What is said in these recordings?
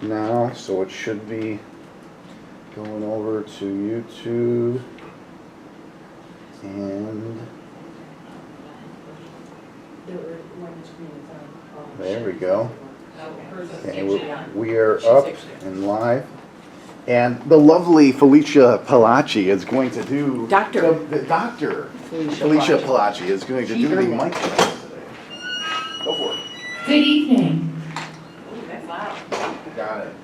now, so it should be going over to YouTube. And there we go. Okay, we are up and live. And the lovely Felicia Palacci is going to do... The doctor, Felicia Palacci, is going to do the mic test today. Go for it. Good evening. Ooh, that's loud. Got it.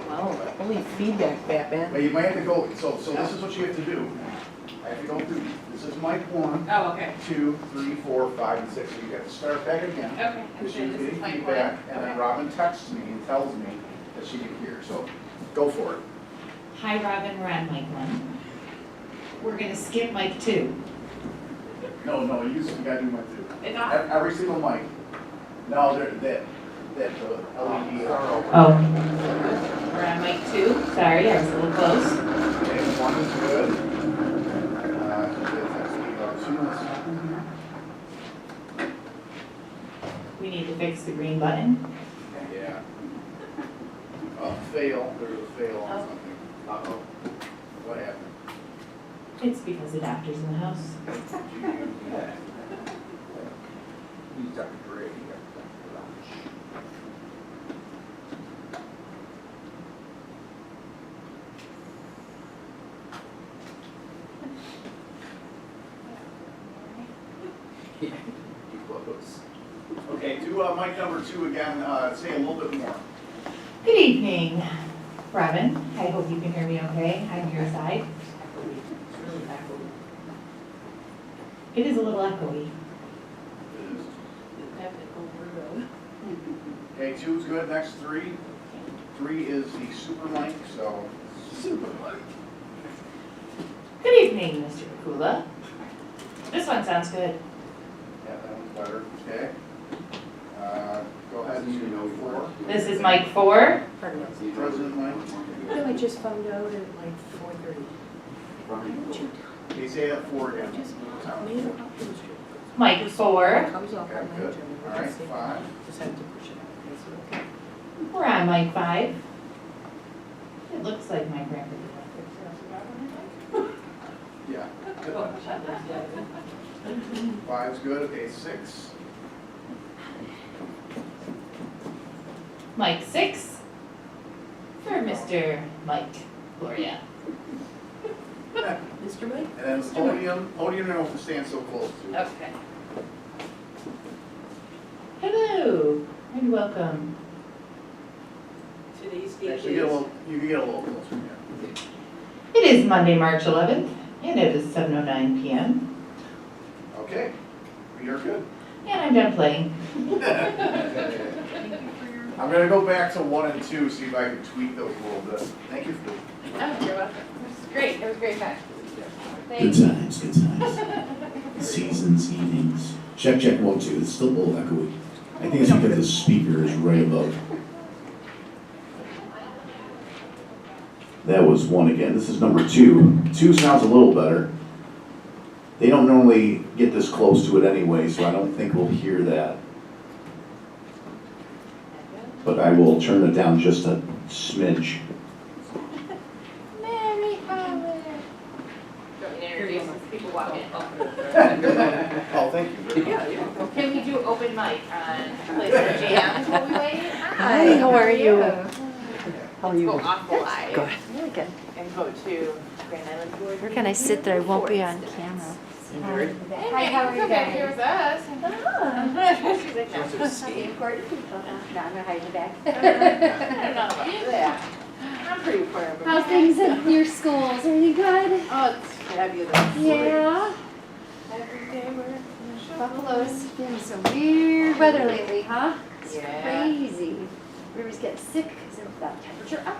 Wow, only feedback, Batman. But you might have to go, so this is what you have to do. I have to go through, this is mic 1, Oh, okay. 2, 3, 4, 5, and 6. So you have to start back again. Okay. Because she was This getting is mic feedback, one. and then Okay. Robin texts me and tells me that she didn't hear. So go for it. Hi, Robin. We're on mic 1. We're going to skip mic 2. No, you gotta do mic 2. It's on. Every single mic. No, that LED. Oh. We're on mic 2. Sorry, I was a little close. Okay, 1 is good. That's about 2 minutes. We need to fix the green button. Yeah. Fail. There's a fail on something. Uh-oh. What happened? It's because the doctor's in the house. He's Dr. Dre. Okay, do mic number 2 again. Say a little bit more. Good evening, Robin. I hope you can hear me okay on your side. It's really echoey. It is a little echoey. Okay, 2 is good. Next 3. 3 is the super mic, so super mic. Good evening, Mr. Pakula. This one sounds good. Yeah, that one's better. Okay. Go ahead and do 4. This is mic 4. President mic. No, I just found out at like 4:30. Why don't you Okay, say that 4 again. just tell me about those? Mic 4. Comes off Okay, on my good. agenda. All right, 5. Just have to push it out. Is it okay? We're on mic 5. It looks like my grandpa. Yeah. Oh, shut that down. 5's good. Okay, 6. Mic 6 for Mr. Mike Gloria. Mr. Mike? And then the podium. Podium, you don't have to stand so close to. Okay. Hello and welcome. Today's date Actually, you can get a little closer. Yeah. It is Monday, March 11th, and it is 7:09 p.m. Okay, we are good. And I'm done playing. I'm gonna go back to 1 and 2, see if I can tweak those a little bit. Thank you for. Oh, you're welcome. It was great. It was great fun. Good times, good times. Seasons, evenings. Check, check, 1, 2. It's still a little echoey. I think it's because the speaker is right above. That was 1 again. This is number 2. 2 sounds a little better. They don't normally get this close to it anyway, so I don't think we'll hear that. But I will turn it down just a smidge. Mary Howard. Introduce people walking. Oh, thank you. Yeah. Can we do open mic on Play Some Jams while we wait? Hi, how are you? How are you? Go off the live. Good. Really good. And go to Grand Island Board. Where can I sit that I won't be on camera? Hi, how are you guys? Here with us. She's like, no. The important people. No, I'm gonna hide in the back. I don't know about that. I'm pretty important. but- How's things at your schools? Are you good? Oh, it's fabulous. Yeah. Every day we're. Buffalo's been some weird weather lately, huh? It's Yeah. crazy. Everybody's getting sick because of the temperature up.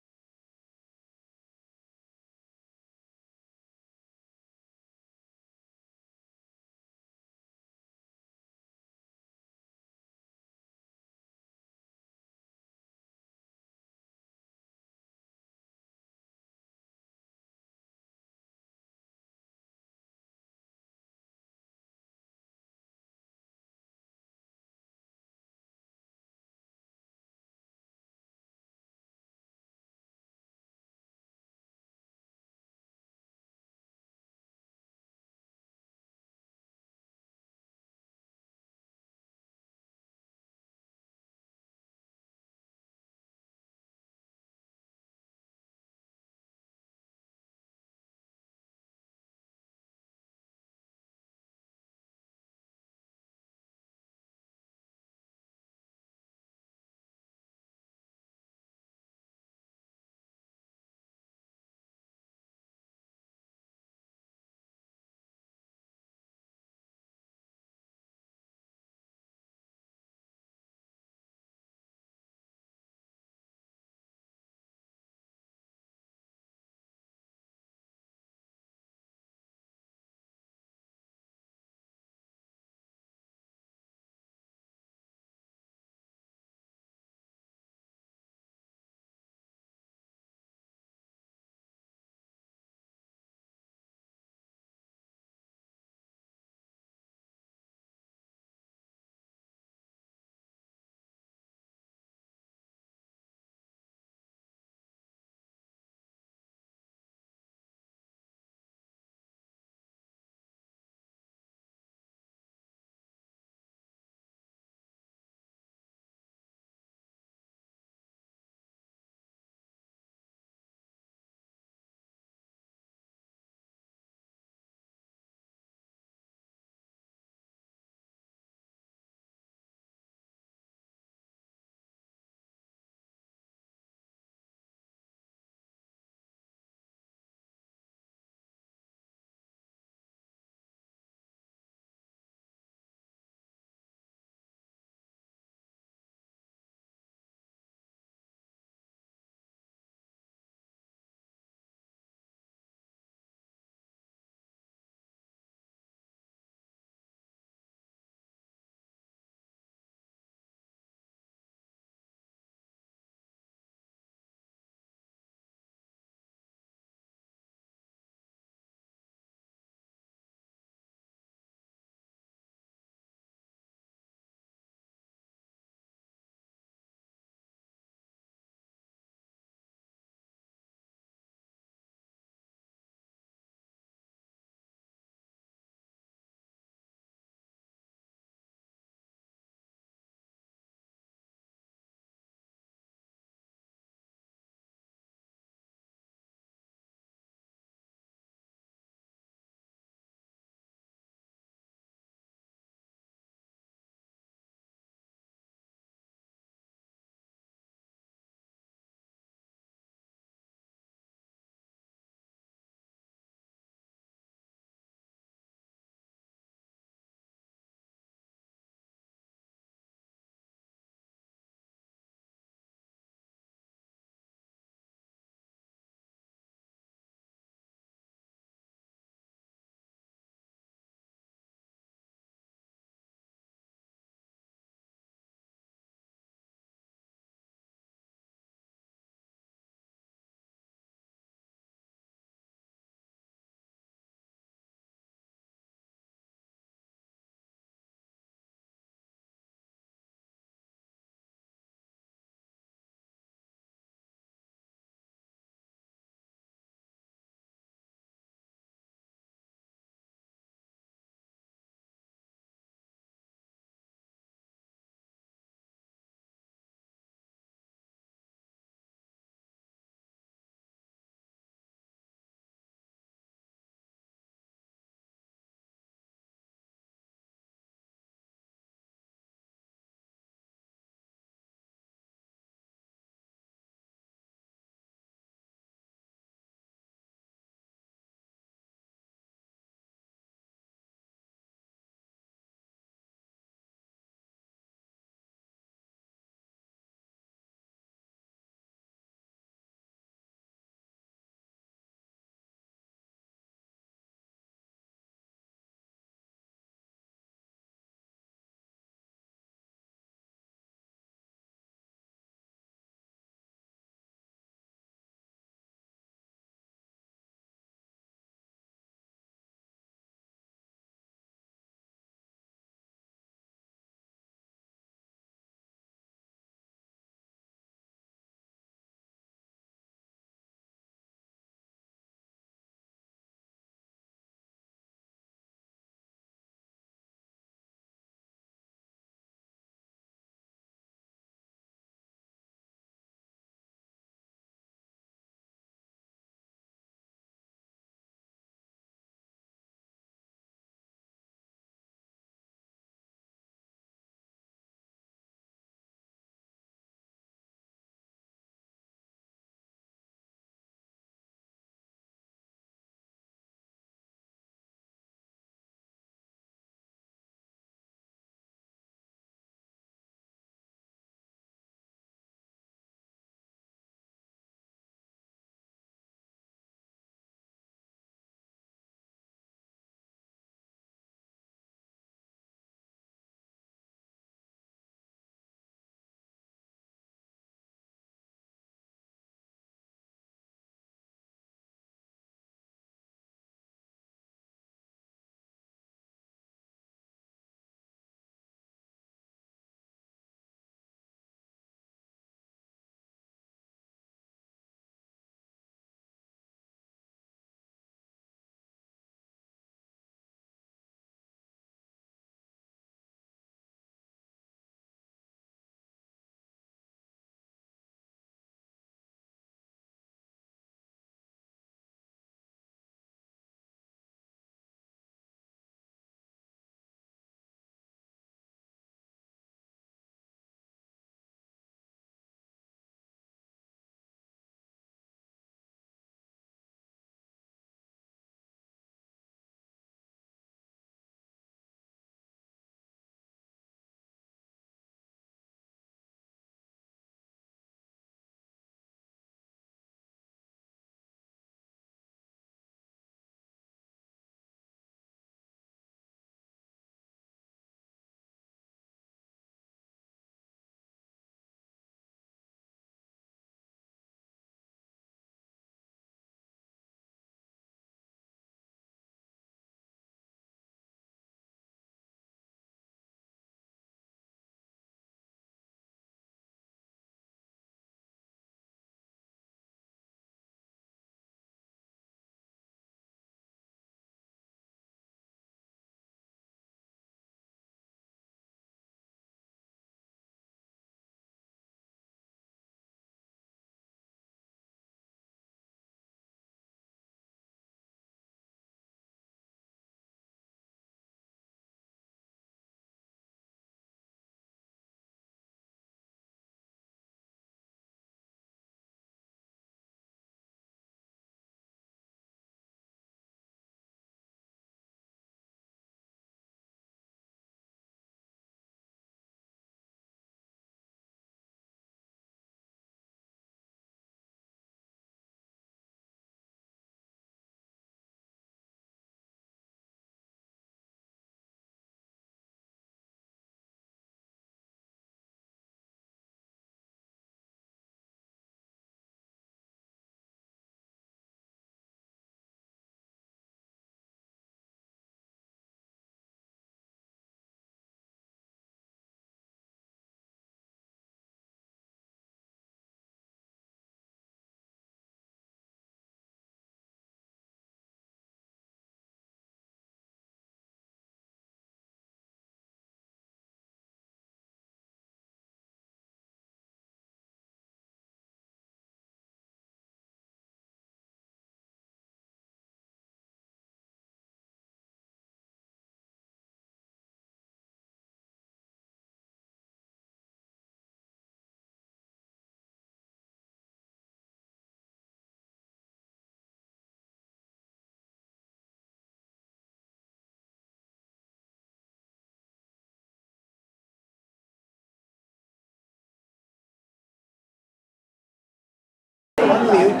Yeah,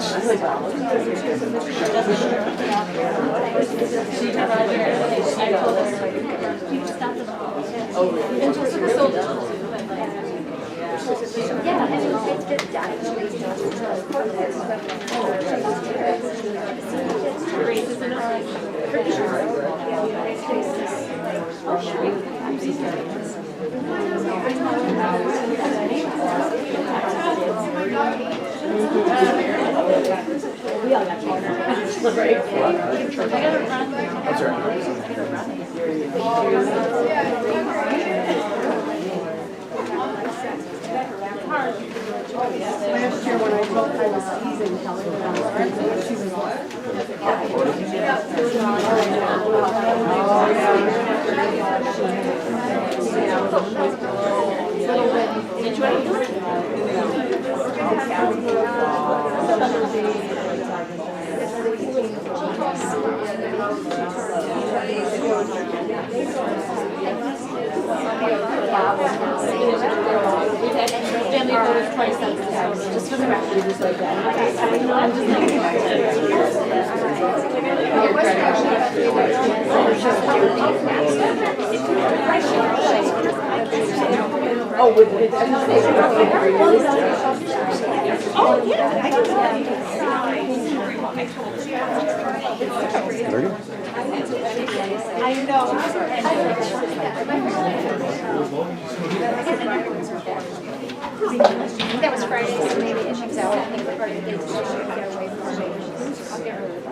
it's good That's Last year when I told I was season Kelly when I was pregnant, she was family photos twice just for the record, just like that. I'm just oh, with oh, yeah, I can I know. That was Friday, so maybe it checks out. I think we're going to get away from it. I'll get rid of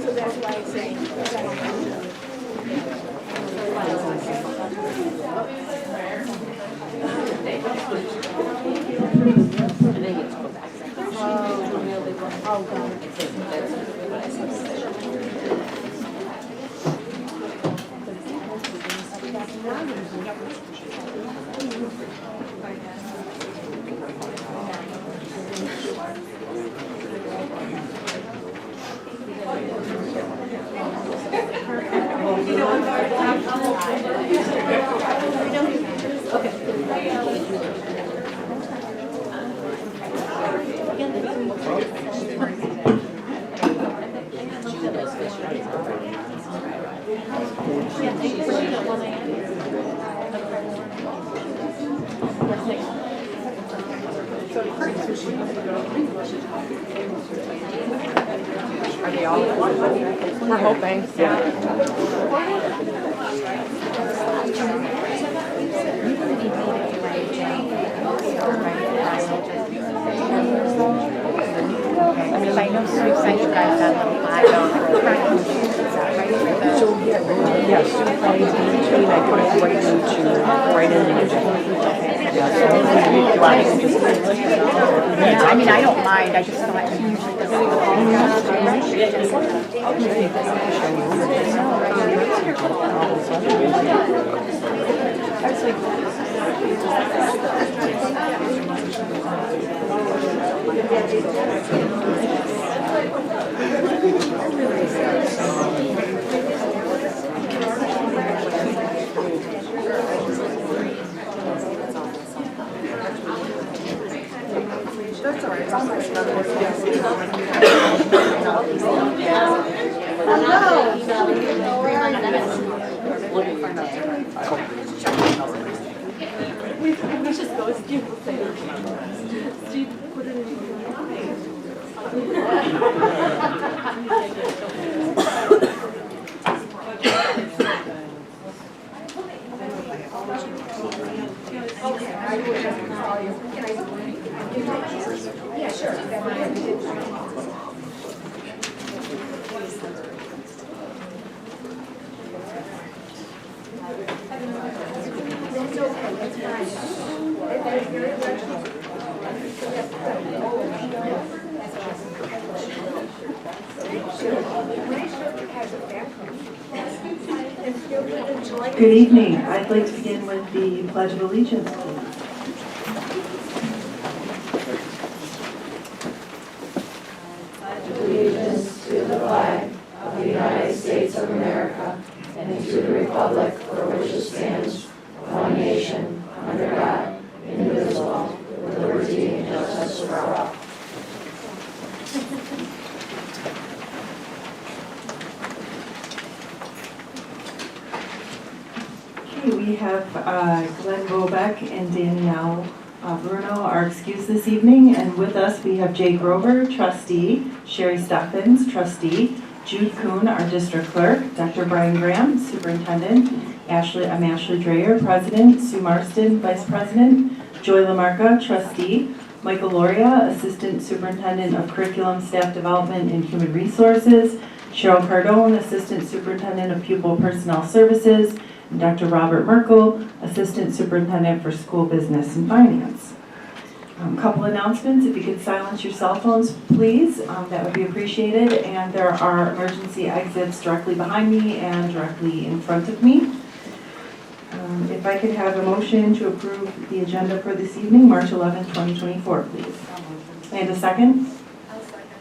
So that's why I say. Oh, God. Are they all? We're hoping. Yeah. I mean, if I know so excited you guys on the file. So, yes, I put it right into yeah, I mean, I don't mind. I just thought he usually doesn't. That's all right. It's almost done. We should go with Steve. Steve, put it in yeah, sure. That's okay, that's fine. Good evening. I'd like to begin with the Pledge of Allegiance, please. and to the republic for which it stands, one nation, under God, indivisible, with liberty and justice for all. Okay, we have Glenn Bobeck and Danielle Bruno are excused this evening, and with us we have Jay Grover, trustee, Sherry Steffens, trustee, Jude Kuhn, our district clerk, Dr. Brian Graham, superintendent, I'm Ashley Dreyer, president, Sue Marston, vice president, Joy Lamarca, trustee, Michael Loria, assistant superintendent of curriculum, staff development, and human resources, Cheryl Cardone, assistant superintendent of pupil personnel services, and Dr. Robert Merkel, assistant superintendent for school business and finance. Couple announcements, if you could silence your cell phones, please, that would be appreciated. And there are emergency exits directly behind me and directly in front of me. If I could have a motion to approve the agenda for this evening, March 11, 2024, please. And a second?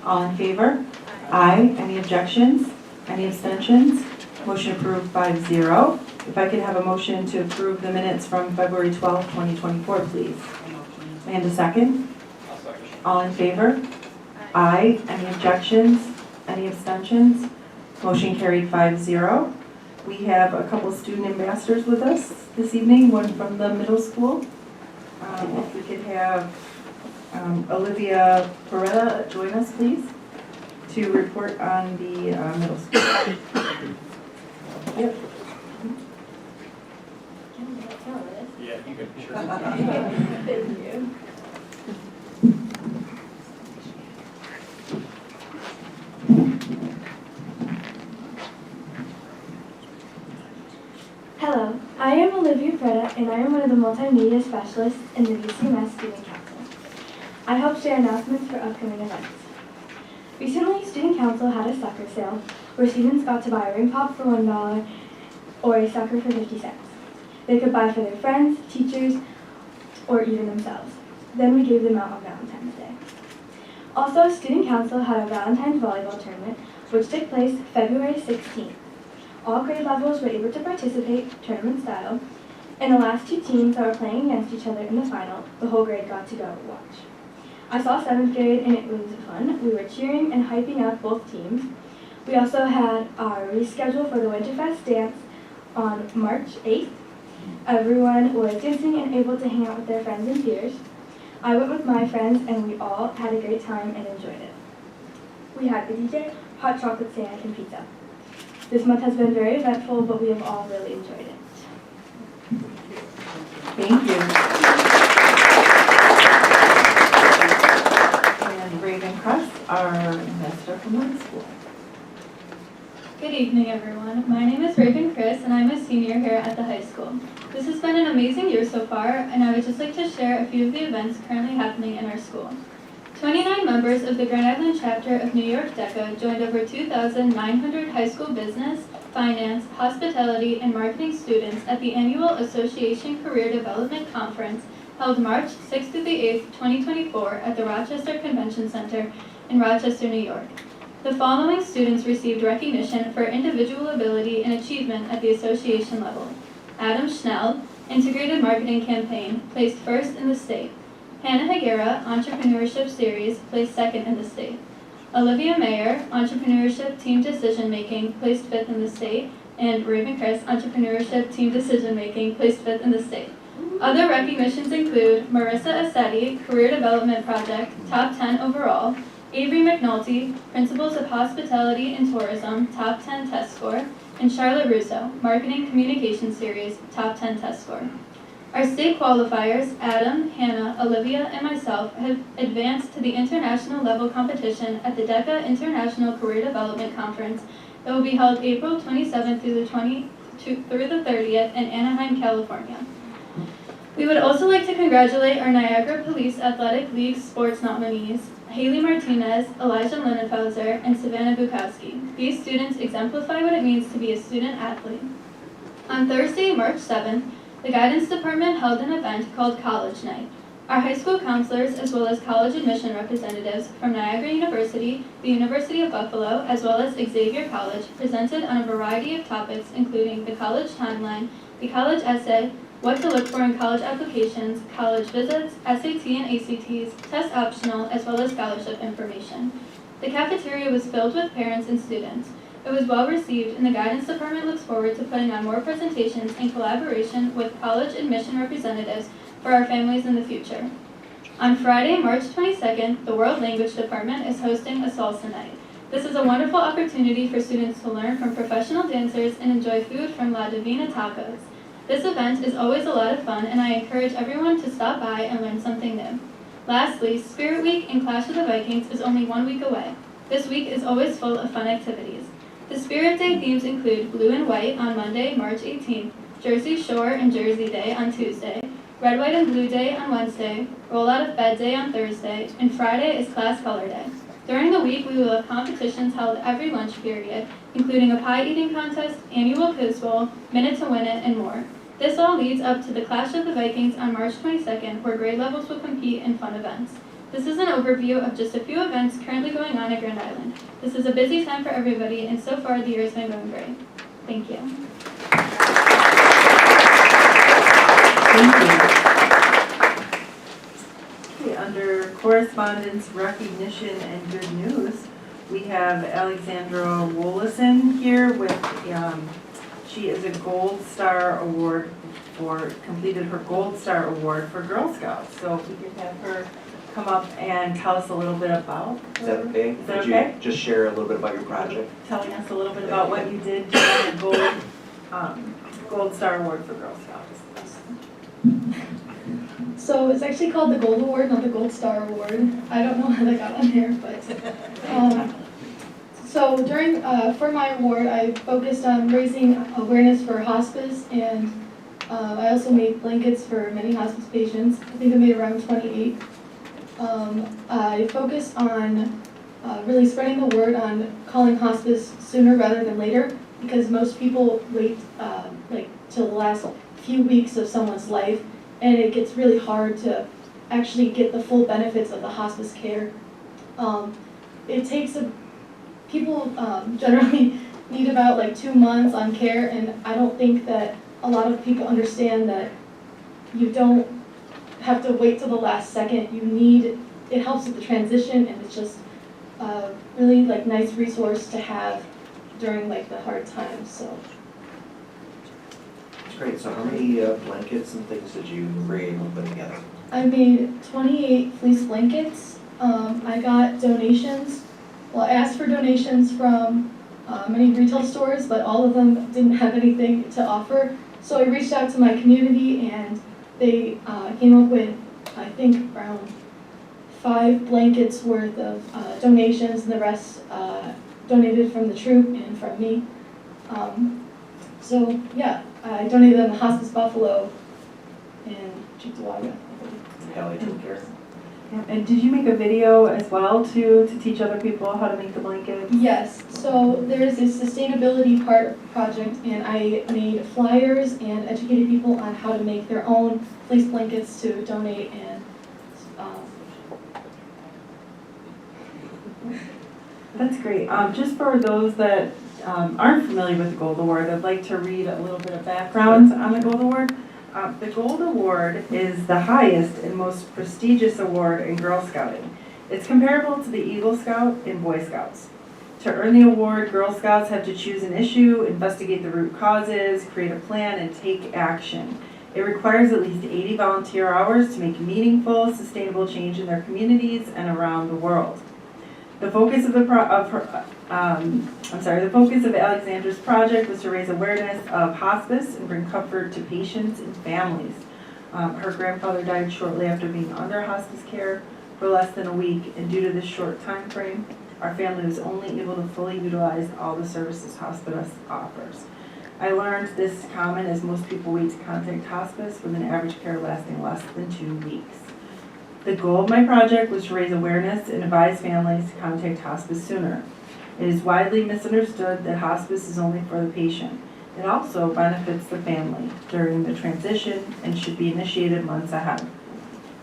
All in favor? Aye. Any objections? Any abstentions? Motion approved 5-0. If I could have a motion to approve the minutes from February 12, 2024, please. And a second? All in favor? Aye. Any objections? Any abstentions? Motion carried 5-0. We have a couple student ambassadors with us this evening, one from the middle school. If we could have Olivia Peretta join us, please, to report on the middle school. Yep. Yeah, you can. Sure. Thank you. Hello, I am Olivia Preda, and I am one of the multimedia specialists in the VCMS Student Council. I help share announcements for upcoming events. Recently, Student Council had a sucker sale where students got to buy a ring pop for $1 or a sucker for 50 cents. They could buy for their friends, teachers, or even themselves. Then we gave them out on Valentine's Day. Also, Student Council had a Valentine's volleyball tournament, which took place February 16th. All grade levels were able to participate, tournament style, and the last two teams that were playing against each other in the final, the whole grade got to go watch. I saw 7th grade and it was fun. We were cheering and hyping up both teams. We also had our reschedule for the Winterfest dance on March 8th. Everyone was dancing and able to hang out with their friends and peers. I went with my friends and we all had a great time and enjoyed it. We had the DJ, hot chocolate stand, and pizza. This month has been very eventful, but we have all really enjoyed it. Thank you. And Raven Crest, our ambassador from middle school. Good evening, everyone. My name is Raven Chris, and I'm a senior here at the high school. This has been an amazing year so far, and I would just like to share a few of the events currently happening in our school. 29 members of the Grand Island chapter of New York DECA joined over 2,900 high school business, finance, hospitality, and marketing students at the annual Association Career Development Conference held March 6th through the 8th, 2024 at the Rochester Convention Center in Rochester, New York. The following students received recognition for individual ability and achievement at the association level. Adam Schnell, Integrated Marketing Campaign, placed first in the state. Hannah Higuera, Entrepreneurship Series, placed second in the state. Olivia Mayer, Entrepreneurship Team Decision Making, placed fifth in the state. And Raven Chris, Entrepreneurship Team Decision Making, placed fifth in the state. Other recognitions include Marissa Assetti, Career Development Project, top 10 overall. Avery McNulty, Principles of Hospitality and Tourism, top 10 test score. And Charlotte Russo, Marketing Communication Series, top 10 test score. Our state qualifiers, Adam, Hannah, Olivia, and myself, have advanced to the international level competition at the DECA International Career Development Conference that will be held April 27th through the 30th in Anaheim, California. We would also like to congratulate our Niagara Police Athletic League sports nominees, Haley Martinez, Elijah Linenfelser, and Savannah Bukowski. These students exemplify what it means to be a student athlete. On Thursday, March 7th, the Guidance Department held an event called College Night. Our high school counselors, as well as college admission representatives from Niagara University, the University of Buffalo, as well as Xavier College, presented on a variety of topics including the college timeline, the college essay, what to look for in college applications, college visits, SAT and ACTs, test optional, as well as scholarship information. The cafeteria was filled with parents and students. It was well received, and the guidance department looks forward to putting on more presentations in collaboration with college admission representatives for our families in the future. On Friday, March 22nd, the World Language Department is hosting a salsa night. This is a wonderful opportunity for students to learn from professional dancers and enjoy food from La Divina Tacos. This event is always a lot of fun, and I encourage everyone to stop by and learn something new. Lastly, Spirit Week and Clash of the Vikings is only 1 week away. This week is always full of fun activities. The Spirit Day themes include Blue and White on Monday, March 18th, Jersey Shore and Jersey Day on Tuesday, Red, White, and Blue Day on Wednesday, Roll Out of Bed Day on Thursday, and Friday is Class Color Day. During the week, we will have competitions held every lunch period, including a pie eating contest, annual quiz bowl, Minute to Win It, and more. This all leads up to the Clash of the Vikings on March 22nd, where grade levels will compete in fun events. This is an overview of just a few events currently going on at Grand Island. This is a busy time for everybody, and so far the year has been going great. Thank you. Thank you. Okay, under correspondence, recognition, and good news, we have Alexandra Wolison here with, she is a Gold Star Award completed her Gold Star Award for Girl Scouts. So if we could have her come up and tell us a little bit about her. Is that okay? Is that Could okay? you just share a little bit about your project? Telling us a little bit about what you did to win a Gold Star Award for Girl Scouts. So it's actually called the Gold Award, not the Gold Star Award. I don't know how that got on here, but so during for my award, I focused on raising awareness for hospice, and I also made blankets for many hospice patients. I think I made around 28. I focused on really spreading the word on calling hospice sooner rather than later, because most people wait like till the last few weeks of someone's life, and it gets really hard to actually get the full benefits of the hospice care. It takes people generally need about like 2 months on care, and I don't think that a lot of people understand that you don't have to wait till the last second. It helps with the transition, and it's just a really like nice resource to have during like the hard times. So. That's great. So how many blankets and things did you were able to put together? I made 28 fleece blankets. I got donations. Well, I asked for donations from many retail stores, but all of them didn't have anything to offer. So I reached out to my community, and they came up with, I think, around 5 blankets worth of donations, and the rest donated from the troop and from me. So yeah, I donated them to Hospice Buffalo and Cheektowaga. Hallie took care. And did you make a video as well to teach other people how to make the blankets? Yes, so there's this sustainability part of the project, and I made flyers and educated people on how to make their own fleece blankets to donate. And that's great. Just for those that aren't familiar with the Gold Award, I'd like to read a little bit of background on the Gold Award. The Gold Award is the highest and most prestigious award in Girl Scouting. It's comparable to the Eagle Scout in Boy Scouts. To earn the award, Girl Scouts have to choose an issue, investigate the root causes, create a plan, and take action. It requires at least 80 volunteer hours to make meaningful, sustainable change in their communities and around the world. The focus of Alexandra's project was to raise awareness of hospice and bring comfort to patients and families. Her grandfather died shortly after being under hospice care for less than a week, and due to this short time frame, our family was only able to fully utilize all the services hospice offers. I learned this is common as most people wait to contact hospice with an average care lasting less than 2 weeks. The goal of my project was to raise awareness and advise families to contact hospice sooner. It is widely misunderstood that hospice is only for the patient. It also benefits the family during the transition and should be initiated months ahead.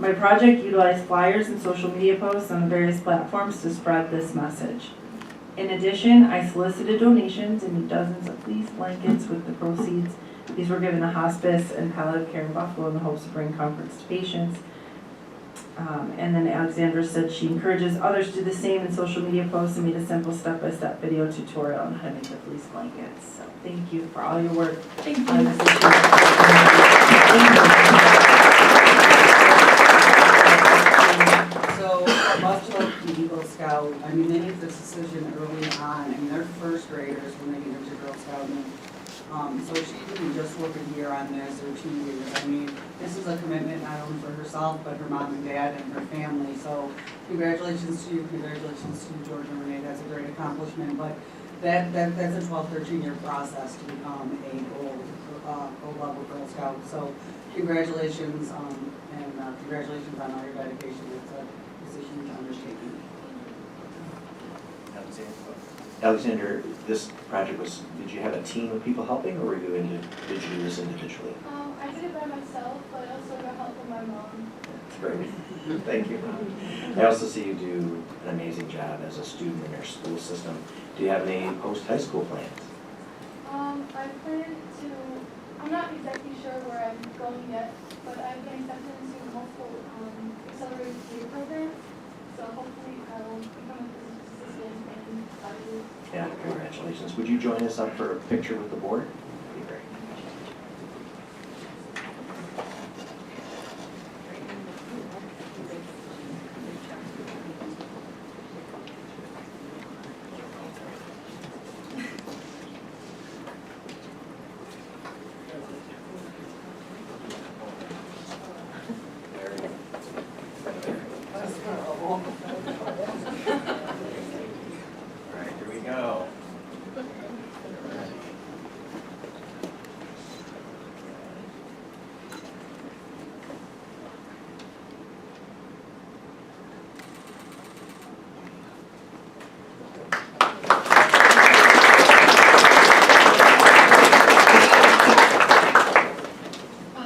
My project utilized flyers and social media posts on various platforms to spread this message. In addition, I solicited donations and dozens of fleece blankets with the proceeds. These were given to hospice and palliative care in Buffalo in the hopes of bringing comforts to patients. And then Alexandra said she encourages others to do the same in social media posts and made a simple step-by-step video tutorial on how to make the fleece blankets. So thank you for all your work. Thank you. on this issue. So much like the Eagle Scout, I mean, they made this decision early on. I mean, they're first graders when they get into Girl Scouting. So she didn't just work a year on this or 2 years. I mean, this is a commitment not only for herself, but her mom and dad and her family. So congratulations to you, congratulations to George and Renee. That's a great accomplishment. But that's a 12, 13-year process to become a gold level Girl Scout. So congratulations, and congratulations on all your dedication. It's a huge undertaking. Alexander, this project did you have a team of people helping, or did you do this individually? I did it by myself, but I also got help from my mom. That's great. Thank you. I also see you do an amazing job as a student in our school system. Do you have any post-high school plans? I plan to, I'm not exactly sure where I'm going yet, but I've been accepted into multiple accelerated career programs, so hopefully I will become a business assistant in 5 years. Yeah, congratulations. Would you join us up for a picture with the board? That'd be great.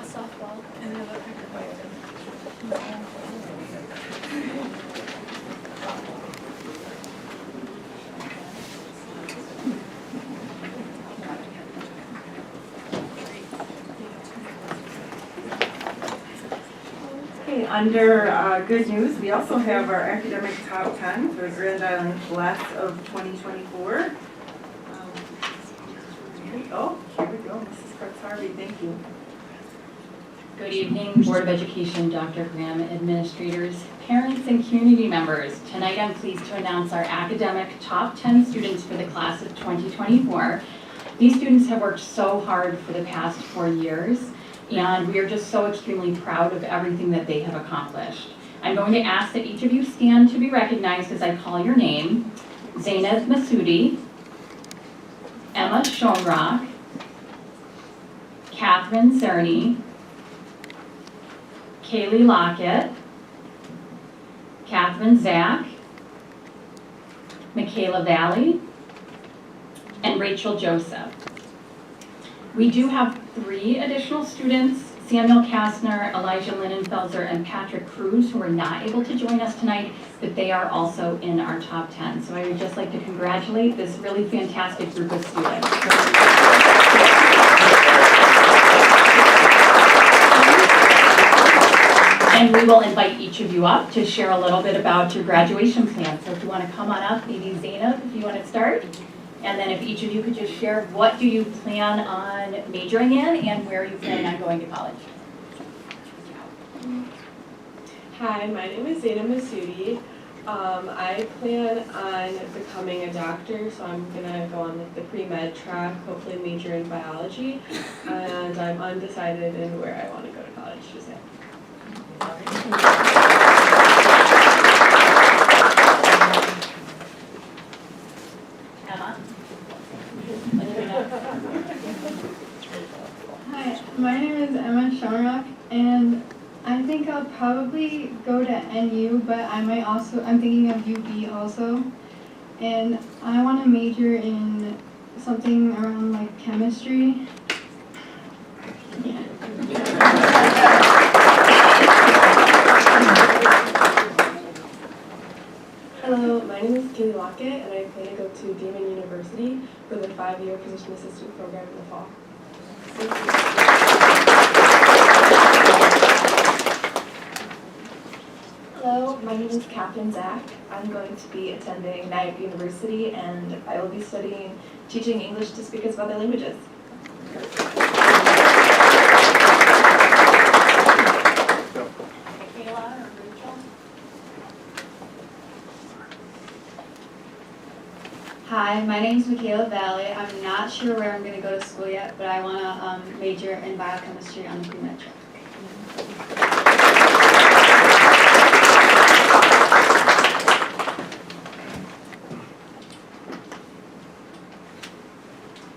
Softball. Okay, under good news, we also have our academic top 10 for the Grand Island class of 2024. Here we go, Mrs. Crooks Harvey, thank you. Good evening, Board of Education, Dr. Graham, administrators, parents, and community members. Tonight I'm pleased to announce our academic top 10 students for the class of 2024. These students have worked so hard for the past 4 years, and we are just so extremely proud of everything that they have accomplished. I'm going to ask that each of you stand to be recognized as I call your name. Zainab Masoudi, Emma Schoenrock, Catherine Cerny, Kaylee Lockett, Catherine Zach, Michaela Valley, and Rachel Joseph. We do have 3 additional students, Samuel Kastner, Elijah Linenfelser, and Patrick Cruz, who are not able to join us tonight, but they are also in our top 10. So I would just like to congratulate this really fantastic group of students. And we will invite each of you up to share a little bit about your graduation plan. So if you want to come on up, maybe Zainab, if you want to start. And then if each of you could just share what do you plan on majoring in and where you plan on going to college. Hi, my name is Zainab Masoudi. I plan on becoming a doctor, so I'm gonna go on the pre-med track, hopefully major in biology, and I'm undecided in where I want to go to college just yet. Emma? Hi, my name is Emma Schoenrock, and I think I'll probably go to NU, but I'm thinking of UB also. And I want to major in something around like chemistry. Yeah. Haskett, and I plan to go to Damon University for the 5-year physician assistant program in the fall. Hello, my name is Catherine Zach. I'm going to be attending Knight University, and I will be studying teaching English to speakers of other languages. Hi, my name is Michaela Valley. I'm not sure where I'm going to go to school yet, but I want to major in biochemistry on the pre-med track.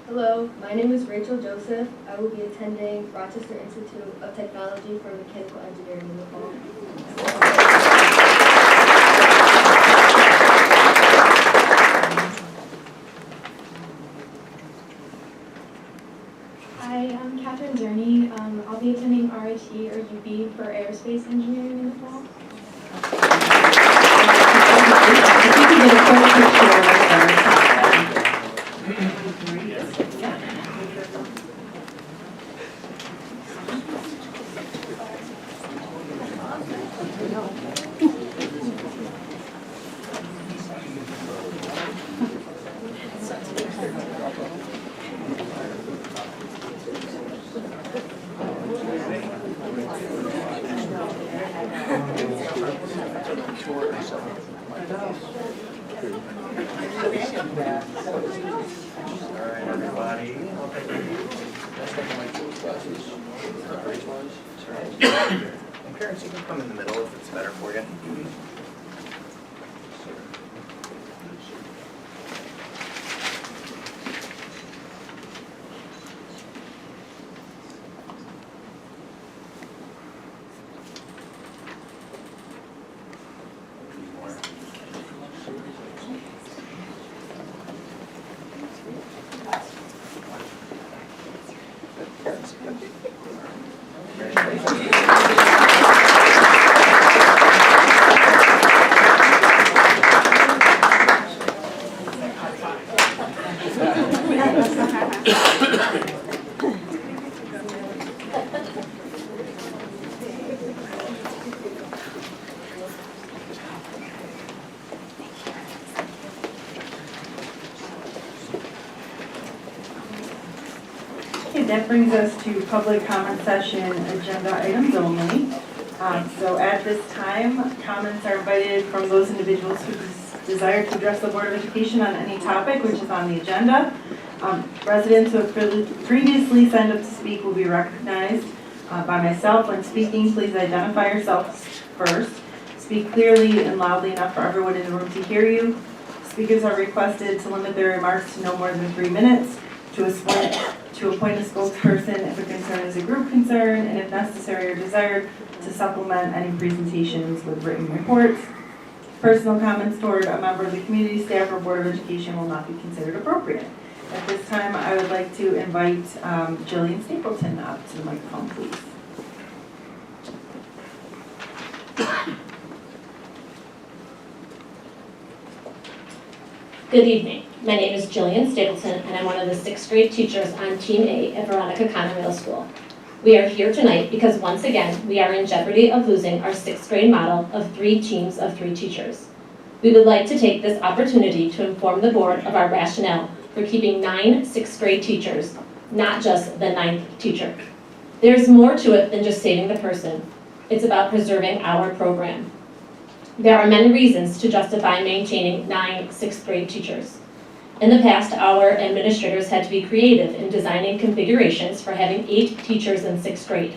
Hello, my name is Rachel Joseph. I will be attending Rochester Institute of Technology for Mechanical Engineering in the fall. Hi, I'm Catherine Zerny. I'll be attending RIT or UB for aerospace engineering in the fall. And parents, you can come in the middle if it's better for you. Okay, that brings us to public comment session agenda items only. So at this time, comments are invited from those individuals who desire to address the Board of Education on any topic which is on the agenda. Residents who have previously signed up to speak will be recognized by myself. When speaking, please identify yourself first. Speak clearly and loudly enough for everyone in the room to hear you. Speakers are requested to limit their remarks to no more than 3 minutes, to appoint a spokesperson if a concern is a group concern, and if necessary or desired, to supplement any presentations with written reports. Personal comments toward a member of the community, staff, or Board of Education will not be considered appropriate. At this time, I would like to invite Jillian Stapleton up to the microphone, please. Good evening. My name is Jillian Stapleton, and I'm one of the 6th grade teachers on Team A at Veronica Connor Middle School. We are here tonight because once again, we are in jeopardy of losing our 6th grade model of 3 teams of 3 teachers. We would like to take this opportunity to inform the board of our rationale for keeping 9 6th grade teachers, not just the 9th teacher. There's more to it than just saving the person. It's about preserving our program. There are many reasons to justify maintaining 9 6th grade teachers. In the past, our administrators had to be creative in designing configurations for having 8 teachers in 6th grade.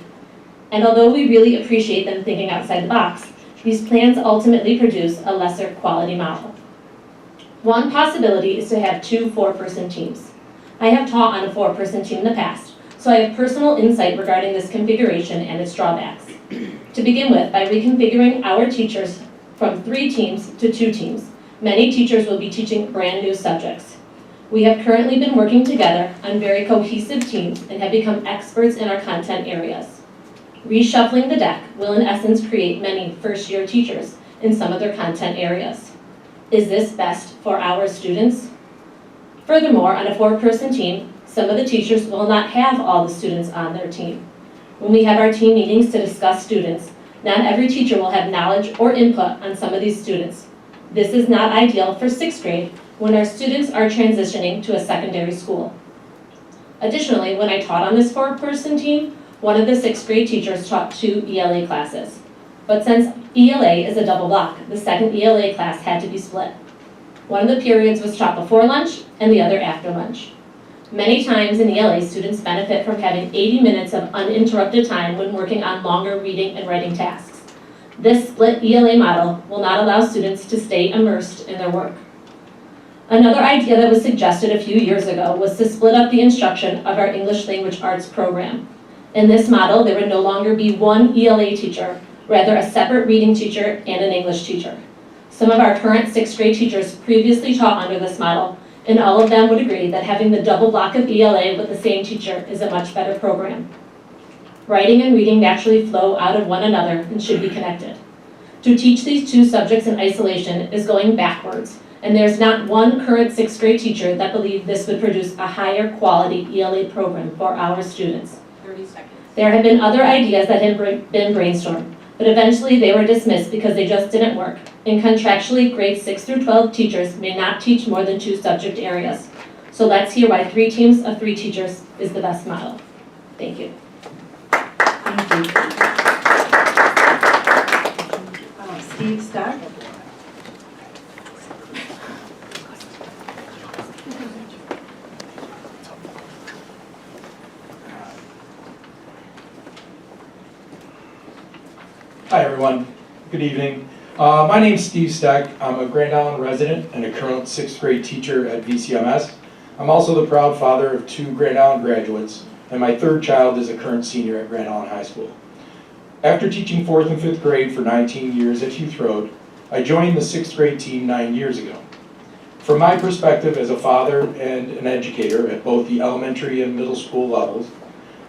And although we really appreciate them thinking outside the box, these plans ultimately produce a lesser quality model. One possibility is to have 2 4-person teams. I have taught on a 4-person team in the past, so I have personal insight regarding this configuration and its drawbacks. To begin with, by reconfiguring our teachers from 3 teams to 2 teams, many teachers will be teaching brand new subjects. We have currently been working together on very cohesive teams and have become experts in our content areas. Reshuffling the deck will in essence create many first-year teachers in some of their content areas. Is this best for our students? Furthermore, on a 4-person team, some of the teachers will not have all the students on their team. When we have our team meetings to discuss students, not every teacher will have knowledge or input on some of these students. This is not ideal for 6th grade when our students are transitioning to a secondary school. Additionally, when I taught on this 4-person team, one of the 6th grade teachers taught 2 ELA classes. But since ELA is a double block, the second ELA class had to be split. One of the periods was taught before lunch and the other after lunch. Many times in ELA, students benefit from having 80 minutes of uninterrupted time when working on longer reading and writing tasks. This split ELA model will not allow students to stay immersed in their work. Another idea that was suggested a few years ago was to split up the instruction of our English Language Arts program. In this model, there would no longer be one ELA teacher, rather a separate reading teacher and an English teacher. Some of our current 6th grade teachers previously taught under this model, and all of them would agree that having the double block of ELA with the same teacher is a much better program. Writing and reading naturally flow out of one another and should be connected. To teach these 2 subjects in isolation is going backwards, and there's not one current 6th grade teacher that believed this would produce a higher quality ELA program for our students. 30 seconds. There have been other ideas that have been brainstormed, but eventually they were dismissed because they just didn't work. And contractually, grades 6 through 12 teachers may not teach more than 2 subject areas. So let's hear why 3 teams of 3 teachers is the best model. Thank you. Thank you. Steve Stack. Hi everyone, good evening. My name's Steve Steck. I'm a Grand Island resident and a current 6th grade teacher at VCMS. I'm also the proud father of 2 Grand Island graduates, and my 3rd child is a current senior at Grand Island High School. After teaching 4th and 5th grade for 19 years at Heath Road, I joined the 6th grade team 9 years ago. From my perspective as a father and an educator at both the elementary and middle school levels,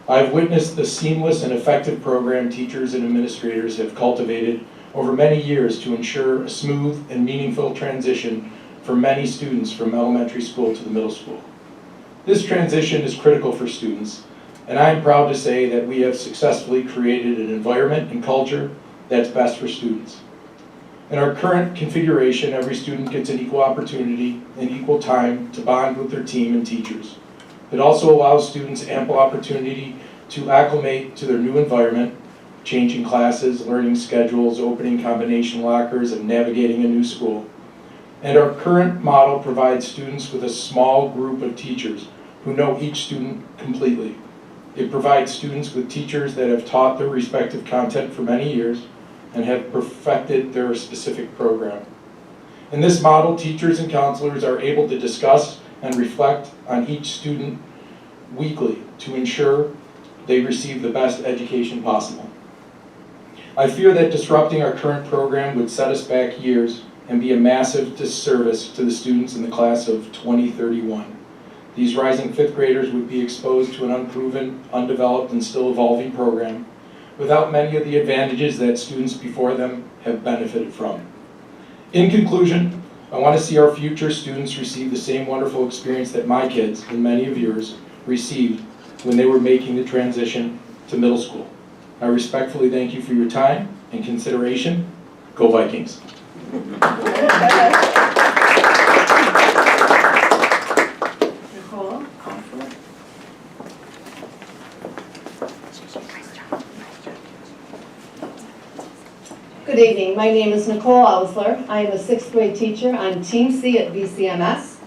I've witnessed the seamless and effective program teachers and administrators have cultivated over many years to ensure a smooth and meaningful transition for many students from elementary school to the middle school. This transition is critical for students, and I am proud to say that we have successfully created an environment and culture that's best for students. In our current configuration, every student gets an equal opportunity and equal time to bond with their team and teachers. It also allows students ample opportunity to acclimate to their new environment, changing classes, learning schedules, opening combination lockers, and navigating a new school. And our current model provides students with a small group of teachers who know each student completely. It provides students with teachers that have taught their respective content for many years and have perfected their specific program. In this model, teachers and counselors are able to discuss and reflect on each student weekly to ensure they receive the best education possible. I fear that disrupting our current program would set us back years and be a massive disservice to the students in the class of 2031. These rising 5th graders would be exposed to an unproven, undeveloped, and still evolving program without many of the advantages that students before them have benefited from. In conclusion, I want to see our future students receive the same wonderful experience that my kids, and many of yours, received when they were making the transition to middle school. I respectfully thank you for your time and consideration. Go Vikings. Nicole. Good evening. My name is Nicole Ausler. I am a 6th grade teacher on Team C at VCMS.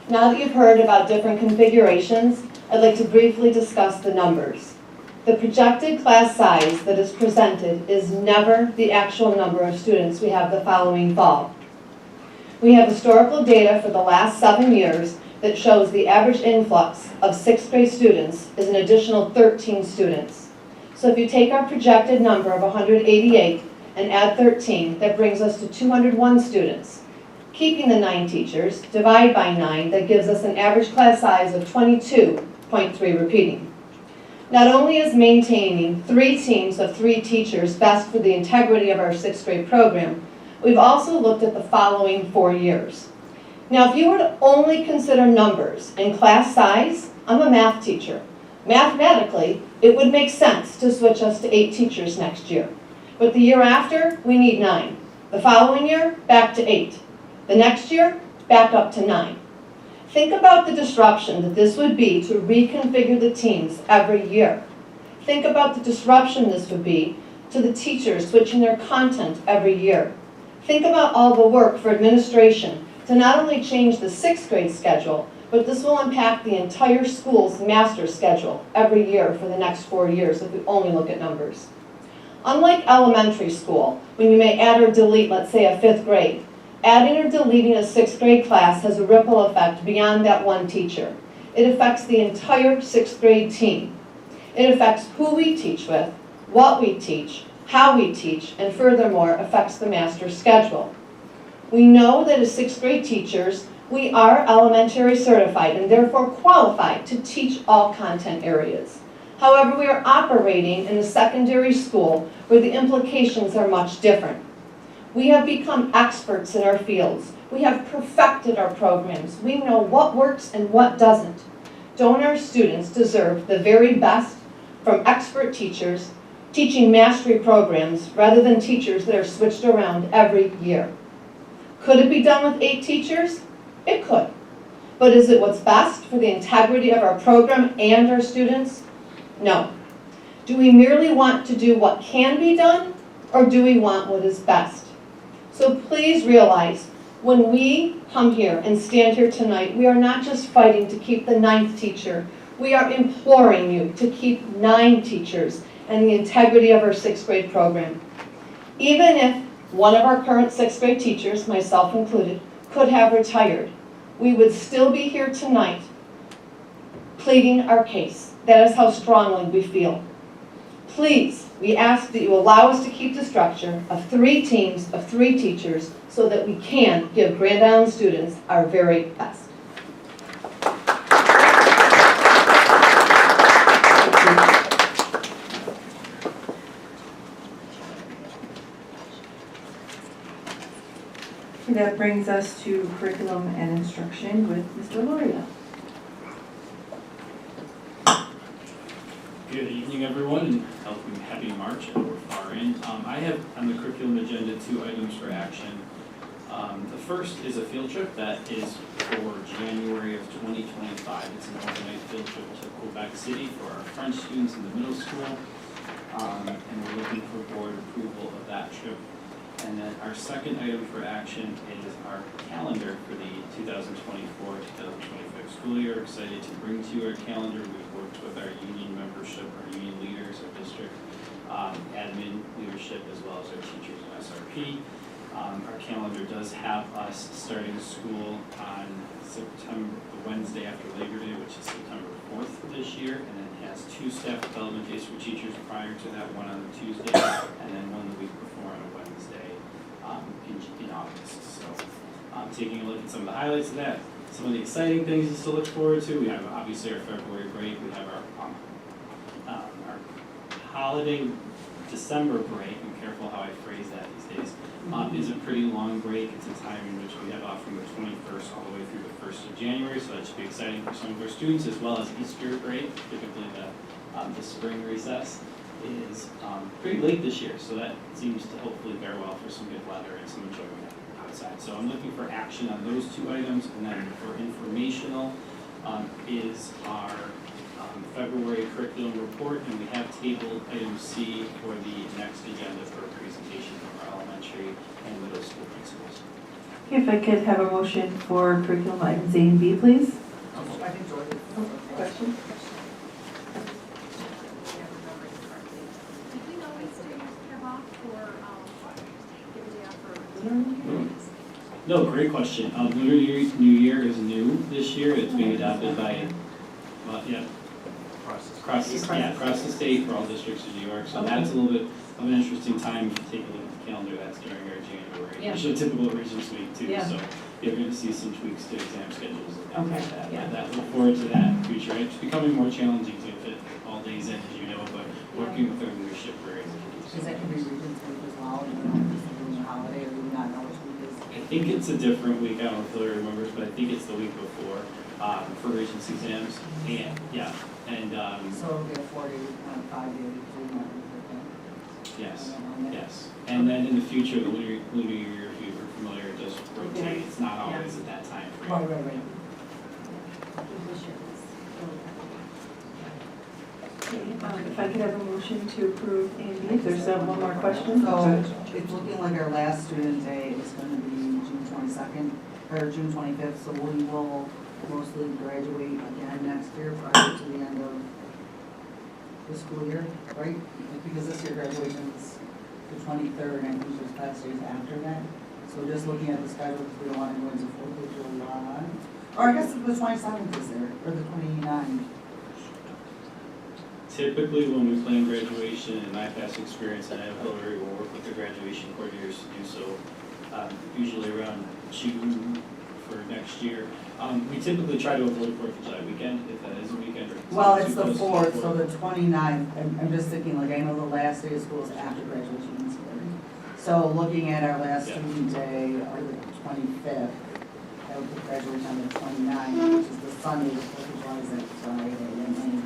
Now that you've heard about different configurations, I'd like to briefly discuss the numbers. The projected class size that is presented is never the actual number of students we have the following fall. We have historical data for the last 7 years that shows the average influx of 6th grade students is an additional 13 students. So if you take our projected number of 188 and add 13, that brings us to 201 students. Keeping the 9 teachers, divide by 9, that gives us an average class size of 22.3 repeating. Not only is maintaining 3 teams of 3 teachers best for the integrity of our 6th grade program, We've also looked at the following 4 years. Now, if you were to only consider numbers and class size, I'm a math teacher. Mathematically, it would make sense to switch us to 8 teachers next year. But the year after, we need 9. The following year, back to 8. The next year, back up to 9. Think about the disruption that this would be to reconfigure the teams every year. Think about the disruption this would be to the teachers switching their content every year. Think about all the work for administration to not only change the 6th grade schedule, but this will impact the entire school's master schedule every year for the next 4 years if we only look at numbers. Unlike elementary school, when you may add or delete, let's say, a 5th grade, adding or deleting a 6th grade class has a ripple effect beyond that one teacher. It affects the entire 6th grade team. It affects who we teach with, what we teach, how we teach, and furthermore affects the master schedule. We know that as 6th grade teachers, we are elementary certified and therefore qualified to teach all content areas. However, we are operating in a secondary school where the implications are much different. We have become experts in our fields. We have perfected our programs. We know what works and what doesn't. Don't our students deserve the very best from expert teachers teaching mastery programs rather than teachers that are switched around every year? Could it be done with 8 teachers? It could. But is it what's best for the integrity of our program and our students? No. Do we merely want to do what can be done, or do we want what is best? So please realize, when we come here and stand here tonight, we are not just fighting to keep the 9th teacher. We are imploring you to keep 9 teachers and the integrity of our 6th grade program. Even if one of our current 6th grade teachers, myself included, could have retired, we would still be here tonight pleading our case. That is how strongly we feel. Please, we ask that you allow us to keep the structure of 3 teams of 3 teachers so that we can give Grand Island students our very best. That brings us to curriculum and instruction with Mr. Loria. Good evening, everyone, and happy March. I know we're far in. I have on the curriculum agenda 2 items for action. The first is a field trip that is for January of 2025. It's an overnight field trip to Quebec City for our French students in the middle school, and we're looking for board approval of that trip. And then our second item for action is our calendar for the 2024-2025 school year. Excited to bring to you our calendar. We've worked with our union membership, our union leaders, our district admin leadership, as well as our teachers and SRP. Our calendar does have us starting school on the Wednesday after Labor Day, which is September 4th this year, and then has 2 staff development days for teachers prior to that, one on a Tuesday, and then one the week before on a Wednesday in August. So taking a look at some of the highlights of that, some of the exciting things to look forward to. We have obviously our February break, we have our holiday December break. I'm careful how I phrase that these days. Is a pretty long break. It's a time in which we have off from the 21st all the way through the 1st of January, so that should be exciting for some of our students, as well as Easter break. Typically the spring recess is pretty late this year, so that seems to hopefully bear well for some good weather and some enjoyment outside. So I'm looking for action on those 2 items, and then for informational is our February curriculum report, and we have tabled item C for the next agenda for a presentation from our elementary and middle school principals. Okay, if I could have a motion for curriculum items A and B, please. Question? No, great question. Lunar New Year is new this year. It's being adopted by, across the state for all districts in New York. So that's a little bit of an interesting time to take a look at the calendar. That's during our January, which is a typical Regents Week too. So you're going to see some tweaks to exam schedules and things like that. But look forward to that in the future. It's becoming more challenging to fit all days in, as you know, but working with our leadership, we're able to do so. Is that going to be Regents Week as well? You know, just doing the holiday, or do we not know think it's a different week, I don't know if Hillary remembers, but I think it's the week before, for Regents exams, and, yeah, and, So it'll be a 5-day week. yes, yes. And then in the future, the lunar year, if you were familiar, does rotate, it's not always at that time frame. Right. If I could have a motion to approve A and B, if there's one more question. So it's looking like our last student day is gonna be June 22nd, or June 25th, so we will mostly graduate again next year prior to the end of the school year, right? Because this year graduation is the 23rd, and I think there's class days after that. So just looking at the schedule, because we don't want to go into 4th of July. Or I guess the 27th is there, or the 29th. Typically, when we plan graduation, in my past experience, and I know Hillary will work with the graduation coordinators to do so, usually around June for next year. We typically try to avoid 4th of July weekend, if that is a weekend. Well, it's the 4th, so the 29th, I'm just thinking, like, I know the last day of school is after graduation is February. So looking at our last student day, or the 25th, I would put graduation on the 29th, which is the Sunday, the 4th of July is that Friday, and then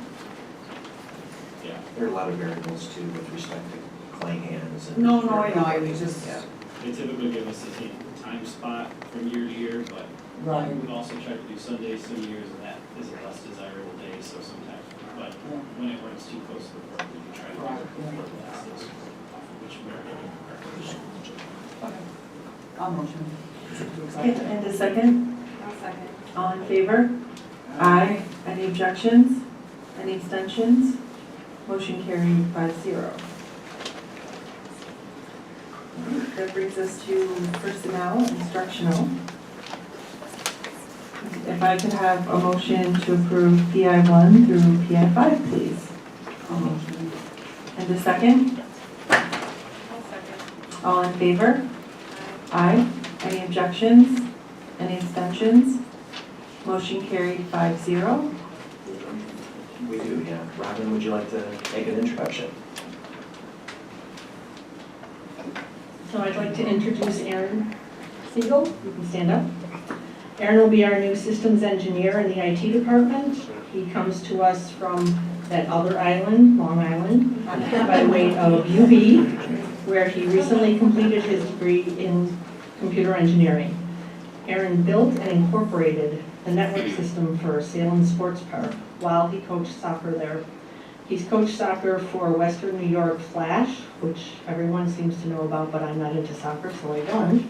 Yeah, there are a lot of variables too with respect to clay hands and. No, I know, I was just. Yeah. They typically give us a time spot from year to year, but Right. we also try to do Sundays some years, and that is a less desirable day, so sometimes, but when it runs too close to the 4th, we can try to work with this, which we're Okay. I'll motion. And a second? I'll second. All in favor? Aye. Any objections? Any abstentions? Motion carried 5-0. That brings us to personnel, instructional. If I could have a motion to approve PI 1 through PI 5, please. And a second? I'll second. All in favor? Aye. Any objections? Any abstentions? Motion carried 5-0. We do, yeah. Robin, would you like to make an introduction? So I'd like to introduce Aaron Siegel. You can stand up. Aaron will be our new systems engineer in the IT department. He comes to us from that other island, Long Island, by way of UB, where he recently completed his degree in computer engineering. Aaron built and incorporated the network system for Salem Sports Park while he coached soccer there. He's coached soccer for Western New York Flash, which everyone seems to know about, but I'm not into soccer, so I don't.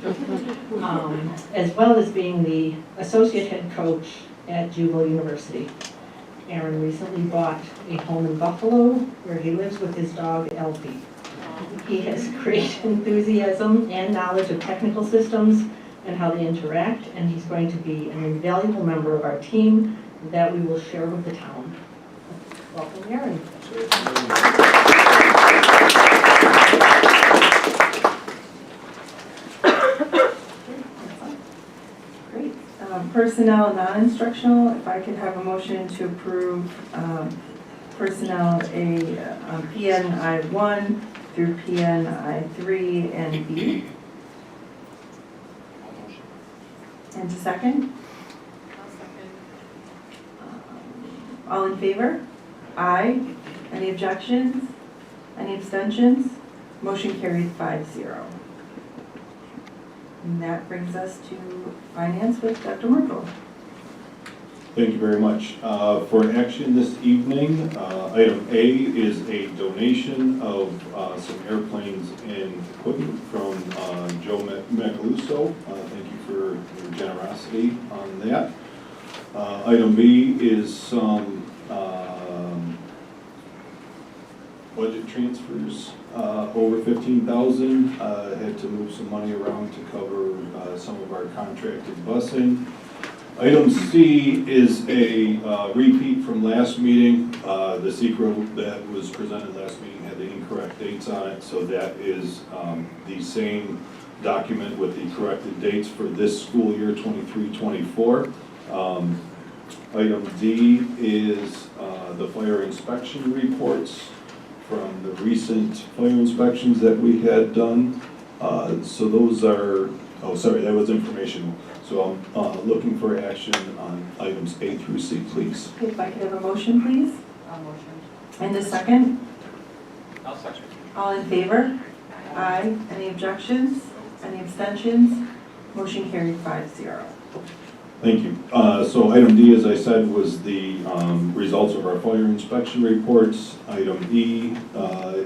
As well as being the associate head coach at Jubal University. Aaron recently bought a home in Buffalo where he lives with his dog, Elfie. He has great enthusiasm and knowledge of technical systems and how they interact, and he's going to be an invaluable member of our team that we will share with the town. Welcome, Aaron. Great. Personnel non-instructional, if I could have a motion to approve personnel PNI 1 through PNI 3 and B. And a second? I'll second. All in favor? Aye. Any objections? Any abstentions? Motion carried 5-0. And that brings us to finance with Dr. Merkel. Thank you very much. For action this evening, item A is a donation of some airplanes and equipment from Joe Macaluso. Thank you for your generosity on that. Item B is some budget transfers, over $15,000. Had to move some money around to cover some of our contracted busing. Item C is a repeat from last meeting. The secret that was presented last meeting had the incorrect dates on it, so that is the same document with the corrected dates for this school year, 23-24. Item D is the fire inspection reports from the recent fire inspections that we had done. So those are Oh, sorry, that was informational. So I'm looking for action on items A through C, please. Okay, if I could have a motion, please? I'll motion. And a second? I'll second. All in favor? Aye. Any objections? Any abstentions? Motion carried 5-0. Thank you. So item D, as I said, was the results of our fire inspection reports. Item E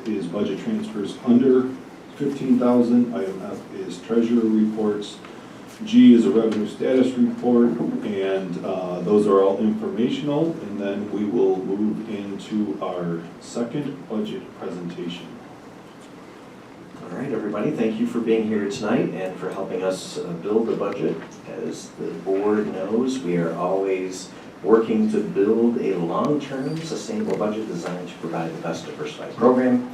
is budget transfers under 15,000. Item F is treasurer reports. G is a revenue status report, and those are all informational. And then we will move into our second budget presentation. All right, everybody, thank you for being here tonight and for helping us build the budget. As the board knows, we are always working to build a long-term sustainable budget designed to provide the best diversified program.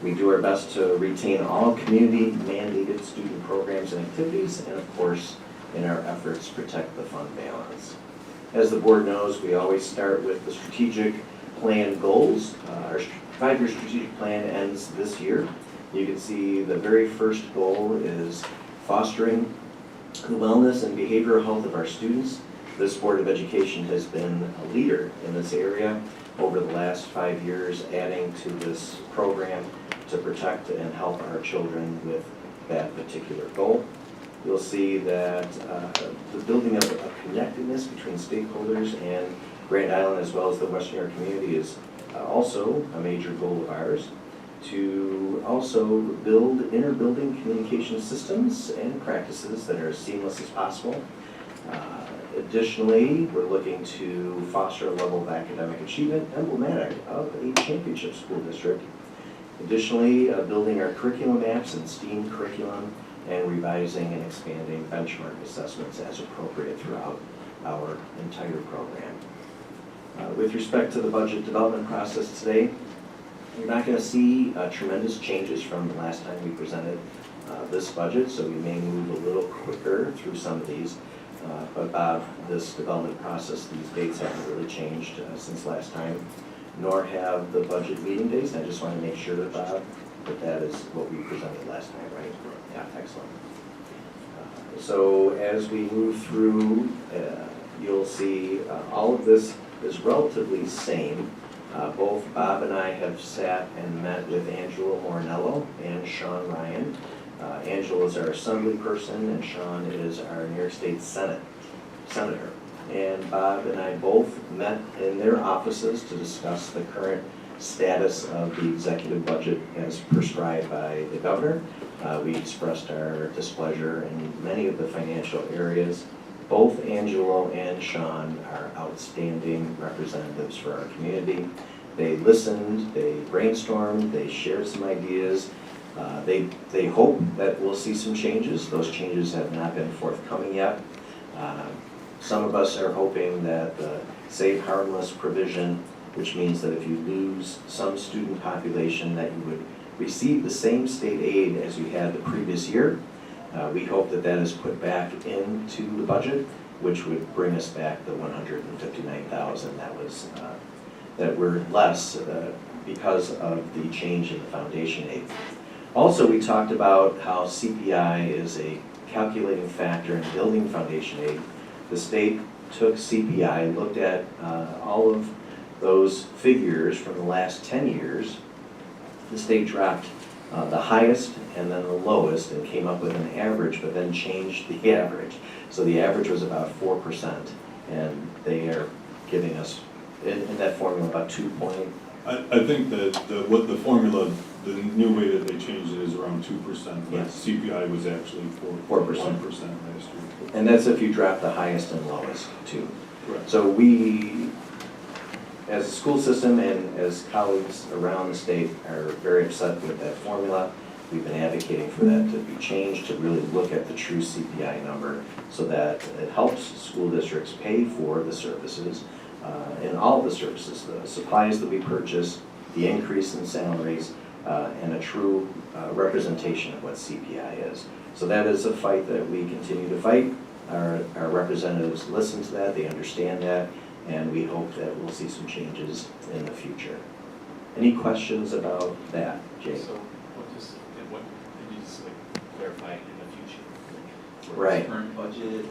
We do our best to retain all community-mandated student programs and activities, and of course, in our efforts, protect the fund balance. As the board knows, we always start with the strategic plan goals. Our 5-year strategic plan ends this year. You can see the very first goal is fostering the wellness and behavioral health of our students. This Board of Education has been a leader in this area over the last 5 years, adding to this program to protect and help our children with that particular goal. You'll see that the building of a connectedness between stakeholders and Grand Island as well as the Western New York community is also a major goal of ours. To also build inter-building communication systems and practices that are as seamless as possible. Additionally, we're looking to foster a level of academic achievement emblematic of a championship school district. Additionally, building our curriculum maps and STEAM curriculum and revising and expanding benchmark assessments as appropriate throughout our entire program. With respect to the budget development process today, you're not going to see tremendous changes from the last time we presented this budget, so we may move a little quicker through some of these. But Bob, this development process, these dates haven't really changed since last time, nor have the budget meeting dates. I just want to make sure, Bob, that that is what we presented last time, right? Yeah, excellent. So as we move through, you'll see all of this is relatively same. Both Bob and I have sat and met with Angela Mornello and Sean Ryan. Angela is our assembly person and Sean is our New York State Senator. And Bob and I both met in their offices to discuss the current status of the executive budget as prescribed by the governor. We expressed our displeasure in many of the financial areas. Both Angelo and Sean are outstanding representatives for our community. They listened, they brainstormed, they shared some ideas. They hope that we'll see some changes. Those changes have not been forthcoming yet. Some of us are hoping that the Save Harmless provision, which means that if you lose some student population that you would receive the same state aid as you had the previous year. We hope that that is put back into the budget, which would bring us back the $159,000 that were less because of the change in the foundation aid. Also, we talked about how CPI is a calculating factor in building foundation aid. The state took CPI, looked at all of those figures from the last 10 years. The state dropped the highest and then the lowest and came up with an average, but then changed the average. So the average was about 4%, and they are giving us, in that formula, about 2 point. I think that what the formula, the new way that they changed it is around 2%, but Yes. CPI was actually 4% last year. And that's if you drop the highest and lowest, too. Correct. So we, as a school system and as colleagues around the state, are very upset with that formula. We've been advocating for that to be changed, to really look at the true CPI number so that it helps school districts pay for the services and all of the services, the supplies that we purchase, the increase in salaries, and a true representation of what CPI is. So that is a fight that we continue to fight. Our representatives listen to that, they understand that, and we hope that we'll see some changes in the future. Any questions about that, Jake? So, what did you just clarify in the future? for Right. this current budget,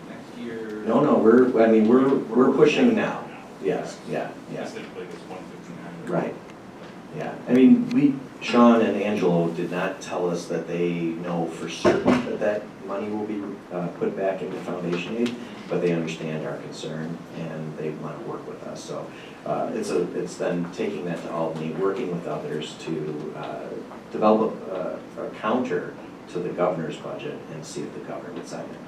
next year? No, we're pushing now. Yes, yeah. Specifically this 159. Right, yeah. Sean and Angelo did not tell us that they know for certain that that money will be put back into foundation aid, but they understand our concern and they want to work with us. So it's then taking that to Albany, working with others to develop a counter to the governor's budget and see if the governor would sign it.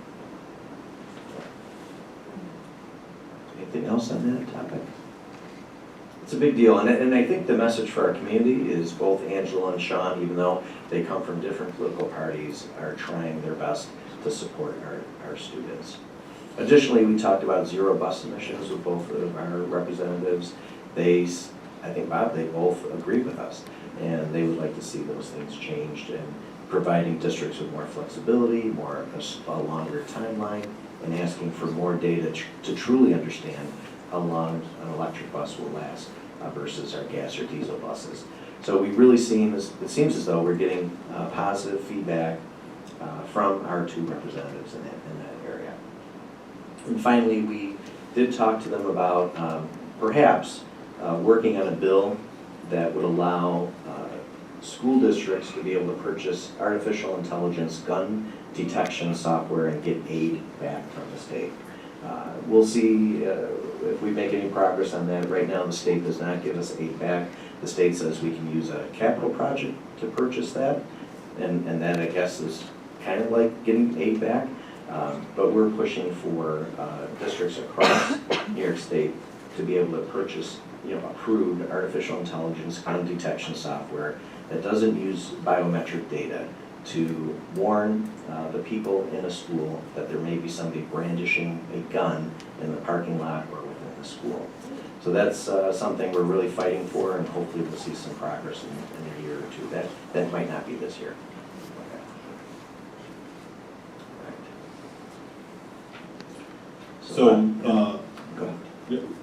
Anything else on that topic? It's a big deal, and I think the message for our community is both Angela and Sean, even though they come from different political parties, are trying their best to support our students. Additionally, we talked about zero bus emissions with both of our representatives. I think, Bob, they both agree with us, and they would like to see those things changed and providing districts with more flexibility, a longer timeline, and asking for more data to truly understand how long an electric bus will last versus our gas or diesel buses. So we've really seen this, it seems as though we're getting positive feedback from our two representatives in that area. And finally, we did talk to them about perhaps working on a bill that would allow school districts to be able to purchase artificial intelligence gun detection software and get aid back from the state. We'll see if we make any progress on that. Right now, the state does not give us aid back. The state says we can use a capital project to purchase that, and that, I guess, is kind of like getting aid back. But we're pushing for districts across New York State to be able to purchase approved artificial intelligence gun detection software that doesn't use biometric data to warn the people in a school that there may be somebody brandishing a gun in the parking lot or within the school. So that's something we're really fighting for, and hopefully we'll see some progress in a year or two. That might not be this year.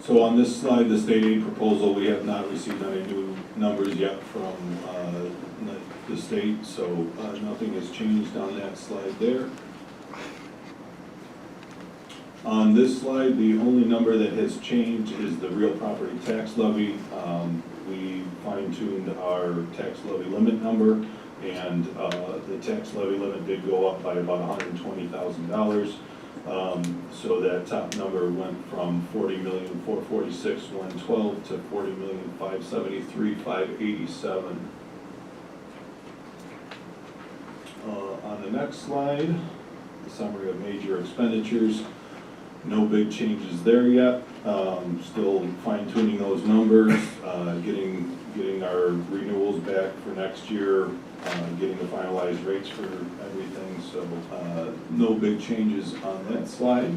So on this slide, the state aid proposal, we have not received any new numbers yet from the state, so nothing has changed on that slide there. On this slide, the only number that has changed is the real property tax levy. We fine-tuned our tax levy limit number, and the tax levy limit did go up by about $120,000. So that top number went from $40,446,112 to $40,573,587. On the next slide, the summary of major expenditures. No big changes there yet. Still fine-tuning those numbers, getting our renewals back for next year, getting the finalized rates for everything. So no big changes on that slide.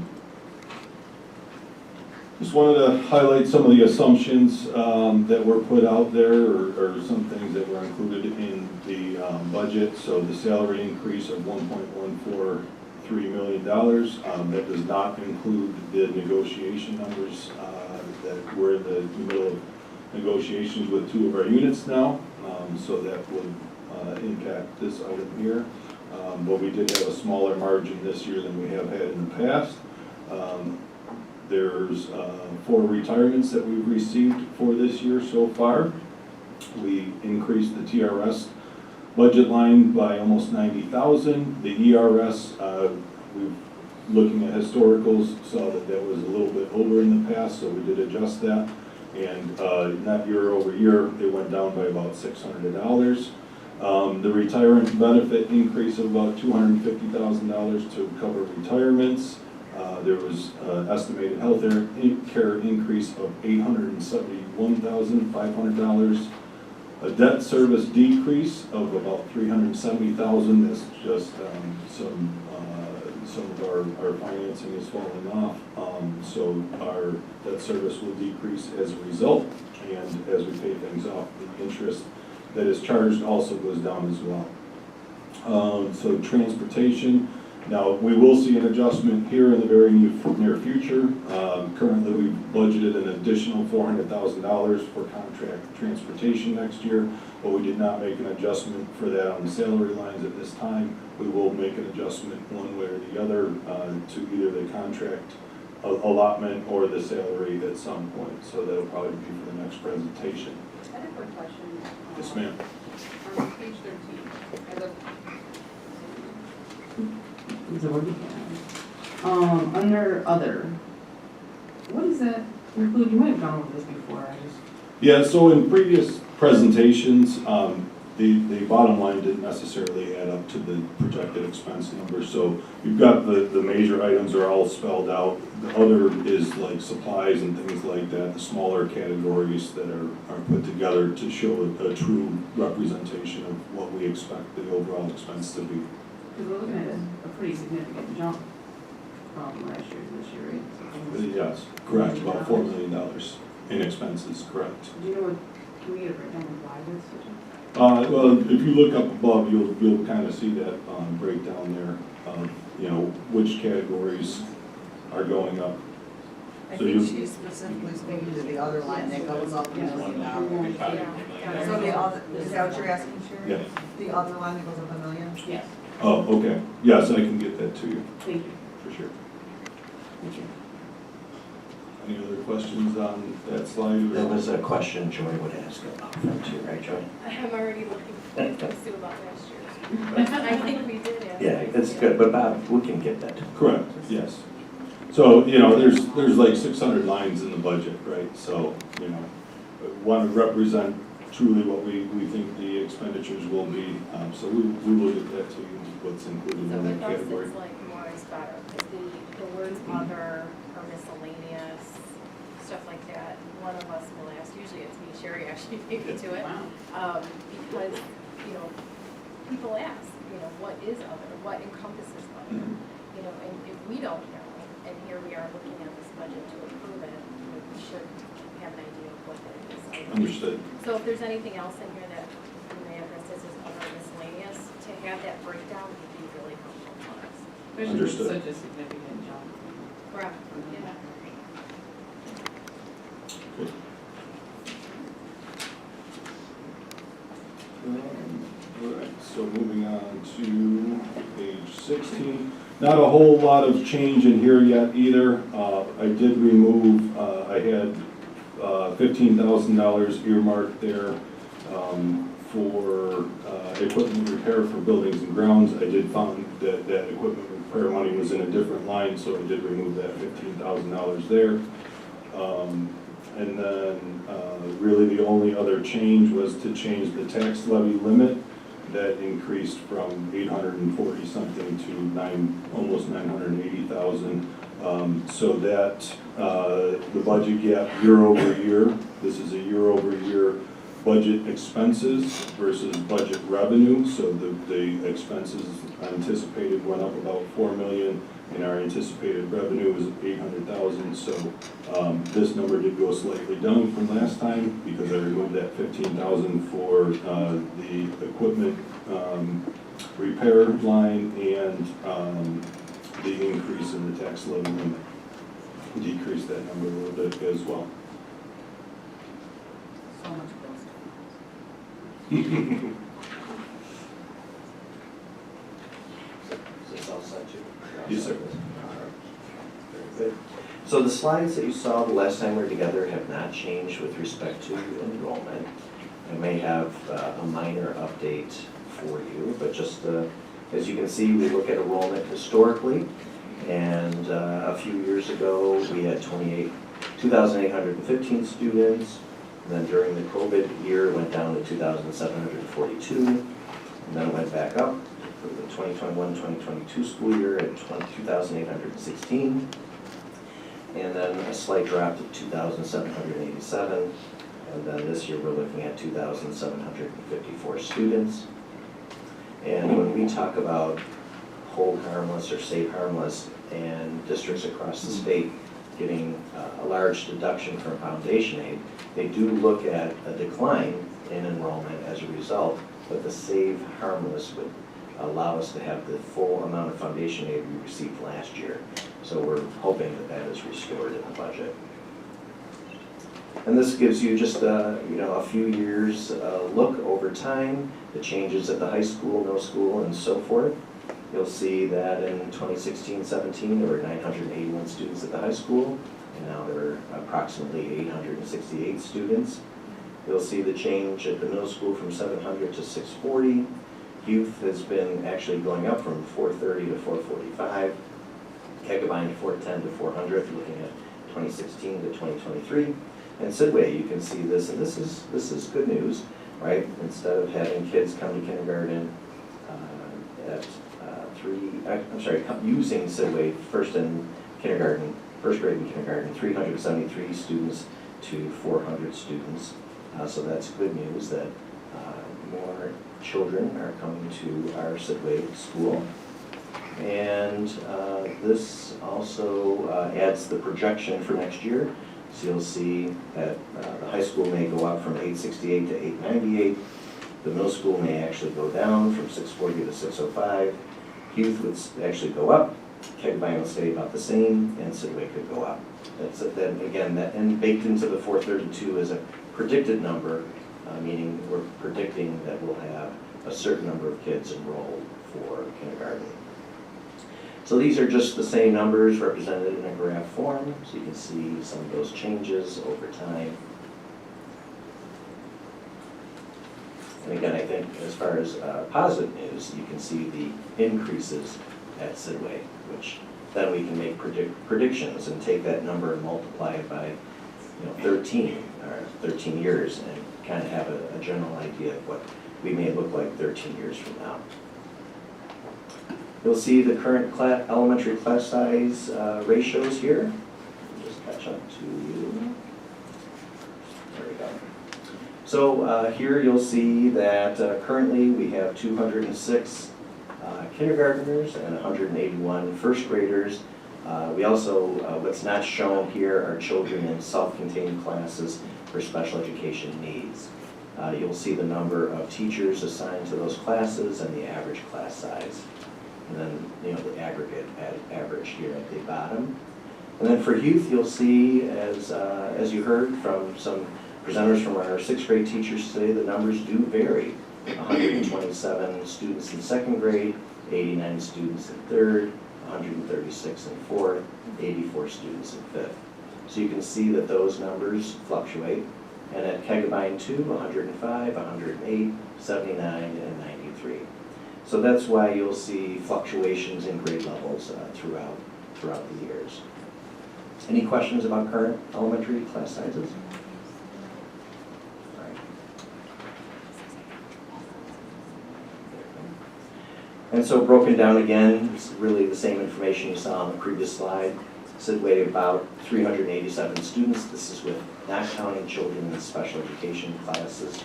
Just wanted to highlight some of the assumptions that were put out there, or some things that were included in the budget. So the salary increase of $1.143 million, that does not include the negotiation numbers that we're in the middle of negotiations with two of our units now. So that would impact this item here. But we did have a smaller margin this year than we have had in the past. There's 4 retirements that we've received for this year so far. We increased the TRS budget line by almost $90,000. The ERS, we've looking at historicals, saw that that was a little bit over in the past, so we did adjust that. And that year over year, it went down by about $600. The retirement benefit increase of about $250,000 to cover retirements. There was estimated health care increase of $871,500. A debt service decrease of about $370,000. That's just some of our financing is falling off. So our debt service will decrease as a result. And as we pay things off, the interest that is charged also goes down as well. So transportation, Now, we will see an adjustment here in the very near future. Currently, we've budgeted an additional $400,000 for contract transportation next year, but we did not make an adjustment for that on the salary lines at this time. We will make an adjustment one way or the other to either the contract allotment or the salary at some point. So that'll probably be for the next presentation. I have a quick question. Yes, ma'am. On page 13, as a under other, what does that include? You might have gone over this before, I just. Yeah, so in previous presentations, the bottom line didn't necessarily add up to the projected expense number. So you've got the major items are all spelled out. The other is like supplies and things like that, the smaller categories that are put together to show a true representation of what we expect the overall expense to be. Because we're looking at a pretty significant jump from last year to this year, right? Yes, correct, about $4 million in expenses, correct. Do you know what, can we get a breakdown of why this such a? Well, if you look up above, you'll kind of see that breakdown there, which categories are going up. I So think she's specifically speaking to the other line that goes up $1 million. So the other, is that what you're asking, Sherry? Yeah. The other line that goes up $1 million? Yes. Oh, okay. Yes, I can get that to you. Thank you. For sure. Thank you. Any other questions on that slide? That was a question Joy would ask about them too, right, Joy? I'm already looking to see about last year's. I think we did it. Yeah, that's good, but Bob, we can get that. Correct, yes. So, there's like 600 lines in the budget, right? So, want to represent truly what we think the expenditures will be. So we will get that to you, what's included in that category. So with us, it's like more is better, because the words other or miscellaneous, stuff like that, one of us will ask, usually it's me, Sherry actually beat me to it. Because, people ask, what is other, what encompasses other? And if we don't know, and here we are looking at this budget to approve it, we should have an idea of what that is. Understood. So if there's anything else in here that you may have missed as other miscellaneous, to have that breakdown would be really helpful for us. Especially with such a significant jump. Correct, yeah. Good. All right, so moving on to page 16. Not a whole lot of change in here yet either. I did remove, I had $15,000 earmarked there for equipment repair for buildings and grounds. I did find that equipment repair money was in a different line, so I did remove that $15,000 there. And then really the only other change was to change the tax levy limit. That increased from 840 something to almost 980,000. So that the budget gap year over year, this is a year over year budget expenses versus budget revenue. So the expenses anticipated went up about 4 million and our anticipated revenue is 800,000. So this number did go slightly down from last time because I removed that 15,000 for the equipment repair line and the increase in the tax levy limit. Decrease that number a little bit as well. So much closer. Is this all set too? Yes, sir. Very good. So the slides that you saw the last time we were together have not changed with respect to enrollment. I may have a minor update for you, but just as you can see, we look at enrollment historically, and a few years ago we had 2,815 students, and then during the COVID year it went down to 2,742, and then it went back up for the 2021-2022 school year at 2,816, and then a slight drop to 2,787, and then this year we're looking at 2,754 students. And when we talk about hold harmless or save harmless and districts across the state getting a large deduction from foundation aid, they do look at a decline in enrollment as a result, but the save harmless would allow us to have the full amount of foundation aid we received last year. So we're hoping that that is restored in the budget. And this gives you just a few years look over time, the changes at the high school, middle school, and so forth. You'll see that in 2016-17 there were 981 students at the high school, and now there are approximately 868 students. You'll see the change at the middle school from 700 to 640. Youth has been actually going up from 430 to 445. Kegabine 410 to 400, looking at 2016 to 2023. And Sidway, you can see this, and this is good news, right? Instead of having kids come to kindergarten using Sidway first grade and kindergarten, 373 students to 400 students. So that's good news that more children are coming to our Sidway school. And this also adds the projection for next year. So you'll see that the high school may go up from 868 to 898. The middle school may actually go down from 640 to 605. Youth would actually go up. Kegabine will stay about the same, and Sidway could go up. That's then again and baked into the 432 is a predicted number, meaning we're predicting that we'll have a certain number of kids enrolled for kindergarten. So these are just the same numbers represented in a graph form, so you can see some of those changes over time. And again, I think as far as positive news, you can see the increases at Sidway, which then we can make predictions and take that number and multiply it by 13 years and kind of have a general idea of what we may look like 13 years from now. You'll see the current elementary class size ratios here. Just catch up to you. There we go. So here you'll see that currently we have 206 kindergartners and 181 first graders. We also, what's not shown here are children in self-contained classes for special education needs. You'll see the number of teachers assigned to those classes and the average class size. And then, the aggregate average here at the bottom. And then for youth, you'll see, as you heard from some presenters from our 6th grade teachers today, the numbers do vary. 127 students in 2nd grade, 89 students in 3rd, 136 in 4th, 84 students in 5th. So you can see that those numbers fluctuate. And at Kegabine 2, 105, 108, 79, and 93. So that's why you'll see fluctuations in grade levels throughout the years. Any questions about current elementary class sizes? All right. And so broken down again, it's really the same information you saw on the previous slide. Sidway about 387 students. This is with not counting children in special education classes.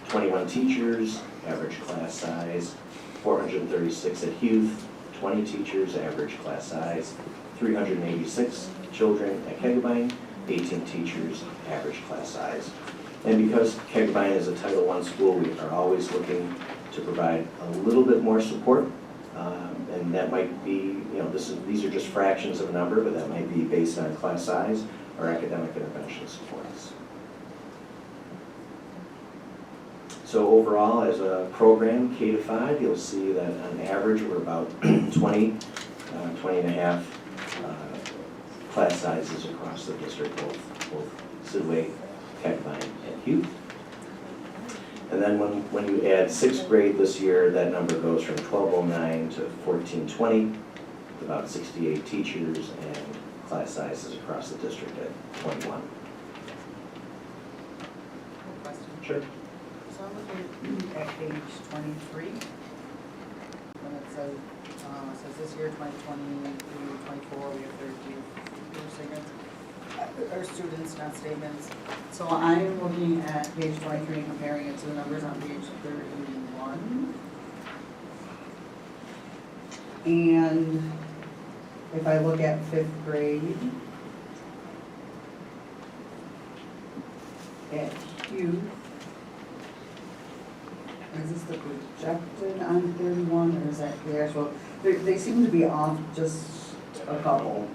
21 teachers, average class size. 436 at youth, 20 teachers, average class size, 386 children at Kegabine, 18 teachers, average class size. And because Kegabine is a Title I school, we are always looking to provide a little bit more support. And that might be, these are just fractions of a number, but that might be based on class size or academic intervention supports. So overall, as a program, K to 5, you'll see that on average we're about 20 and a half class sizes across the district, both Sidway, Kegabine, and Hugh. And then when you add 6th grade this year, that number goes from 1,209 to 1,420, with about 68 teachers and class sizes across the district at 21. Question? Sure. So I'm looking at page 23, when it says this year 2020 through 24, we have 32 statements, or students, not statements. So I'm looking at page 23 and comparing it to the numbers on page 31. And if I look at 5th grade, at youth, Is this the projected on 31, or is that the actual? They seem to be off just a couple.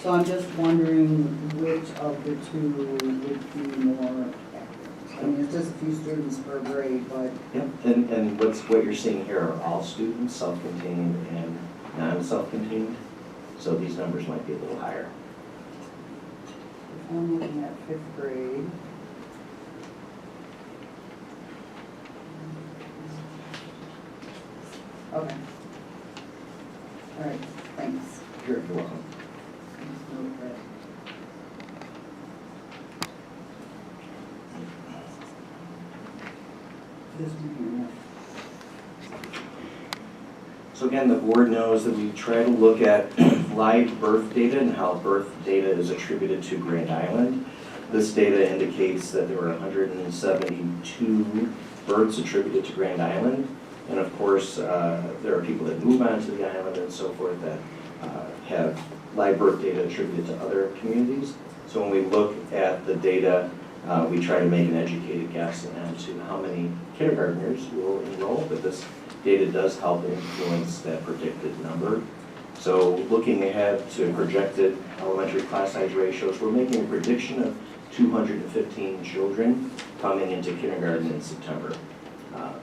So I'm just wondering which of the two would be more accurate. I mean, it's just a few students per grade, but. Yep, and what you're seeing here are all students, self-contained and non-self-contained. So these numbers might be a little higher. I'm looking at 5th grade. Okay. All right, thanks. You're welcome. This one So again, the board knows that we try to look at live birth data and how birth data is attributed to Grand Island. This data indicates that there were 172 births attributed to Grand Island. And of course, there are people that move on to the island and so forth that have live birth data attributed to other communities. So when we look at the data, we try to make an educated guess as to how many kindergartners will enroll, but this data does help influence that predicted number. So looking ahead to projected elementary class size ratios, we're making a prediction of 215 children coming into kindergarten in September.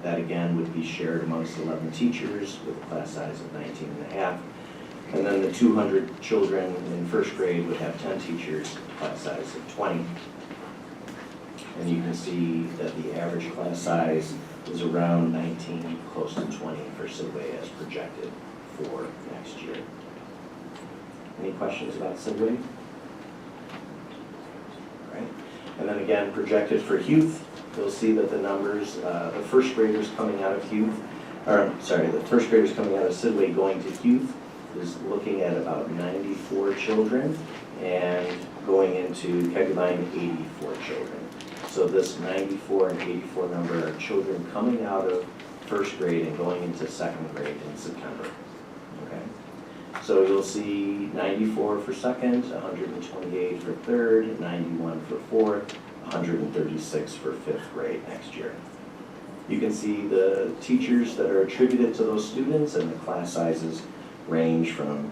That again would be shared amongst 11 teachers with a class size of 19 and a half. And then the 200 children in first grade would have 10 teachers, class size of 20. And you can see that the average class size is around 19, close to 20 for Sidway as projected for next year. Any questions about Sidway? All right. And then again, projected for youth, you'll see that the numbers, the first graders coming out of youth, or sorry, the first graders coming out of Sidway going to youth is looking at about 94 children, and going into Kegaline, 84 children. So this 94 and 84 number are children coming out of first grade and going into second grade in September. Okay. So you'll see 94 for second, 128 for third, 91 for fourth, 136 for fifth grade next year. You can see the teachers that are attributed to those students, and the class sizes range from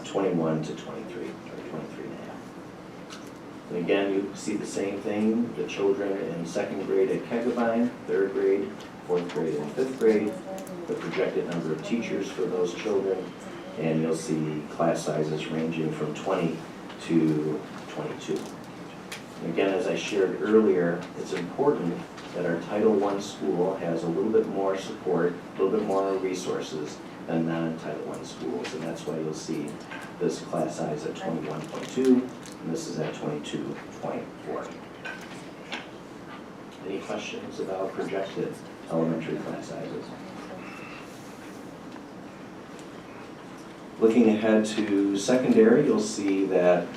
21 to 23, or 23 and a half. And again, you see the same thing, the children in second grade at Kegaline, third grade, fourth grade, and fifth grade, the projected number of teachers for those children, and you'll see class sizes ranging from 20 to 22. And again, as I shared earlier, it's important that our Title I school has a little bit more support, a little bit more resources than non-Title I schools, and that's why you'll see this class size at 21.2, and this is at 22.4. Any questions about projected elementary class sizes? Looking ahead to secondary, you'll see that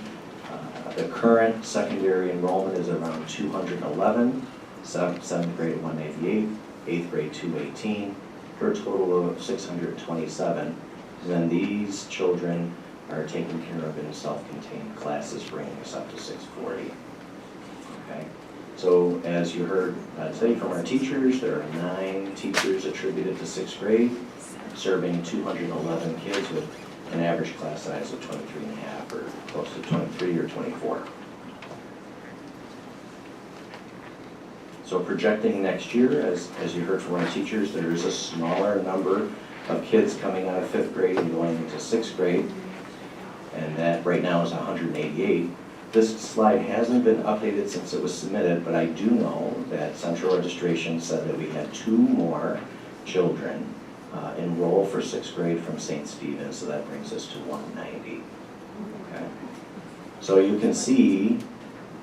the current secondary enrollment is around 211, 7th grade 188, 8th grade 218, for a total of 627. And then these children are taken care of in self-contained classes, bringing us up to 640. Okay. So as you heard today from our teachers, there are 9 teachers attributed to 6th grade, serving 211 kids with an average class size of 23 and a half, or close to 23 or 24. So projecting next year, as you heard from our teachers, there is a smaller number of kids coming out of 5th grade and going into 6th grade, and that right now is 188. This slide hasn't been updated since it was submitted, but I do know that central registration said that we had 2 more children enroll for 6th grade from St. Stephen's, so that brings us to 190. Okay. So you can see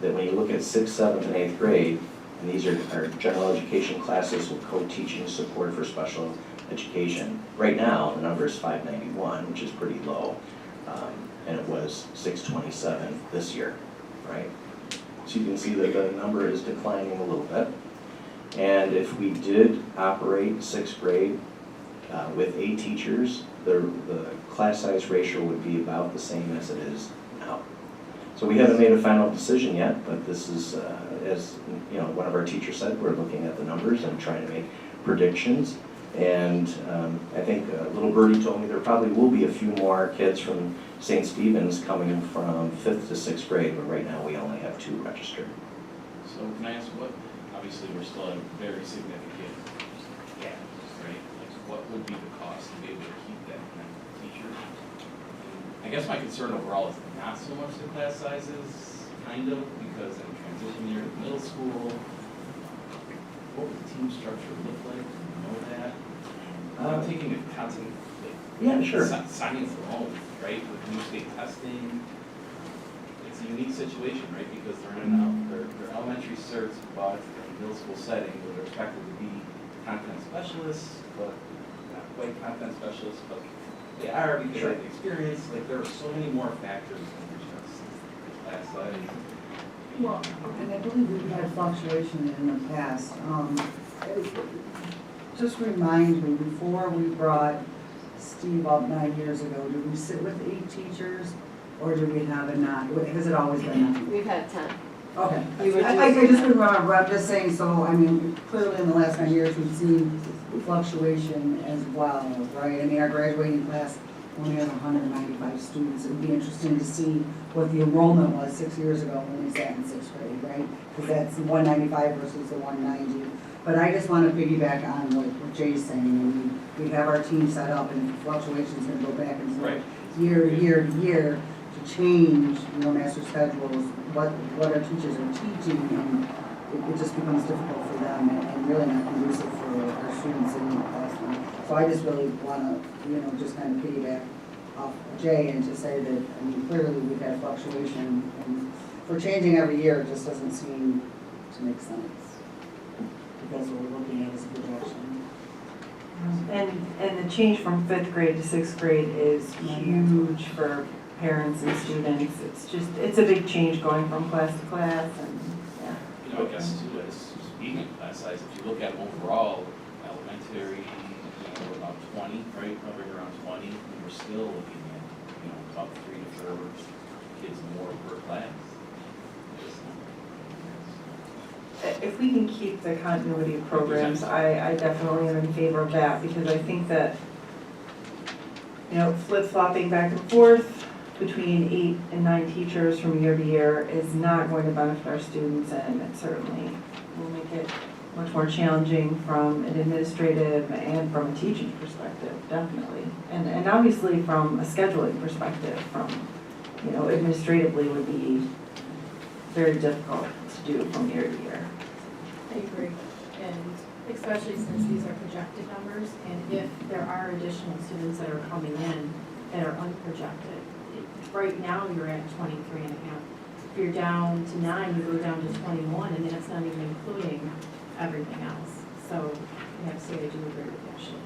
that when you look at 6th, 7th, and 8th grade, and these are our general education classes with co-teaching support for special education. Right now, the number is 591, which is pretty low, and it was 627 this year, right? So you can see that the number is declining a little bit. And if we did operate 6th grade with 8 teachers, the class size ratio would be about the same as it is now. So we haven't made a final decision yet, but this is, as you know, one of our teachers said, we're looking at the numbers and trying to make predictions. And I think little Birdie told me there probably will be a few more kids from St. Stephen's coming from 5th to 6th grade, but right now we only have 2 registered. So can I ask what, obviously we're still at a very significant gap, right? Like what would be the cost to be able to keep that kind of teacher? I guess my concern overall is not so much the class sizes, kind of, because I'm transitioning year to middle school. What would the team structure look like? Do you know that? I'm taking a constant, Yeah, sure. Science alone, right, with new state testing. It's a unique situation, right, because they're elementary certs, but in a middle school setting, where they're expected to be content specialists, but not quite content specialists, but they are because they have the experience. Like, there are so many more factors than just the class size. Well, and I believe we've had fluctuation in the past. Just remind me, before we brought Steve up 9 years ago, did we sit with 8 teachers, or did we have a 9? Has it always been 9? We've had 10. Okay. I just couldn't remember. I'm just saying, so, I mean, clearly in the last 9 years, we've seen fluctuation as well, right? I mean, our graduating class only has 195 students. It would be interesting to see what the enrollment was 6 years ago when we sat in 6th grade, right? Because that's 195 versus the 190. But I just want to piggyback on what Jay's saying. I mean, we have our team set up, and if fluctuations going to go back and forth year to year to year to change, master schedules, what our teachers are teaching, and it just becomes difficult for them and really not conducive for our students in the classroom. So I just really want to, just kind of piggyback off Jay and to say that, I mean, clearly we've had fluctuation, and for changing every year, it just doesn't seem to make sense. Because what we're looking at is a projection. And the change from 5th grade to 6th grade is huge for parents and students. It's a big change going from class to class, and yeah. I guess too, as speaking of class size, if you look at overall elementary, we're about 20, right? Probably around 20, and we're still looking at, about 3 to 4 kids more per class. If we can keep the continuity of programs, I definitely am in favor of that, because I think that, flip-flopping back and forth between 8 and 9 teachers from year to year is not going to benefit our students, and it certainly will make it much more challenging from an administrative and from a teaching perspective, definitely. And obviously from a scheduling perspective, administratively would be very difficult to do from year to year. I agree, and especially since these are projected numbers, and if there are additional students that are coming in that are unprojected, right now you're at 23 and a half. If you're down to 9, you go down to 21, and that's not even including everything else. So I have to say I do agree with that, Ashley.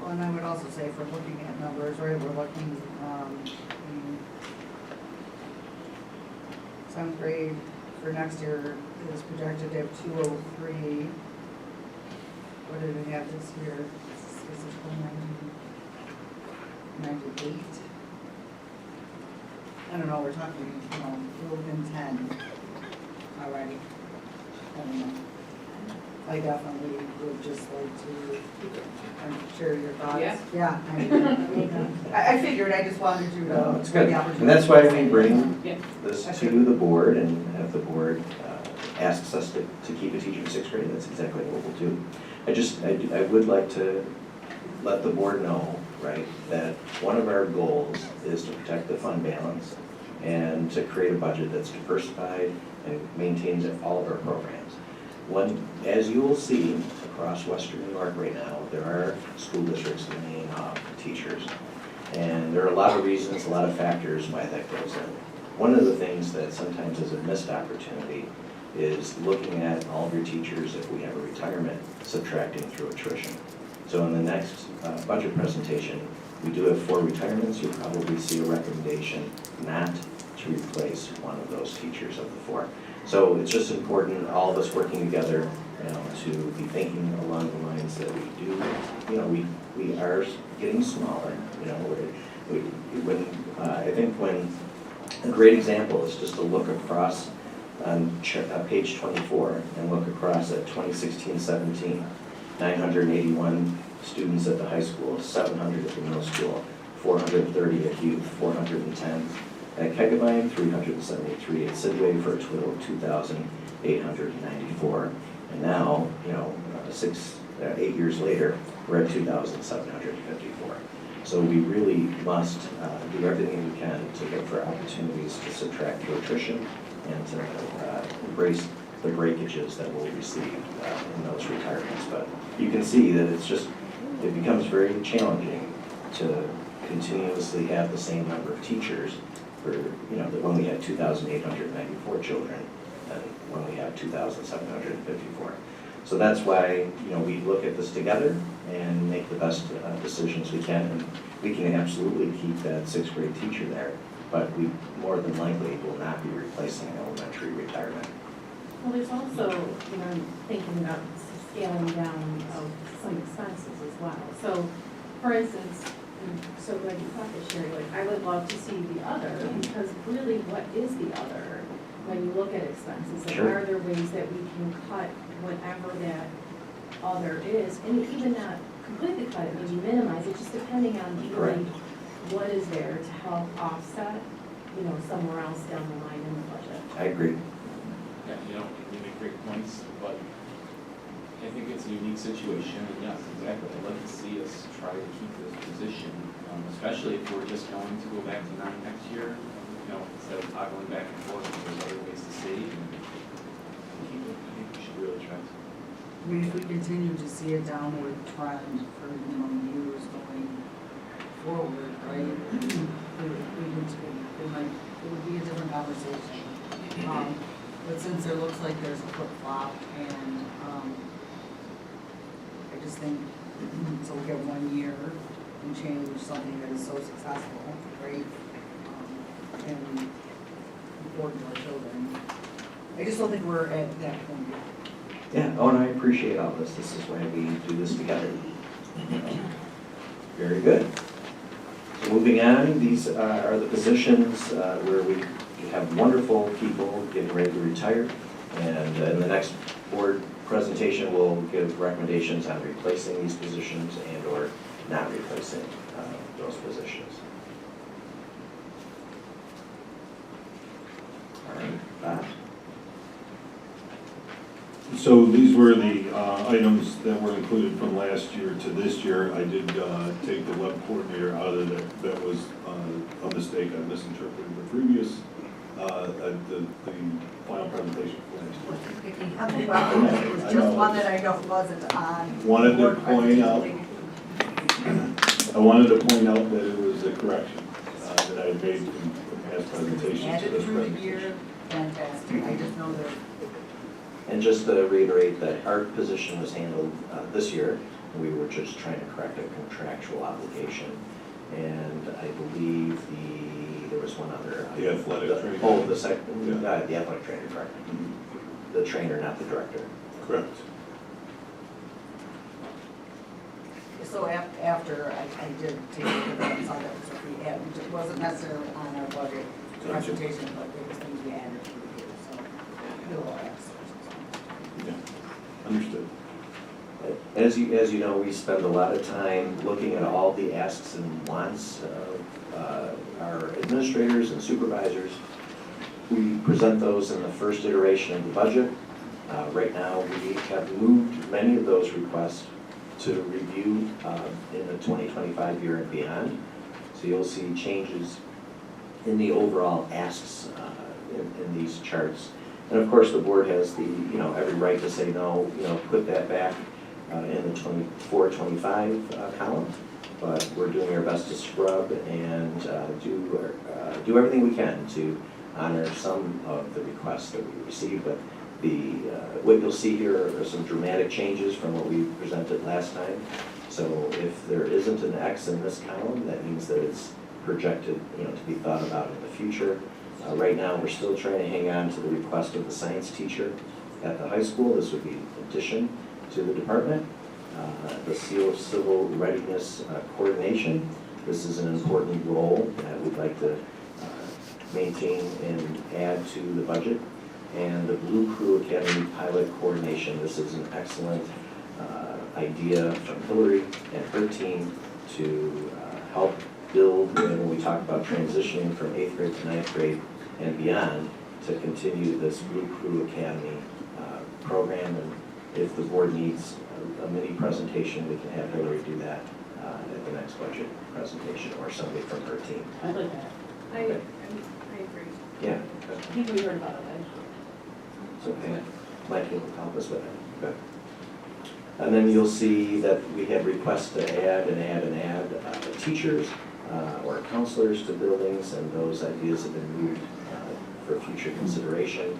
Well, and I would also say for looking at numbers, right, we're looking, in 7th grade for next year is projected to have 203. What did we have this year? Is it 98? I don't know, we're talking, within 10 already. I don't know. I definitely would just like to share your thoughts. Yeah. I figured, I just wanted you to. It's good. And that's why we bring this to the board and have the board asks us to keep a teacher in 6th grade. That's exactly what we'll do. I would like to let the board know, right, that one of our goals is to protect the fund balance and to create a budget that's diversified and maintains all of our programs. As you will see across Western New York right now, there are school districts laying off teachers. And there are a lot of reasons, a lot of factors why that goes in. One of the things that sometimes is a missed opportunity is looking at all of your teachers, if we have a retirement, subtracting through attrition. So in the next budget presentation, we do have 4 retirements. You'll probably see a recommendation not to replace one of those teachers of the 4. So it's just important, all of us working together, to be thinking along the lines that we do. We are getting smaller. I think when a great example is just to look across on page 24 and look across at 2016-17. 981 students at the high school, 700 at the middle school, 430 at youth, 410 at Kegabyne, 373 at Sidway, for a total of 2,894. And now, 8 years later, we're at 2,754. So we really must do everything we can to look for opportunities to subtract the attrition and to embrace the breakages that we'll receive in those retirements. But you can see that it becomes very challenging to continuously have the same number of teachers for, when we have 2,894 children and when we have 2,754. So that's why, we look at this together and make the best decisions we can. And we can absolutely keep that 6th grade teacher there, but we more than likely will not be replacing an elementary retirement. Well, there's also, thinking about scaling down of some expenses as well. So, for instance, so glad you caught this, Sherry, I would love to see the other, because really, what is the other when you look at expenses? And Sure. are there ways that we can cut whatever that other is, and even not completely cut it, maybe minimize it, just depending on really what is there to help offset, somewhere else down the line in the budget. I agree. Yeah, you make great points, but I think it's a unique situation, and yes, exactly. I'd like to see us try to keep this position, especially if we're just going to go back to 9 next year, instead of toggling back and forth, there's other ways to save and keep it. I think we should really try to. If we continue to see a downward trend for, years going forward, right? It would be a different conversation. But since it looks like there's a flip-flop, and I just think, so we get 1 year and change something that is so successful, right? And important to our children. I just don't think we're at that point yet. Yeah, and I appreciate all this. This is why we do this together. Very good. So moving on, these are the positions where we have wonderful people getting ready to retire. And in the next board presentation, we'll give recommendations on replacing these positions and or not replacing those positions. All right, Bob. So these were the items that were included from last year to this year. I did take the web coordinator out of there. That was a mistake. I misinterpreted the previous, the final presentation for last year. It was just one that I know wasn't on. I wanted to point out that it was a correction that I had made from past presentations. Added through the year, fantastic. I just know that. And just to reiterate, that art position was handled this year. We were just trying to correct a contractual obligation. And I believe there was one other. The athletic trainer. Oh, the athletic trainer, correct. Mm-hmm. The trainer, not the director. Correct. So after I did take a look at that, I saw that was what we added. It wasn't necessarily on our budget presentation, but it was things we added through the year, so. Yeah, understood. As you know, we spend a lot of time looking at all the asks and wants of our administrators and supervisors. We present those in the first iteration of the budget. Right now, we have moved many of those requests to review in the 2025 year and beyond. So you'll see changes in the overall asks in these charts. And of course, the board has the, every right to say no, put that back in the 24-25 column. But we're doing our best to scrub and do everything we can to honor some of the requests that we receive. But what you'll see here are some dramatic changes from what we presented last time. So if there isn't an X in this column, that means that it's projected, to be thought about in the future. Right now, we're still trying to hang on to the request of the science teacher at the high school. This would be in addition to the department. The Civil Readiness Coordination. This is an important role that we'd like to maintain and add to the budget. And the Blue Crew Academy Pilot Coordination. This is an excellent idea from Hillary and her team to help build, when we talk about transitioning from 8th grade to 9th grade and beyond, to continue this Blue Crew Academy program. And if the board needs a mini presentation, we can have Hillary do that at the next budget presentation, or somebody from her team. I'd like that. I agree. Yeah, I think we heard about it. it's okay. Mike will help us with it. Good. And then you'll see that we have requests to add teachers or counselors to buildings, and those ideas have been moved for future consideration.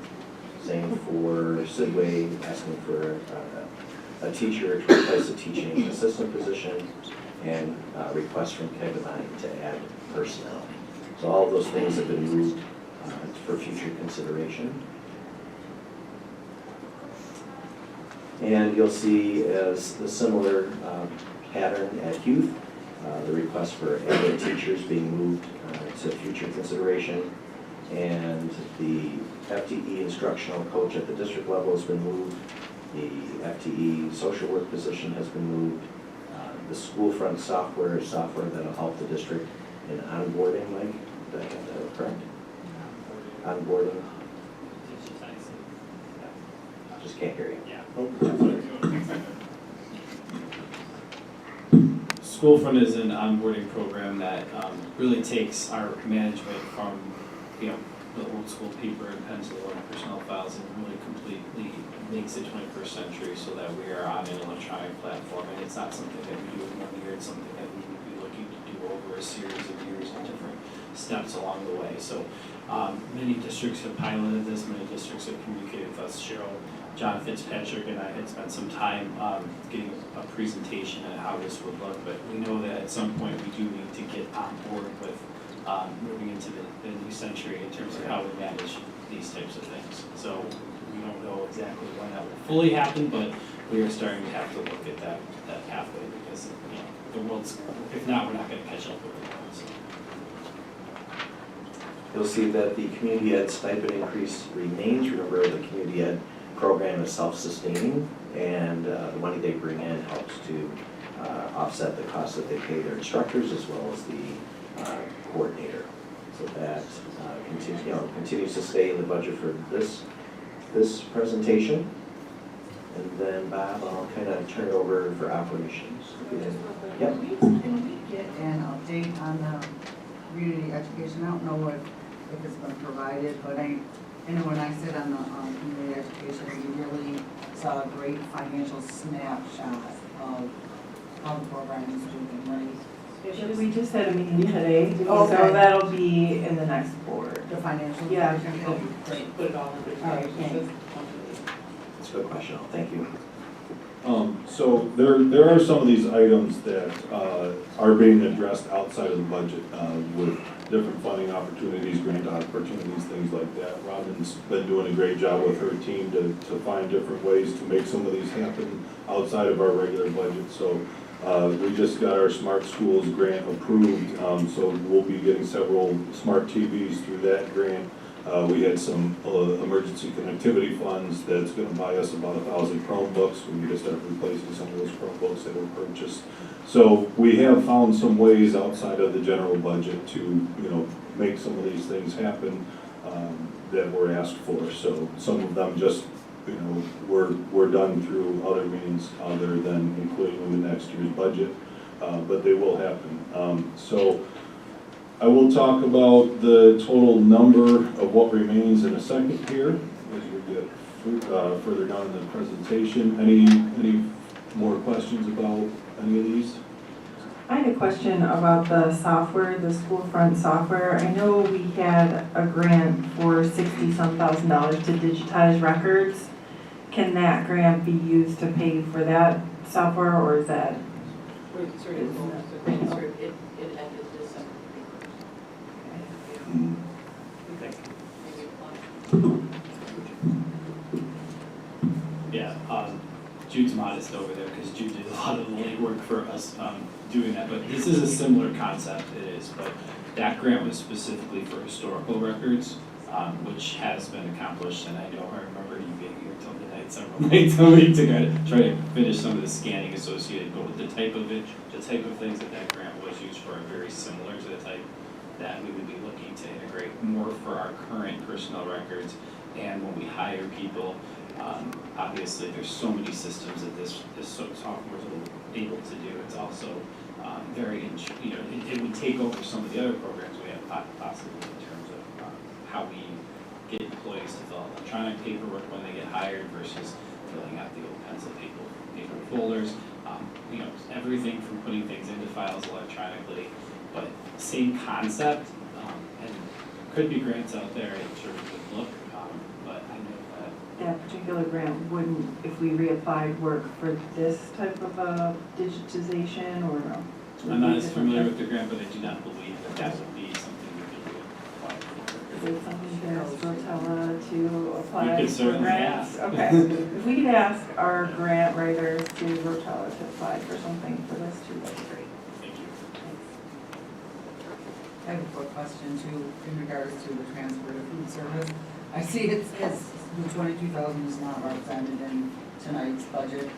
Same for Sidway, asking for a teacher to replace a teaching assistant position, and requests from Kegamine to add personnel. So all of those things have been moved for future consideration. And you'll see as the similar pattern at youth, the request for added teachers being moved to future consideration. And the FTE instructional coach at the district level has been moved. The FTE social work position has been moved. The school front software is software that'll help the district in onboarding, Mike, did I have that correct? Onboarding. Just can't hear you. Schoolfront is an onboarding program that really takes our management from, the old school paper and pencil and personnel files and really completely makes it 21st century so that we are on an electronic platform. And it's not something that we do in 1 year, it's something that we would be looking to do over a series of years and different steps along the way. So many districts have piloted this, many districts have communicated with us. Cheryl, John Fitzpatrick and I had spent some time getting a presentation on how this would look, but we know that at some point we do need to get on board with moving into the new century in terms of how we manage these types of things. So we don't know exactly when that will fully happen, but we are starting to have to look at that pathway because the world's, if not, we're not going to catch up with it. So. You'll see that the community ed stipend increase remains. Remember, the community ed program is self-sustaining, and the money they bring in helps to offset the costs that they pay their instructors as well as the coordinator. So that continues to stay in the budget for this presentation. And then Bob, I'll kind of turn it over for operations. Yep. Can we get an update on the community education? I don't know if it's been provided, but I know when I sit on the community education, we really saw a great financial snapshot of how the program is doing, right? We just had a meeting today, Okay. so that'll be in the next board. The financial. Yeah. Great. Put it all in. All right, thanks. That's a good question. Thank you. So there are some of these items that are being addressed outside of the budget with different funding opportunities, grant opportunities, things like that. Robin's been doing a great job with her team to find different ways to make some of these happen outside of our regular budget. So we just got our Smart Schools grant approved, so we'll be getting several smart TVs through that grant. We had some emergency connectivity funds that's going to buy us about 1,000 Chromebooks. We need to start replacing some of those Chromebooks that were purchased. So we have found some ways outside of the general budget to, make some of these things happen that were asked for. So some of them just, were done through other means other than including them in next year's budget, but they will happen. So I will talk about the total number of what remains in a second here as we get further down in the presentation. Any more questions about any of these? I had a question about the software, the school front software. I know we had a grant for $60-some thousand to digitize records. Can that grant be used to pay for that software, or is that? It ended this summer. Yeah, Jude's modest over there because Jude did a lot of the legwork for us doing that, but this is a similar concept, it is, but that grant was specifically for historical records, which has been accomplished, and I remember you being here till midnight several nights a week to kind of try to finish some of the scanning associated, but with the type of things that grant was used for are very similar to the type that we would be looking to integrate more for our current personnel records. And when we hire people, obviously there's so many systems that this software is able to do. It's also it would take over some of the other programs we have possibly in terms of how we get employees to fill out electronic paperwork when they get hired versus filling out the old pencil paper folders. Everything from putting things into files electronically, but same concept, and could be grants out there in terms of look, but I know That particular grant wouldn't, if we reapplied, work for this type of a digitization or no? I'm not as familiar with the grant, but I do not believe that would be something we could apply for. Is it something to ask Rotella to apply You could for certainly grants? ask. Okay, if we could ask our grant writers to Rotella to apply for something for this too, that'd be great. Thank you. I have a quick question too, in regards to the transfer to food service. I see it says the 22,000 is not represented in tonight's budget.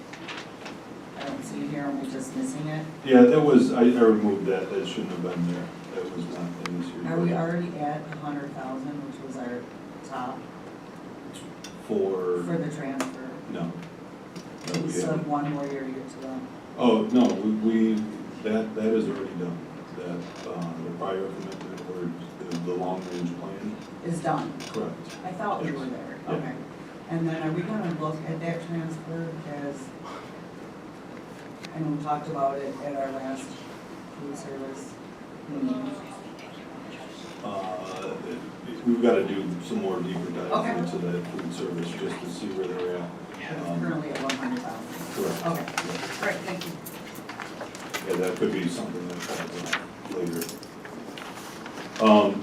I don't see it here, am I just missing it? Yeah, that was, I removed that, that shouldn't have been there, that was not in this year. Are we already at 100,000, which was our top For the transfer? No. We still have one more year to get to that. Oh, no, that is already done. That, the prior commitment or the long-range plan. Is done? Correct. I thought we were there, Yeah. okay. And then are we gonna look at that transfer as, I know we talked about it at our last food service meeting. We've got to do some more deeper dive Okay. into that food service just to see where they're at. It's currently at 100,000. Correct. Okay, all right, thank you. Yeah, that could be something that comes up later.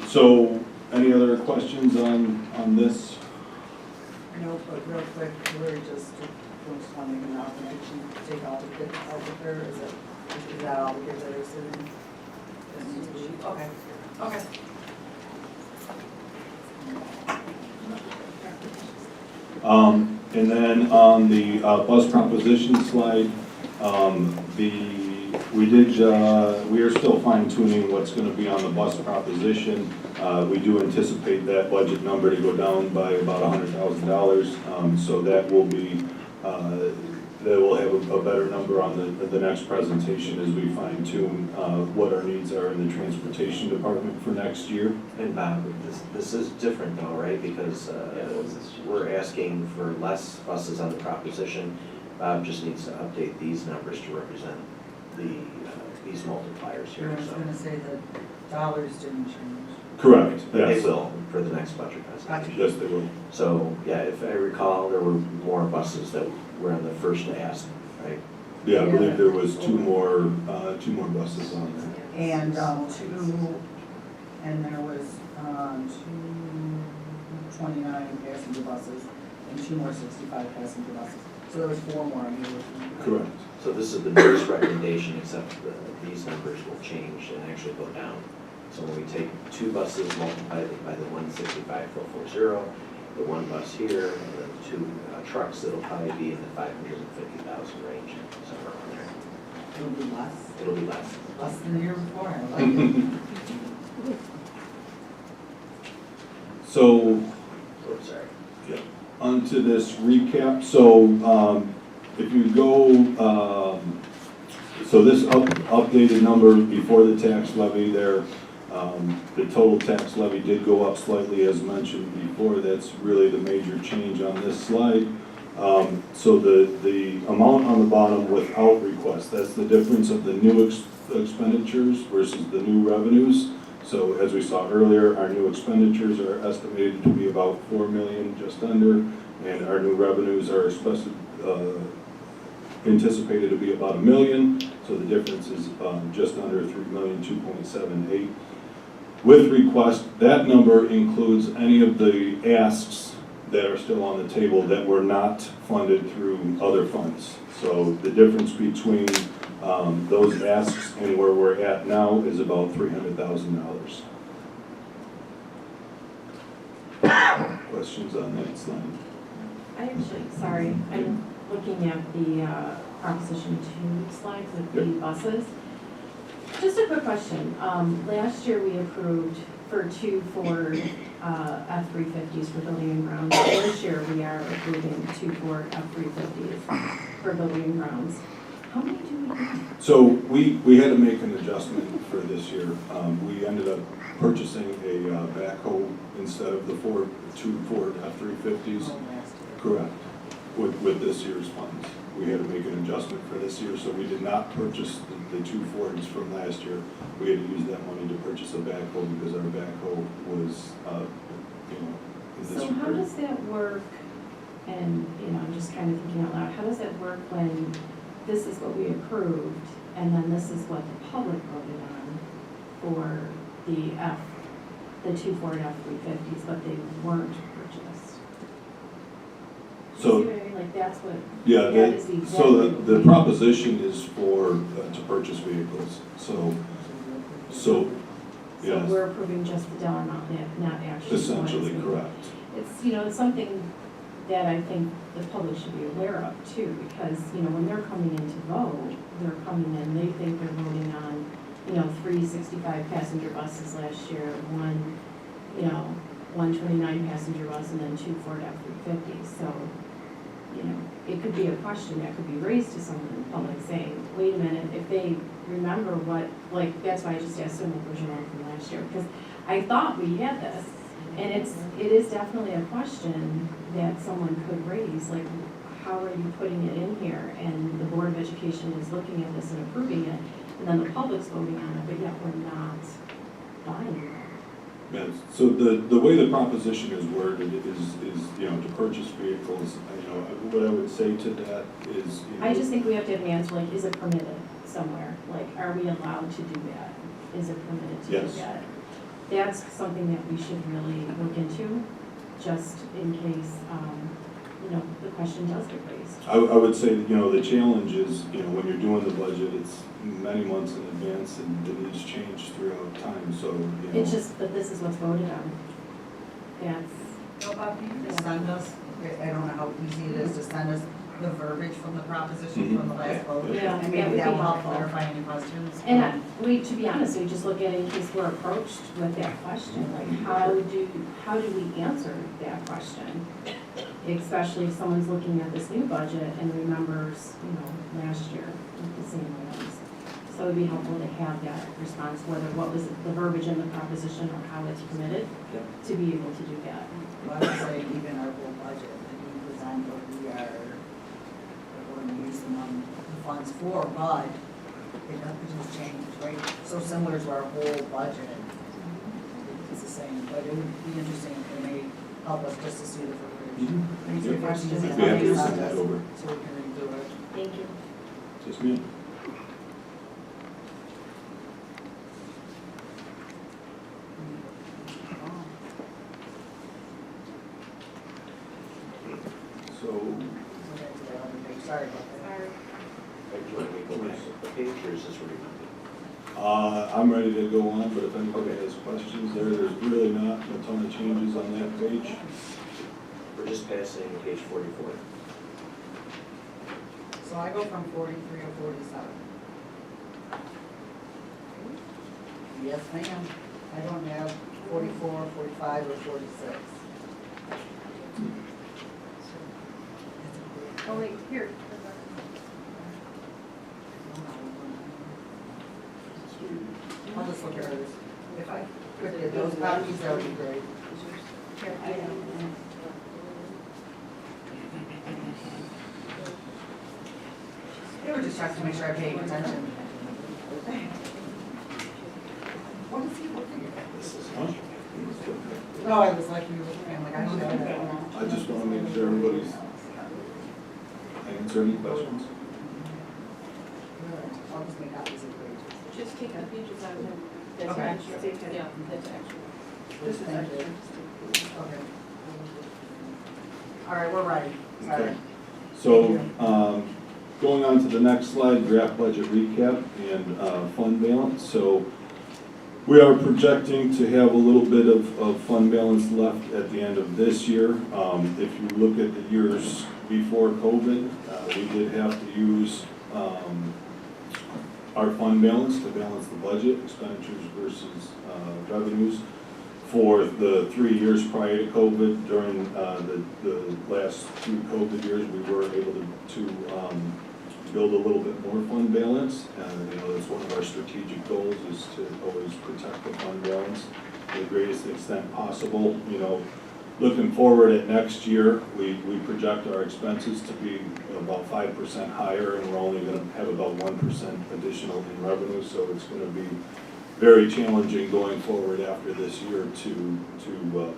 So, any other questions on this? No, but real quick, we're just wondering now, did you take all the kids out with her? Is that all the kids that are sitting? That need to leave? Okay, okay. And then on the bus proposition slide, we are still fine tuning what's going to be on the bus proposition. We do anticipate that budget number to go down by about $100,000. So that will be, that will have a better number on the next presentation as we fine tune what our needs are in the transportation department for next year. And Bob, this is different though, right? Because we're asking for less buses on the proposition. Bob just needs to update these numbers to represent these multipliers I here. was gonna say the dollars didn't change. Correct, But they yes. will for the next budget presentation. Yes, they will. So, yeah, if I recall, there were more buses that were on the first ask, right? Yeah, I believe there was two more buses on there. And there was 229 passenger buses and 2 more 65 passenger buses. So there was 4 more on the original. Correct. So this is the newest recommendation, except these numbers will change and actually go down. So when we take 2 buses, multiply it by the 165,440, the 1 bus here, and then 2 trucks, it'll probably be in the 550,000 range, somewhere around there. It'll be less. It'll be less. Less than the year before, I like it. So, Oh, sorry. yeah, onto this recap. So, if you go, so this updated number before the tax levy there, the total tax levy did go up slightly as mentioned before. That's really the major change on this slide. So the amount on the bottom without request, that's the difference of the new expenditures versus the new revenues. So as we saw earlier, our new expenditures are estimated to be about 4 million, just under, and our new revenues are anticipated to be about $1 million. So the difference is just under 3 million, 2.78. With request, that number includes any of the asks that are still on the table that were not funded through other funds. So the difference between those asks and where we're at now is about $300,000. Questions on that slide? I I actually, sorry, I'm looking at the Proposition 2 slides with the buses. Just a quick question. Last year we approved for 2 Ford F-350s for building and grounds. This year we are approving 2 Ford F-350s for building and grounds. How many do we need? So we had to make an adjustment for this year. We ended up purchasing a backhoe instead of the 2 Ford F-350s. Correct, with this year's funds. We had to make an adjustment for this year, so we did not purchase the 2 Fords from last year. We had to use that money to purchase a backhoe because our backhoe was, in this. So how does that work? And, I'm just kind of thinking out loud. How does that work when this is what we approved and then this is what the public voted on for the 2 Ford F-350s, but they weren't purchased? So, you see what I mean? Like that's what. yeah, that is exactly so what the we- proposition is for, to purchase vehicles, so, So yes, we're approving just the dollar amount, not actually. essentially what is correct. It's, it's something that I think the public should be aware of too, because, when they're coming in to vote, they're coming in, they think they're voting on, 3 65 passenger buses last year, one 29 passenger bus, and then 2 Ford F-350s. So, it could be a question that could be raised to someone in the public saying, wait a minute, if they remember that's why I just asked them the original one from last year, because I thought we had this. And it is definitely a question that someone could raise, like, how are you putting it in here? And the Board of Education is looking at this and approving it, and then the public's voting on it, but yet we're not buying it. Yes, so the way the proposition is worded is, to purchase vehicles, what I would say to that is, I just think we have to have an answer, like, is it permitted somewhere? Like, are we allowed to do that? Is it permitted to Yes. do that? That's something that we should really look into, just in case, the question does get raised. I would say, the challenge is, when you're doing the budget, it's many months in advance and the needs change throughout time, so, It's just that this is what's voted on. That's. No, Bob, can you just send us, I don't know how easy it is to send us the verbiage from the proposition from the last vote? Yeah, And that maybe would that be will help helpful. clarify any questions. And to be honest, we just look at it in case we're approached with that question, like how do we answer that question? Especially if someone's looking at this new budget and remembers, last year with the same items. So it'd be helpful to have that response, whether what was the verbiage in the proposition or how it's permitted, to be able to do that. Well, I would say even our whole budget, that we present what we are going to use the funds for, but it just changes, right? So similar to our whole budget, it's the same, but it would be interesting if it may help us just to see the verbiage. Answer questions If and we have to how send that over. so we can redo it. Thank you. Just me. So, Sorry about that. Do you want me to go back a page, or is this where you want me? I'm ready to go on, but if anybody has questions there's really not a ton of changes on that page. We're just passing page 44. So I go from 43 to 47. Yes, ma'am. I don't have 44, 45, or 46. Oh, wait, here. I'll just look at hers. If I could get those copies, that would be great. Here, I know. They were just checking to make sure I'm paying attention. What is he looking at? This is. No, I was like, you were looking, I'm like, I don't know that. I just want to make sure everybody's answering any questions. I'll just make copies of the pages. Just take a pages out of them. That's Okay. extra. Yeah, that's extra. This is Thank you. extra. Okay. All right, we're ready. Sorry. Okay. So, going on to the next slide, draft budget recap and fund balance. So, We are projecting to have a little bit of fund balance left at the end of this year. If you look at the years before COVID, we did have to use our fund balance to balance the budget, expenditures versus revenues. For the 3 years prior to COVID, during the last 2 COVID years, we were able to build a little bit more fund balance. You know, that's one of our strategic goals, is to always protect the fund balance to the greatest extent possible. You know, looking forward at next year, we project our expenses to be about 5% higher, and we're only going to have about 1% additional in revenue, so it's going to be very challenging going forward after this year to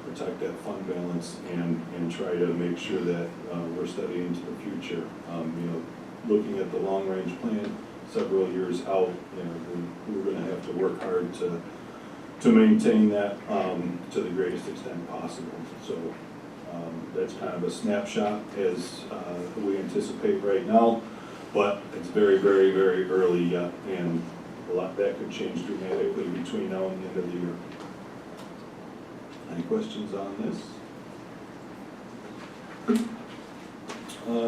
protect that fund balance and try to make sure that we're steady into the future. You know, looking at the long-range plan several years out, you know, we're going to have to work hard to maintain that to the greatest extent possible. So that's kind of a snapshot as we anticipate right now, but it's very, very, very early yet, and a lot that could change dramatically between now and the end of the year. Any questions on this?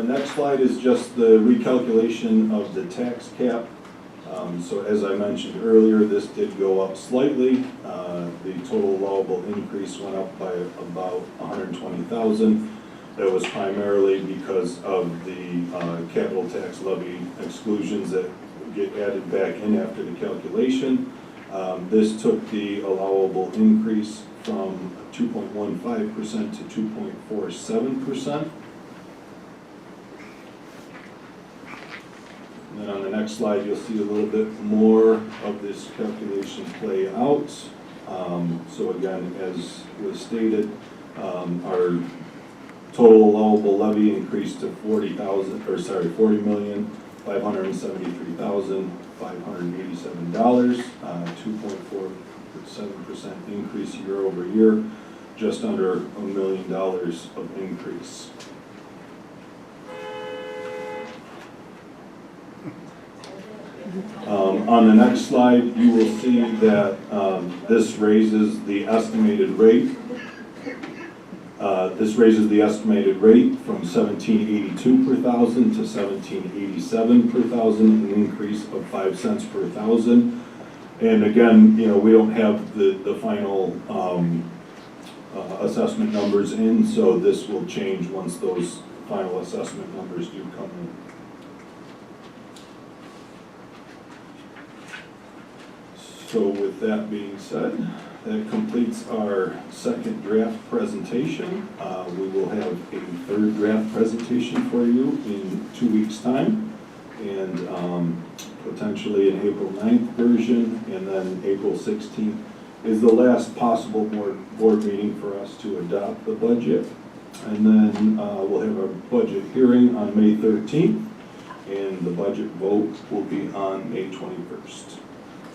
Next slide is just the recalculation of the tax cap. So as I mentioned earlier, this did go up slightly. The total allowable increase went up by about $120,000. That was primarily because of the capital tax levy exclusions that get added back in after the calculation. This took the allowable increase from 2.15% to 2.47%. And then on the next slide, you'll see a little bit more of this calculation play out. So again, as was stated, our total allowable levy increased to $40,573,587, 2.47% increase year over year, just under $1 million of increase. On the next slide, you will see that this raises the estimated rate. This raises the estimated rate from $17.82 per thousand to $17.87 per thousand, an increase of 5 cents per thousand. And again, you know, we don't have the final assessment numbers in, so this will change once those final assessment numbers do come in. So with that being said, that completes our second draft presentation. We will have a third draft presentation for you in 2 weeks' time, and potentially an April 9th version, and then April 16th is the last possible board meeting for us to adopt the budget. And then we'll have our budget hearing on May 13th, and the budget vote will be on May 21st.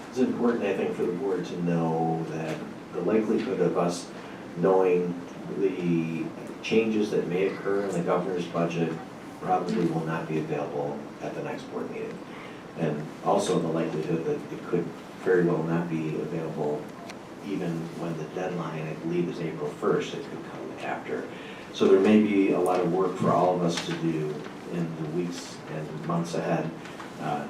It's important, I think, for the board to know that the likelihood of us knowing the changes that may occur in the governor's budget probably will not be available at the next board meeting. And also the likelihood that it could very well not be available even when the deadline, I believe, is April 1st, it could come after. So there may be a lot of work for all of us to do in the weeks and months ahead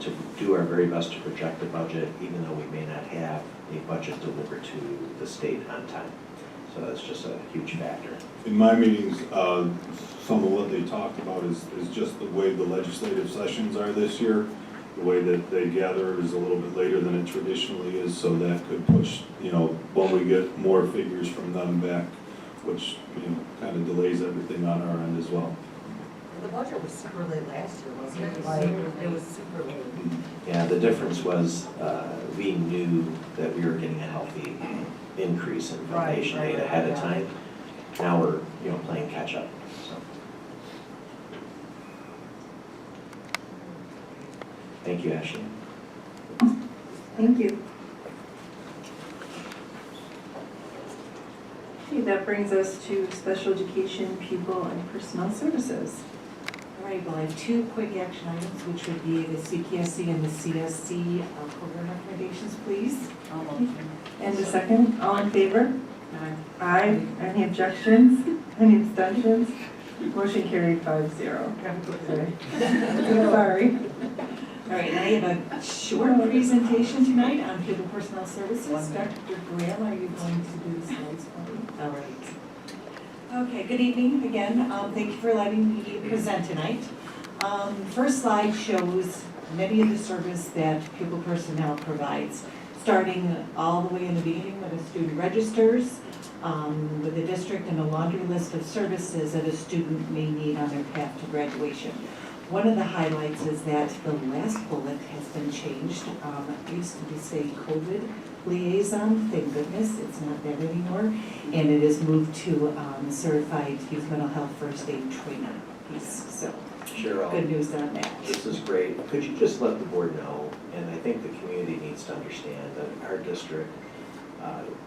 to do our very best to project the budget, even though we may not have a budget delivered to the state on time. So that's just a huge factor. In my meetings, some of what they talked about is just the way the legislative sessions are this year. The way that they gather is a little bit later than it traditionally is, so that could push, you know, when we get more figures from them back, which, you know, kind of delays everything on our end as well. The budget was super late last year, wasn't it? Like, it was super late. Yeah, the difference was we knew that we were getting a healthy increase in foundation aid ahead of time. Now we're, you know, playing catch up. So. Thank you, Ashley. Thank you. Okay, that brings us to special education, pupil, and personnel services. All right, well, I have two quick action items, which would be the CPSC and the CSC program recommendations, please. And the second, all in favor? Aye. Any objections? Any abstentions? Motion carried 5-0. Sorry. All right, and I have a short presentation tonight on People Personnel Services. Dr. Graham, are you going to do the slides for me? All right. Okay, good evening again. Thank you for letting me present tonight. First slide shows many of the service that People Personnel provides, starting all the way in the beginning when a student registers, with the district and a laundry list of services that a student may need on their path to graduation. One of the highlights is that the last bullet has been changed. It used to be say COVID liaison, thank goodness, it's not that anymore. And it is moved to certified youth mental health first aid trainer piece, so Cheryl, good news on that. this is great. Could you just let the board know, and I think the community needs to understand that our district,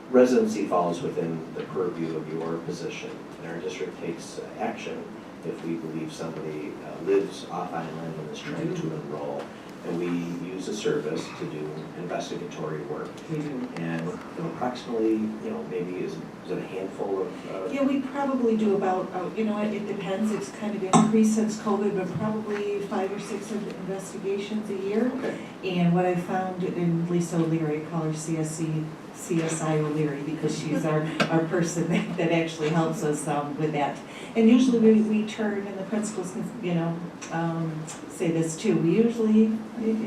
residency falls within the purview of your position, and our district takes action if we believe somebody lives off island and is trying to enroll. And we use a service to do investigatory work. And approximately, maybe is it a handful of? Yeah, we probably do about, it depends, it's kind of increased since COVID, but probably 5 or 6 investigations a year. Okay. And what I found in Lisa O'Leary, I call her CSI O'Leary, because she's our person that actually helps us with that. And usually we turn, and the principals can, say this too, we usually,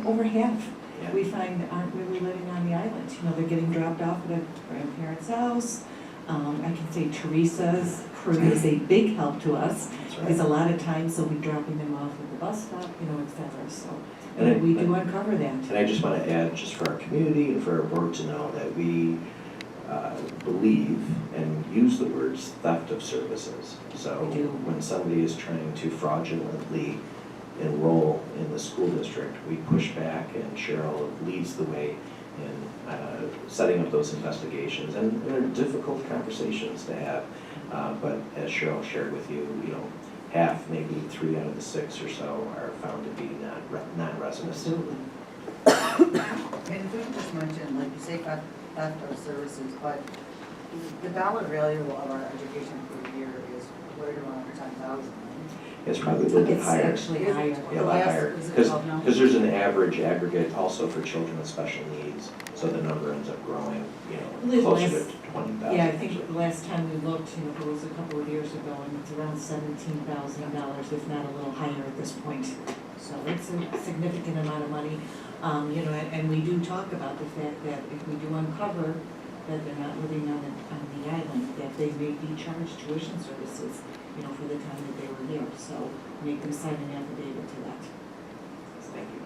over half, we find aren't really living on the island. They're getting dropped off at a grandparent's house. I can say Teresa's crew is a big help to us, because a lot of times they'll be dropping them off at the bus stop, et cetera, so. And we do uncover that. And I just want to add, just for our community and for our board to know, that we believe and use the words theft of services. So when somebody is trying to fraudulently enroll in the school district, we push back, and Cheryl leads the way in setting up those investigations. And they're difficult conversations to have, but as Cheryl shared with you, half, maybe 3 out of the 6 or so are found to be non-residents. Absolutely. And if we could just mention, like you say, theft of services, but the dollar value of our education per year is right around 10,000. It's probably a little bit higher. It's actually higher. Yeah, a lot higher. Because there's an average aggregate also for children with special needs, so the number ends up growing, closer to 20,000. Yeah, I think the last time we looked, it was a couple of years ago, and it's around $17,000, if not a little higher at this point. So it's a significant amount of money. And we do talk about the fact that if we do uncover that they're not living on the island, that they may be charged tuition services, for the time that they were here. So make them sign an affidavit to that. Thank you.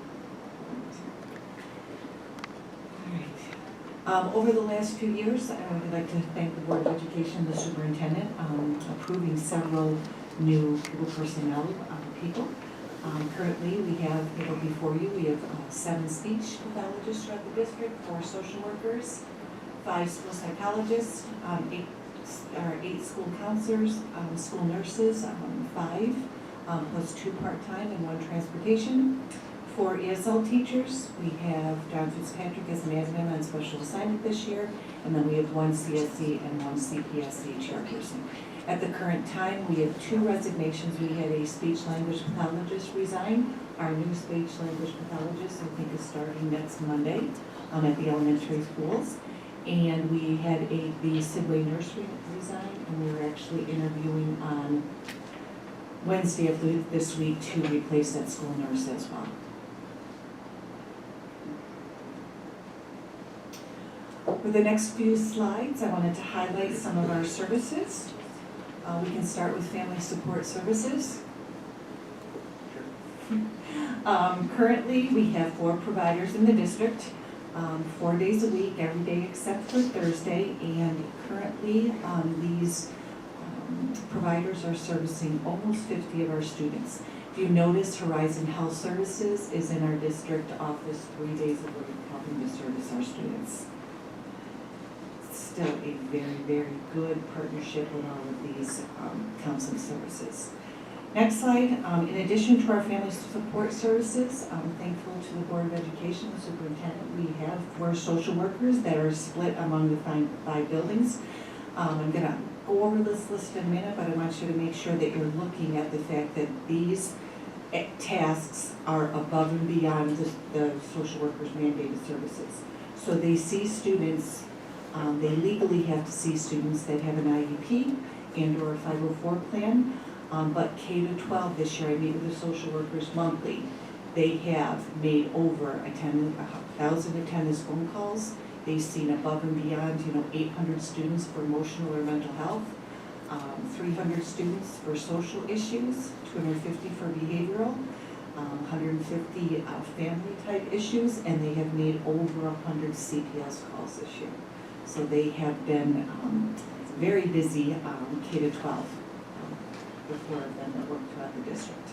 All right. Over the last few years, I would like to thank the Board of Education, the superintendent, approving several new people personnel people. Currently, we have, before you, we have 7 speech pathologists throughout the district, 4 social workers, 5 school psychologists, 8 school counselors, school nurses, 5, plus 2 part-time and 1 transportation. 4 ESL teachers. We have John Fitzpatrick as an admin on special assignment this year, and then we have 1 CSC and 1 CPSC chairperson. At the current time, we have 2 resignations. We had a speech-language pathologist resign. Our new speech-language pathologist, I think, is starting next Monday at the elementary schools. And we had the Sidway nursery resign, and we were actually interviewing on Wednesday of this week to replace that school nurse as well. For the next few slides, I wanted to highlight some of our services. We can start with family support services. Currently, we have 4 providers in the district, 4 days a week, every day except for Thursday, and currently these providers are servicing almost 50 of our students. If you notice, Horizon Health Services is in our district office 3 days a week, helping to service our students. Still a very, very good partnership with all of these counseling services. Next slide, in addition to our family support services, I'm thankful to the Board of Education, the superintendent. We have 4 social workers that are split among the 5 buildings. I'm gonna go over this list in a minute, but I want you to make sure that you're looking at the fact that these tasks are above and beyond the social workers' mandated services. So they see students, they legally have to see students that have an IEP and or a 504 plan. But K to 12 this year, I meet with the social workers monthly. They have made over 1,000 attendance phone calls. They've seen above and beyond, 800 students for emotional or mental health, 300 students for social issues, 250 for behavioral, 150 family type issues, and they have made over 100 CPS calls this year. So they have been very busy K to 12. The 4 of them that work throughout the district.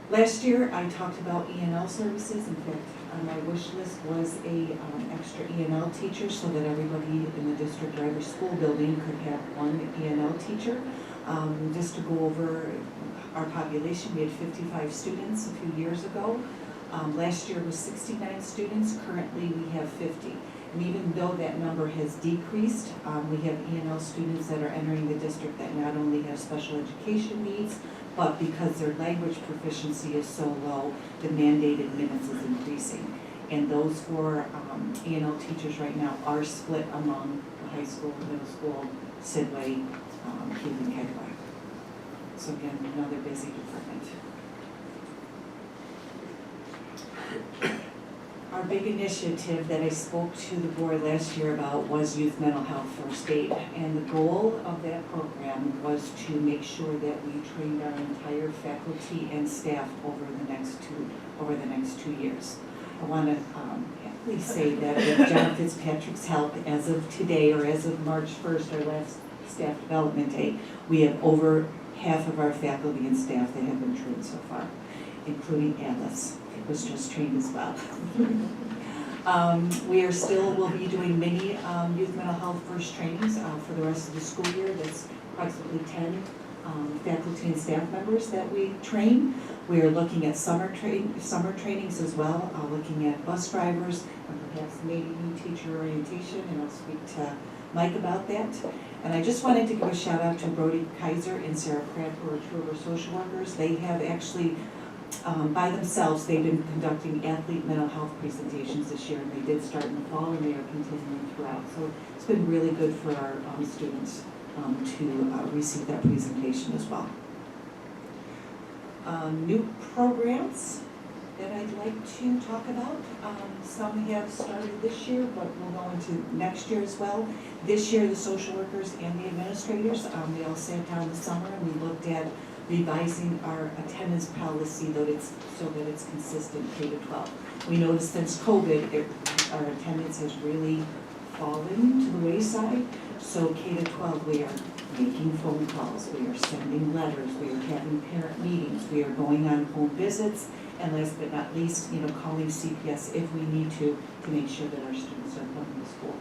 Last year, I talked about E&L services. In fact, on my wish list was a extra E&L teacher so that everybody in the district or every school building could have 1 E&L teacher. Just to go over our population, we had 55 students a few years ago. Last year was 69 students. Currently, we have 50. And even though that number has decreased, we have E&L students that are entering the district that not only have special education needs, but because their language proficiency is so low, the mandated minutes is increasing. And those 4 E&L teachers right now are split among the high school, middle school, Sidway, Keith, and Kegway. So again, another busy department. Our big initiative that I spoke to the board last year about was youth mental health first aid. And the goal of that program was to make sure that we trained our entire faculty and staff over the next 2 years. I want to happily say that with John Fitzpatrick's help, as of today or as of March 1st, our last staff development day, we have over half of our faculty and staff that have been trained so far, including Alice. Was just trained as well. We'll be doing many youth mental health first trainings for the rest of the school year. That's approximately 10 faculty and staff members that we train. We are looking at summer trainings as well, looking at bus drivers and perhaps maybe new teacher orientation, and I'll speak to Mike about that. And I just wanted to give a shout out to Brody Kaiser and Sarah Pratt, who are 2 of our social workers. They have actually by themselves, they've been conducting athlete mental health presentations this year, and they did start in the fall, and they are continuing throughout. So it's been really good for our students to receive that presentation as well. New programs that I'd like to talk about. Some have started this year, but will go into next year as well. This year, the social workers and the administrators, they all sat down this summer, and we looked at revising our attendance policy so that it's consistent K to 12. We noticed since COVID, our attendance has really fallen to the wayside. So K to 12, we are making phone calls, we are sending letters, we are having parent meetings, we are going on home visits, and last but not least, calling CPS if we need to make sure that our students are coming to school.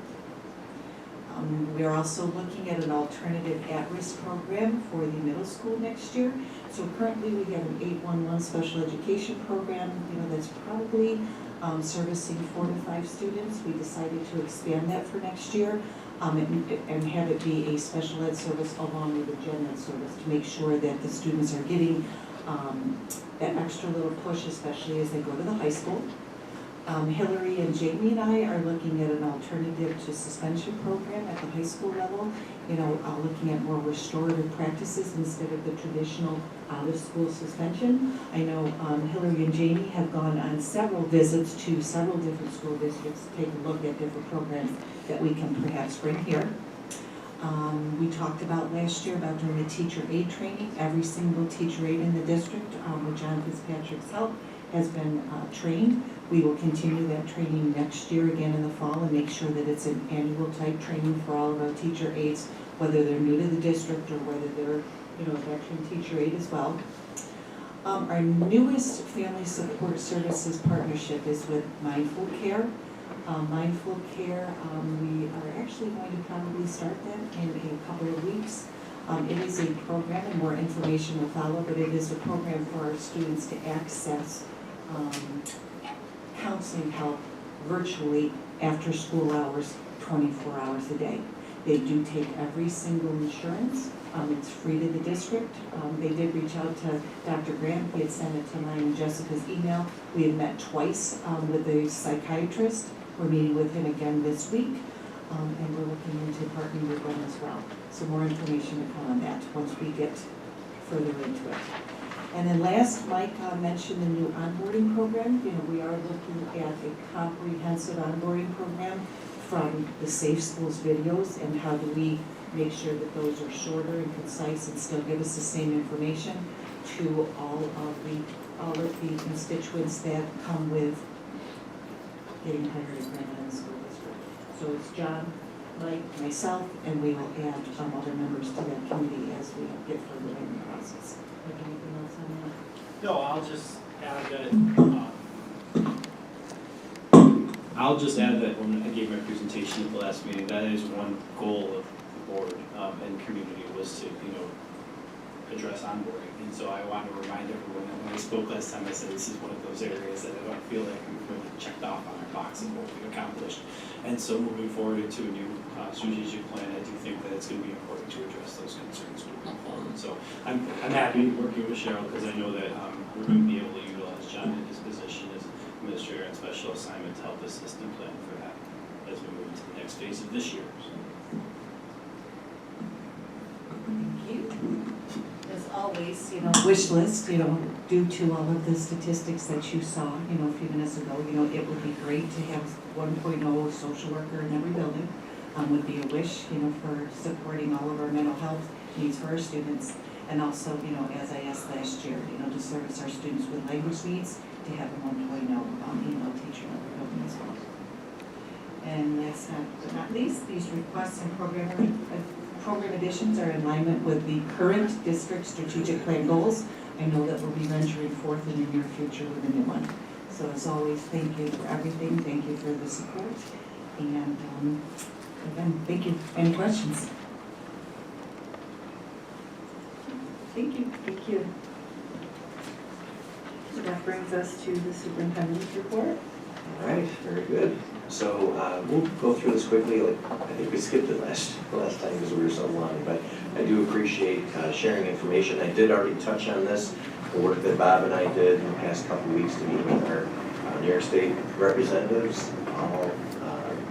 We are also looking at an alternative at-risk program for the middle school next year. So currently we have an 811 special education program, that's probably servicing 4 to 5 students. We decided to expand that for next year and have it be a special ed service along with a gen ed service to make sure that the students are getting that extra little push, especially as they go to the high school. Hillary and Jamie and I are looking at an alternative to suspension program at the high school level, looking at more restorative practices instead of the traditional out-of-school suspension. I know Hillary and Jamie have gone on several visits to several different school districts to take a look at different programs that we can perhaps bring here. We talked about last year about doing a teacher aid training. Every single teacher aid in the district, with John Fitzpatrick's help, has been trained. We will continue that training next year again in the fall and make sure that it's an annual type training for all of our teacher aides, whether they're new to the district or whether they're a veteran teacher aide as well. Our newest family support services partnership is with Mindful Care. Mindful Care, we are actually going to probably start that in a couple of weeks. It is a program, and more information will follow, but it is a program for our students to access counseling help virtually after school hours, 24 hours a day. They do take every single insurance. It's free to the district. They did reach out to Dr. Grant. He had sent it to mine and Jessica's email. We had met twice with the psychiatrist. We're meeting with him again this week, and we're looking into partnering with them as well. So more information to come on that once we get further into it. And then last, Mike mentioned the new onboarding program. You know, we are looking at a comprehensive onboarding program from the Safe Schools videos, and how do we make sure that those are shorter and concise and still give us the same information to all of the constituents that come with getting hired at Grand Island School District. So it's John, Mike, myself, and we will add other members to that committee as we get further in the process. Like anything else on that? No, I'll just add that when I gave my presentation at the last meeting, that is one goal of the board and community was to, address onboarding. And so I want to remind everyone that when I spoke last time, I said this is one of those areas that I don't feel like we've really checked off on our box of what we've accomplished. And so moving forward into a new strategic plan, I do think that it's going to be important to address those concerns moving forward. So I'm happy working with Cheryl because I know that we're going to be able to utilize John in his position as administrator and special assignment to help assist and plan for that as we move into the next phase of this year. So. Thank you. As always, wish list, due to all of the statistics that you saw, a few minutes ago, it would be great to have 1.0 social worker in every building. Would be a wish, for supporting all of our mental health needs for our students. And also, as I asked last year, to service our students with language needs, to have a 1.0 email teacher in every building as well. And last but not least, these requests and program additions are in alignment with the current district strategic plan goals. I know that we'll be venturing forth in the near future with a new one. So as always, thank you for everything. Thank you for the support. And again, thank you. Any questions? Thank you. Thank you. So that brings us to the superintendent's report. All right, very good. So we'll go through this quickly. I think we skipped it last time because we were so long, but I do appreciate sharing information. I did already touch on this, the work that Bob and I did in the past couple of weeks to meet with our New York State representatives, all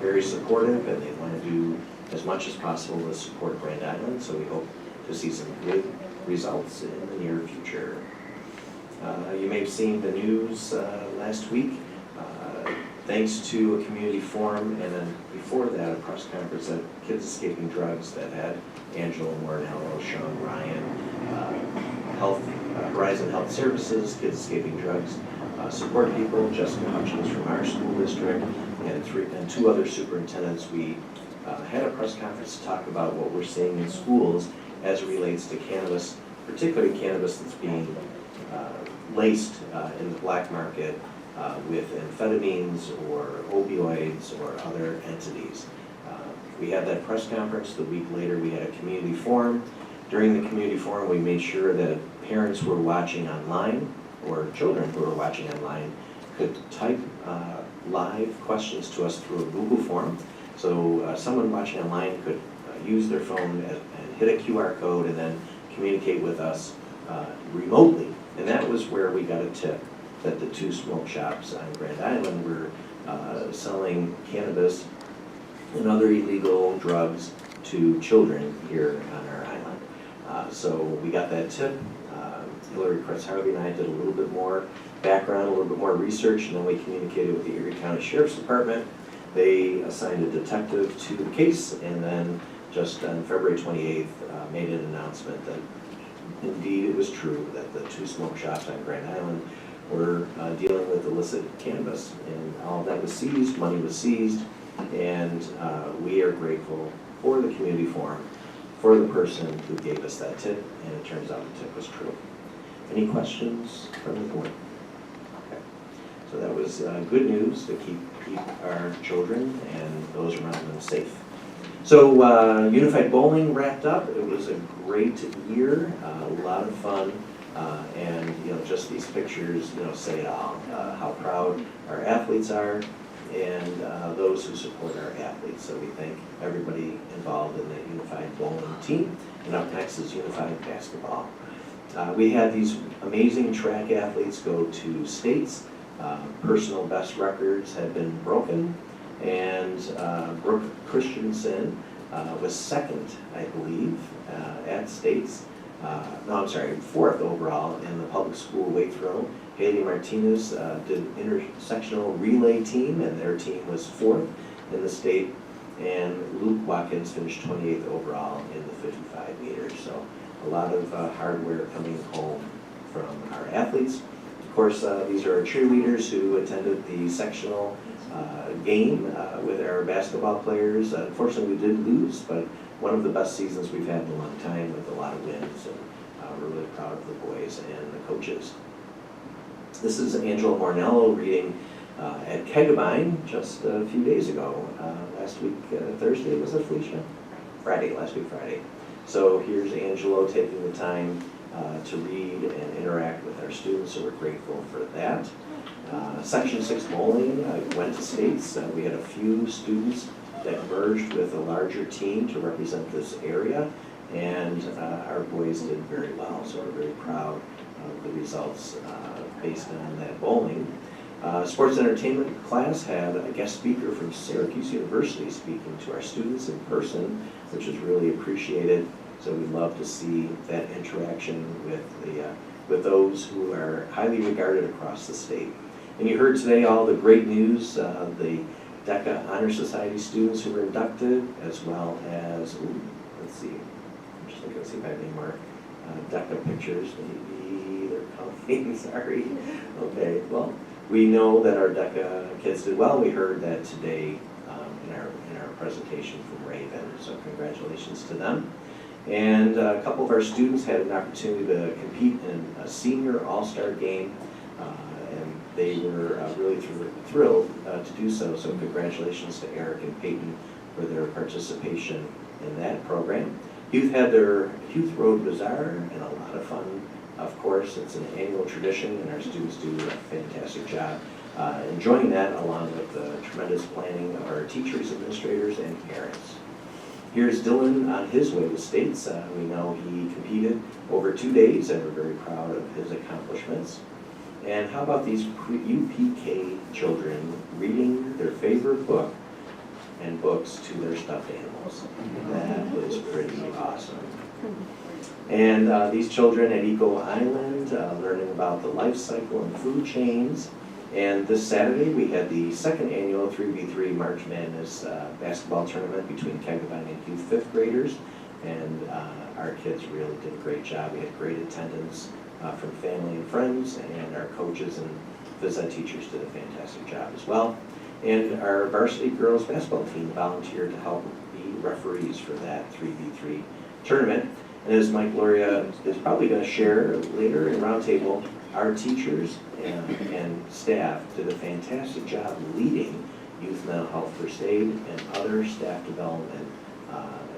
very supportive, and they want to do as much as possible to support Grand Island, so we hope to see some good results in the near future. You may have seen the news last week. Thanks to a community forum, and then before that, a press conference at Kids Escaping Drugs that had Angela Mornello, Sean Ryan, Horizon Health Services, Kids Escaping Drugs, support people, Jessica Hutchins from our school district, and two other superintendents. We had a press conference to talk about what we're seeing in schools as it relates to cannabis, particularly cannabis that's being laced in the black market with amphetamines or opioids or other entities. We had that press conference. The week later, we had a community forum. During the community forum, we made sure that parents who were watching online or children who were watching online could type live questions to us through a Google form. So someone watching online could use their phone and hit a QR code and then communicate with us remotely. And that was where we got a tip that the two smoke shops on Grand Island were selling cannabis and other illegal drugs to children here on our island. So we got that tip. Hillary Chris Harvey and I did a little bit more background, a little bit more research, and then we communicated with the Erie County Sheriff's Department. They assigned a detective to the case, and then just on February 28th made an announcement that indeed it was true that the two smoke shops on Grand Island were dealing with illicit cannabis, and all of that was seized, money was seized, and we are grateful for the community forum, for the person who gave us that tip, and it turns out the tip was true. Any questions from the board? Okay. So that was good news to keep our children and those around them safe. So Unified Bowling wrapped up. It was a great year, a lot of fun, and just these pictures say it all. How proud our athletes are, and those who support our athletes. So we thank everybody involved in the Unified Bowling team. And up next is Unified Basketball. We had these amazing track athletes go to states. Personal best records have been broken, and Brooke Christensen was second, I believe, at states. Fourth overall in the public school weight throw. Haley Martinez did intersectional relay team, and their team was fourth in the state. And Luke Watkins finished 28th overall in the 55 meters. So a lot of hardware coming home from our athletes. Of course, these are our cheerleaders who attended the sectional game with our basketball players. Unfortunately, we did lose, but one of the best seasons we've had in a long time with a lot of wins, and we're really proud of the boys and the coaches. This is Angela Mornello reading at Keggabine just a few days ago. Last week, Thursday, was it, Felicia? Friday, last week Friday. So here's Angelo taking the time to read and interact with our students, so we're grateful for that. Section 6 bowling went to states. We had a few students that merged with a larger team to represent this area, and our boys did very well, so we're very proud of the results based on that bowling. Sports entertainment class had a guest speaker from Syracuse University speaking to our students in person, which is really appreciated. So we love to see that interaction with those who are highly regarded across the state. And you heard today all the great news, the DECA Honor Society students who were inducted, as well as, let's see, I'm just looking to see if I have any more DECA pictures. Maybe they're coming, sorry. Okay, well, we know that our DECA kids did well. We heard that today in our presentation from Raven, so congratulations to them. And a couple of our students had an opportunity to compete in a senior all-star game, and they were really thrilled to do so. So congratulations to Eric and Peyton for their participation in that program. Youth had their Youth Road Bazaar, and a lot of fun. Of course, it's an annual tradition, and our students do a fantastic job enjoying that, along with the tremendous planning of our teachers, administrators, and parents. Here's Dylan on his way to states. We know he competed over 2 days, and we're very proud of his accomplishments. And how about these UPK children reading their favorite book and books to their stuffed animals? That is pretty awesome. And these children at Eco Island learning about the life cycle and food chains. And this Saturday, we had the second annual 3v3 March Madness basketball tournament between Keggabine and youth 5th graders. And our kids really did a great job. We had great attendance from family and friends, and our coaches and phys ed teachers did a fantastic job as well. And our varsity girls basketball team volunteered to help be referees for that 3v3 tournament. And as Mike Gloria is probably going to share later in Roundtable, our teachers and staff did a fantastic job leading Youth Mental Health First Aid and other staff development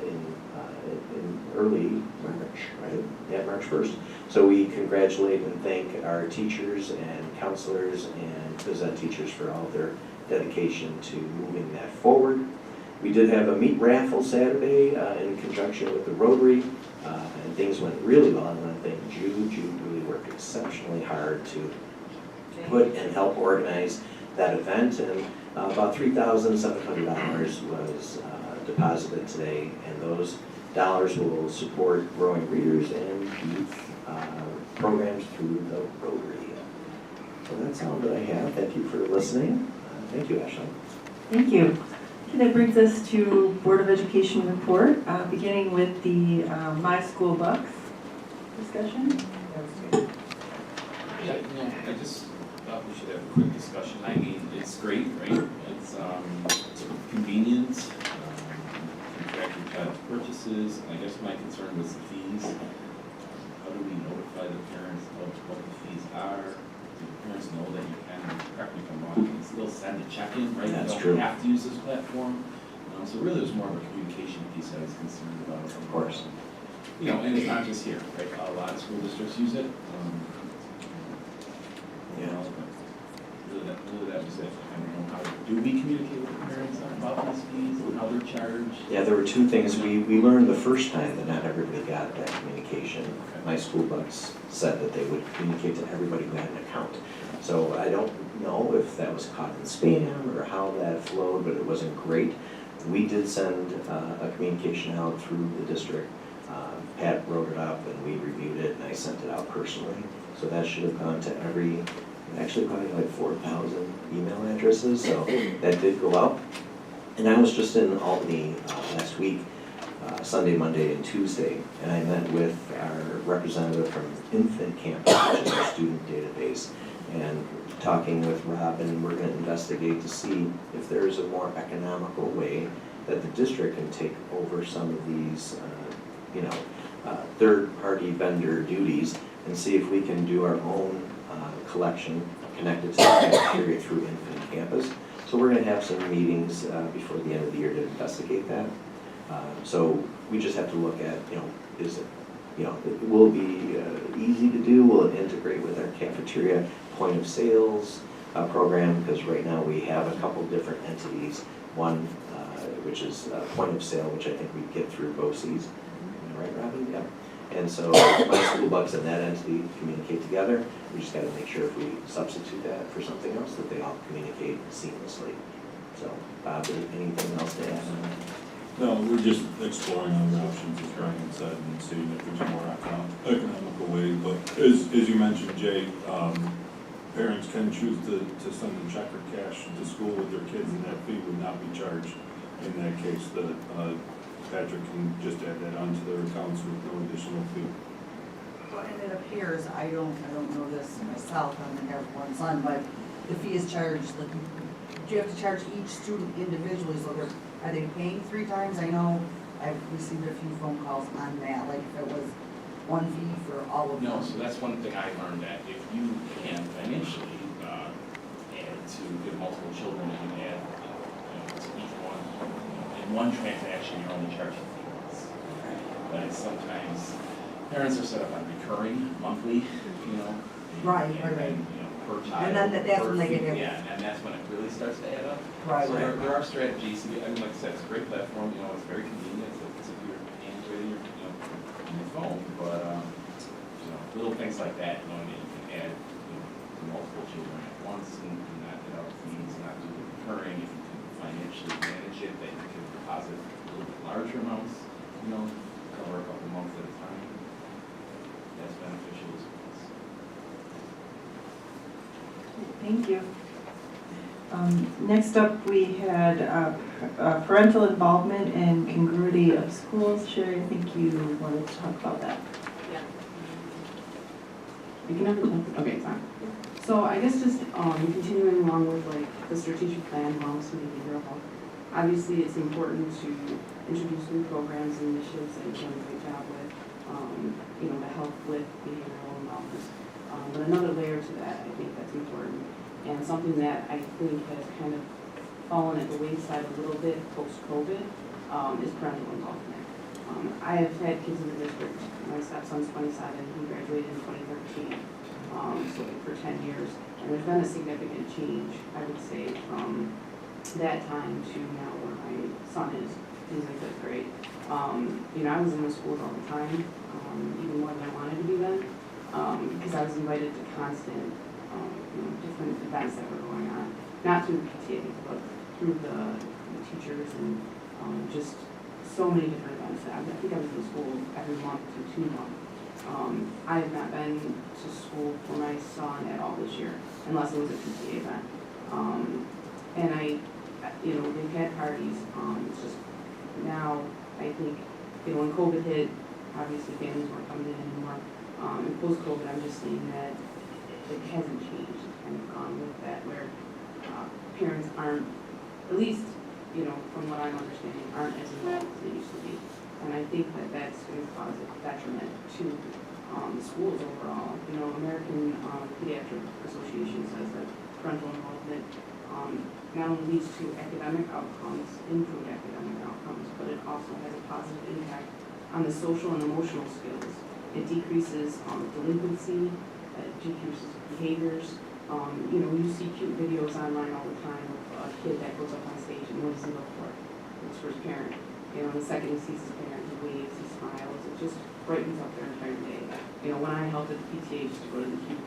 in early March, right? Yeah, March 1st. So we congratulate and thank our teachers and counselors and phys ed teachers for all their dedication to moving that forward. We did have a meat raffle Saturday in conjunction with the Rotary, and things went really well. I want to thank Jude. Jude really worked exceptionally hard to put and help organize that event, and about $3,700 was deposited today, and those dollars will support growing readers and youth programs through the Rotary. So that's all that I have. Thank you for listening. Thank you, Ashley. Thank you. Okay, that brings us to Board of Education report, beginning with the My School Bucks discussion. Yeah, I just thought we should have a quick discussion. I mean, it's great, right? It's convenient, tracking child purchases. I guess my concern was the fees. How do we notify the parents of what the fees are? Do the parents know that you can, correct me if I'm wrong, you can still send a check-in, right? That's you true. don't have to use this platform. So really, it was more of a communication piece that I was concerned about. Of course. You know, and it's not just here, right? A lot of school districts use it. You know, but really that was it. I don't know how, do we communicate with the parents about these fees and how they're charged? Yeah, there were two things. We learned the first time that not everybody got that communication. Okay. My school bucks said that they would communicate to everybody who had an account. So I don't know if that was caught in spam or how that flowed, but it wasn't great. We did send a communication out through the district. Pat wrote it up and we reviewed it and I sent it out personally. So that should have gone to actually probably like 4,000 email addresses, so that did go out. And I was just in Albany last week, Sunday, Monday, and Tuesday, and I met with our representative from Infant Campus, which is our student database, and talking with Rob, and we're going to investigate to see if there's a more economical way that the district can take over some of these, third-party vendor duties and see if we can do our own collection connected to the cafeteria through Infant Campus. So we're going to have some meetings before the end of the year to investigate that. So we just have to look at, is it, will it be easy to do? Will it integrate with our cafeteria point of sales program? Because right now we have a couple different entities. One, which is point of sale, which I think we get through BOCES. Right, Robin? Yeah. And so my school bucks and that entity communicate together. We just got to make sure if we substitute that for something else, that they all communicate seamlessly. So, Bob, anything else to add on that? No, we're just exploring other options, as Brian said, and seeing if there's a more economical way. But as you mentioned, Jay, parents can choose to send a check or cash to school with their kids, and that fee would not be charged. In that case, Patrick can just add that onto their accounts with no additional fee. Well, and it appears, I don't know this myself, I only have one son, but the fee is charged, do you have to charge each student individually, so are they paying 3 times? I know I've received a few phone calls on that, like if it was one fee for all of them. No, so that's one thing I learned, that if you can financially add to get multiple children, you can add to each one. In one transaction, you're only charging fees. But sometimes parents are set up on recurring monthly, Right. Per child. And then that's when they get Yeah, and that's when it really starts to add up. Right. So there are strategies. I mean, like I said, it's a great platform. It's very convenient. It's if you're hands-ready, on your phone. But little things like that, you can add to multiple children at once and not get out fees, not do the recurring. If you can financially manage it, then you can deposit a little bit larger amounts. Cover a couple months at a time. That's beneficial as well. Thank you. Next up, we had parental involvement and congruity of schools. Sherry, I think you wanted to talk about that. Yeah. You can have the time. Okay, fine. So I guess just continuing along with the strategic plan, wellness and behavioral health. Obviously, it's important to introduce new programs and initiatives that you've done a great job with, to help with behavioral and wellness. But another layer to that, I think that's important, and something that I think has kind of fallen at the wayside a little bit post-COVID is parental involvement. I have had kids in the district. My stepson's 27, he graduated in 2013, so for 10 years. And there's been a significant change, I would say, from that time to now where my son is. He's in 5th grade. I was in the schools all the time, even more than I wanted to be then. Because I was invited to constant, different events that were going on, not through the PTA, but through the teachers and just so many different events. I think I was in school every month to 2 months. I have not been to school for my son at all this year, unless it was a PTA event. And they've had parties. It's just now, I think, when COVID hit, obviously families weren't coming in anymore. And post-COVID, I'm just seeing that it hasn't changed. It's kind of gone with that, where parents aren't, at least, from what I'm understanding, aren't as involved as they used to be. And I think that that's going to cause a detriment to the schools overall. American Pediatric Association says that parental involvement not only leads to academic outcomes, improved academic outcomes, but it also has a positive impact on the social and emotional skills. It decreases delinquency, it decreases behaviors. You know, you see cute videos online all the time of a kid that goes up on stage and what does he look for? Looks for his parent. You know, the second he sees his parent, he waves, he smiles. It just brightens up their entire day. You know, when I helped at the PTA just to go to the cute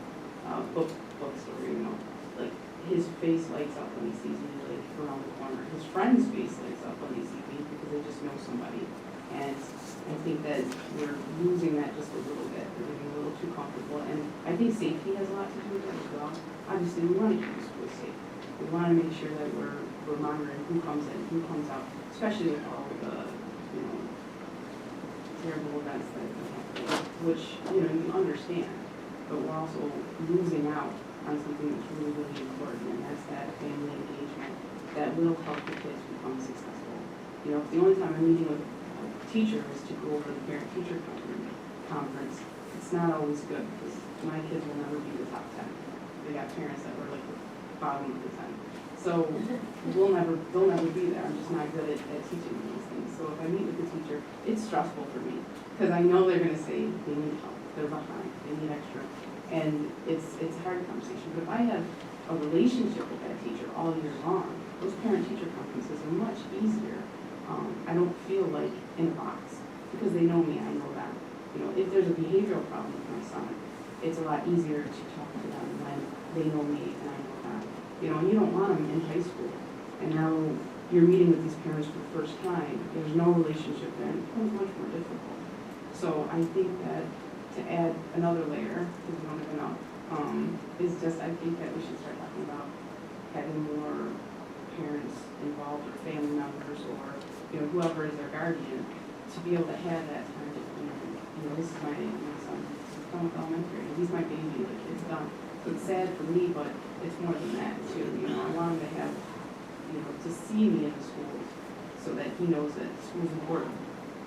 bookstore, you know, like his face lights up when he sees me like around the corner. His friend's face lights up when they see me because they just know somebody. And I think that we're losing that just a little bit. We're getting a little too comfortable. And I think safety has a lot to do with that as well. Obviously, we want to keep the school safe. We want to make sure that we're monitoring who comes in, who comes out, especially with all the, you know, terrible events that happen, which, you know, you understand. But we're also losing out on something that's really, really important, and that's that family engagement that will help the kids become successful. You know, if the only time I'm meeting with a teacher is to go over the parent-teacher conference, it's not always good because my kids will never be the top 10. They got parents that were like the bottom of the 10. So they'll never be there. I'm just not good at teaching them these things. So if I meet with the teacher, it's stressful for me because I know they're going to say they need help, they're behind, they need extra. And it's a hard conversation. But if I have a relationship with that teacher all year long, those parent-teacher conferences are much easier. I don't feel like in a box because they know me, I know them. You know, if there's a behavioral problem with my son, it's a lot easier to talk to them when they know me and I know them. You know, and you don't want them in high school. And now you're meeting with these parents for the first time. There's no relationship there, and it becomes much more difficult. So I think that to add another layer, because we don't have enough, is just, I think that we should start talking about having more parents involved or family members or, you know, whoever is their guardian to be able to have that time to, you know, this is my son, he's done with elementary, he's my baby, like it's done. So it's sad for me, but it's more than that too. You know, I want him to have, you know, to see me in the schools so that he knows that school's important.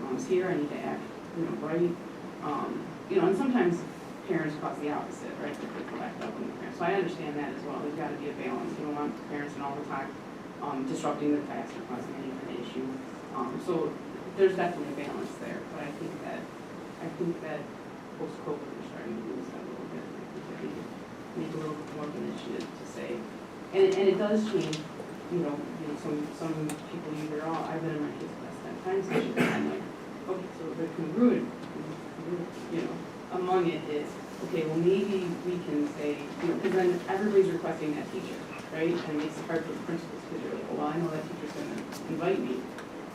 Mom's here, I need to act, you know, right. You know, and sometimes parents cause the opposite, right? They put back up on the parents. So I understand that as well. There's got to be a balance. You don't want parents in all the time disrupting the class or causing any kind of issue. So there's definitely a balance there. But I think that post-COVID we're starting to lose that a little bit. I think that we need to make a little bit more of an initiative to say, and it does change. You know, some people either all. I've been in my kids' class 10 times this year, and I'm like, okay, so the congruent, you know, among it is, okay, well maybe we can say, you know, because then everybody's requesting that teacher, right? And it makes it hard for the principals because you're like, well, I know that teacher's going to invite me.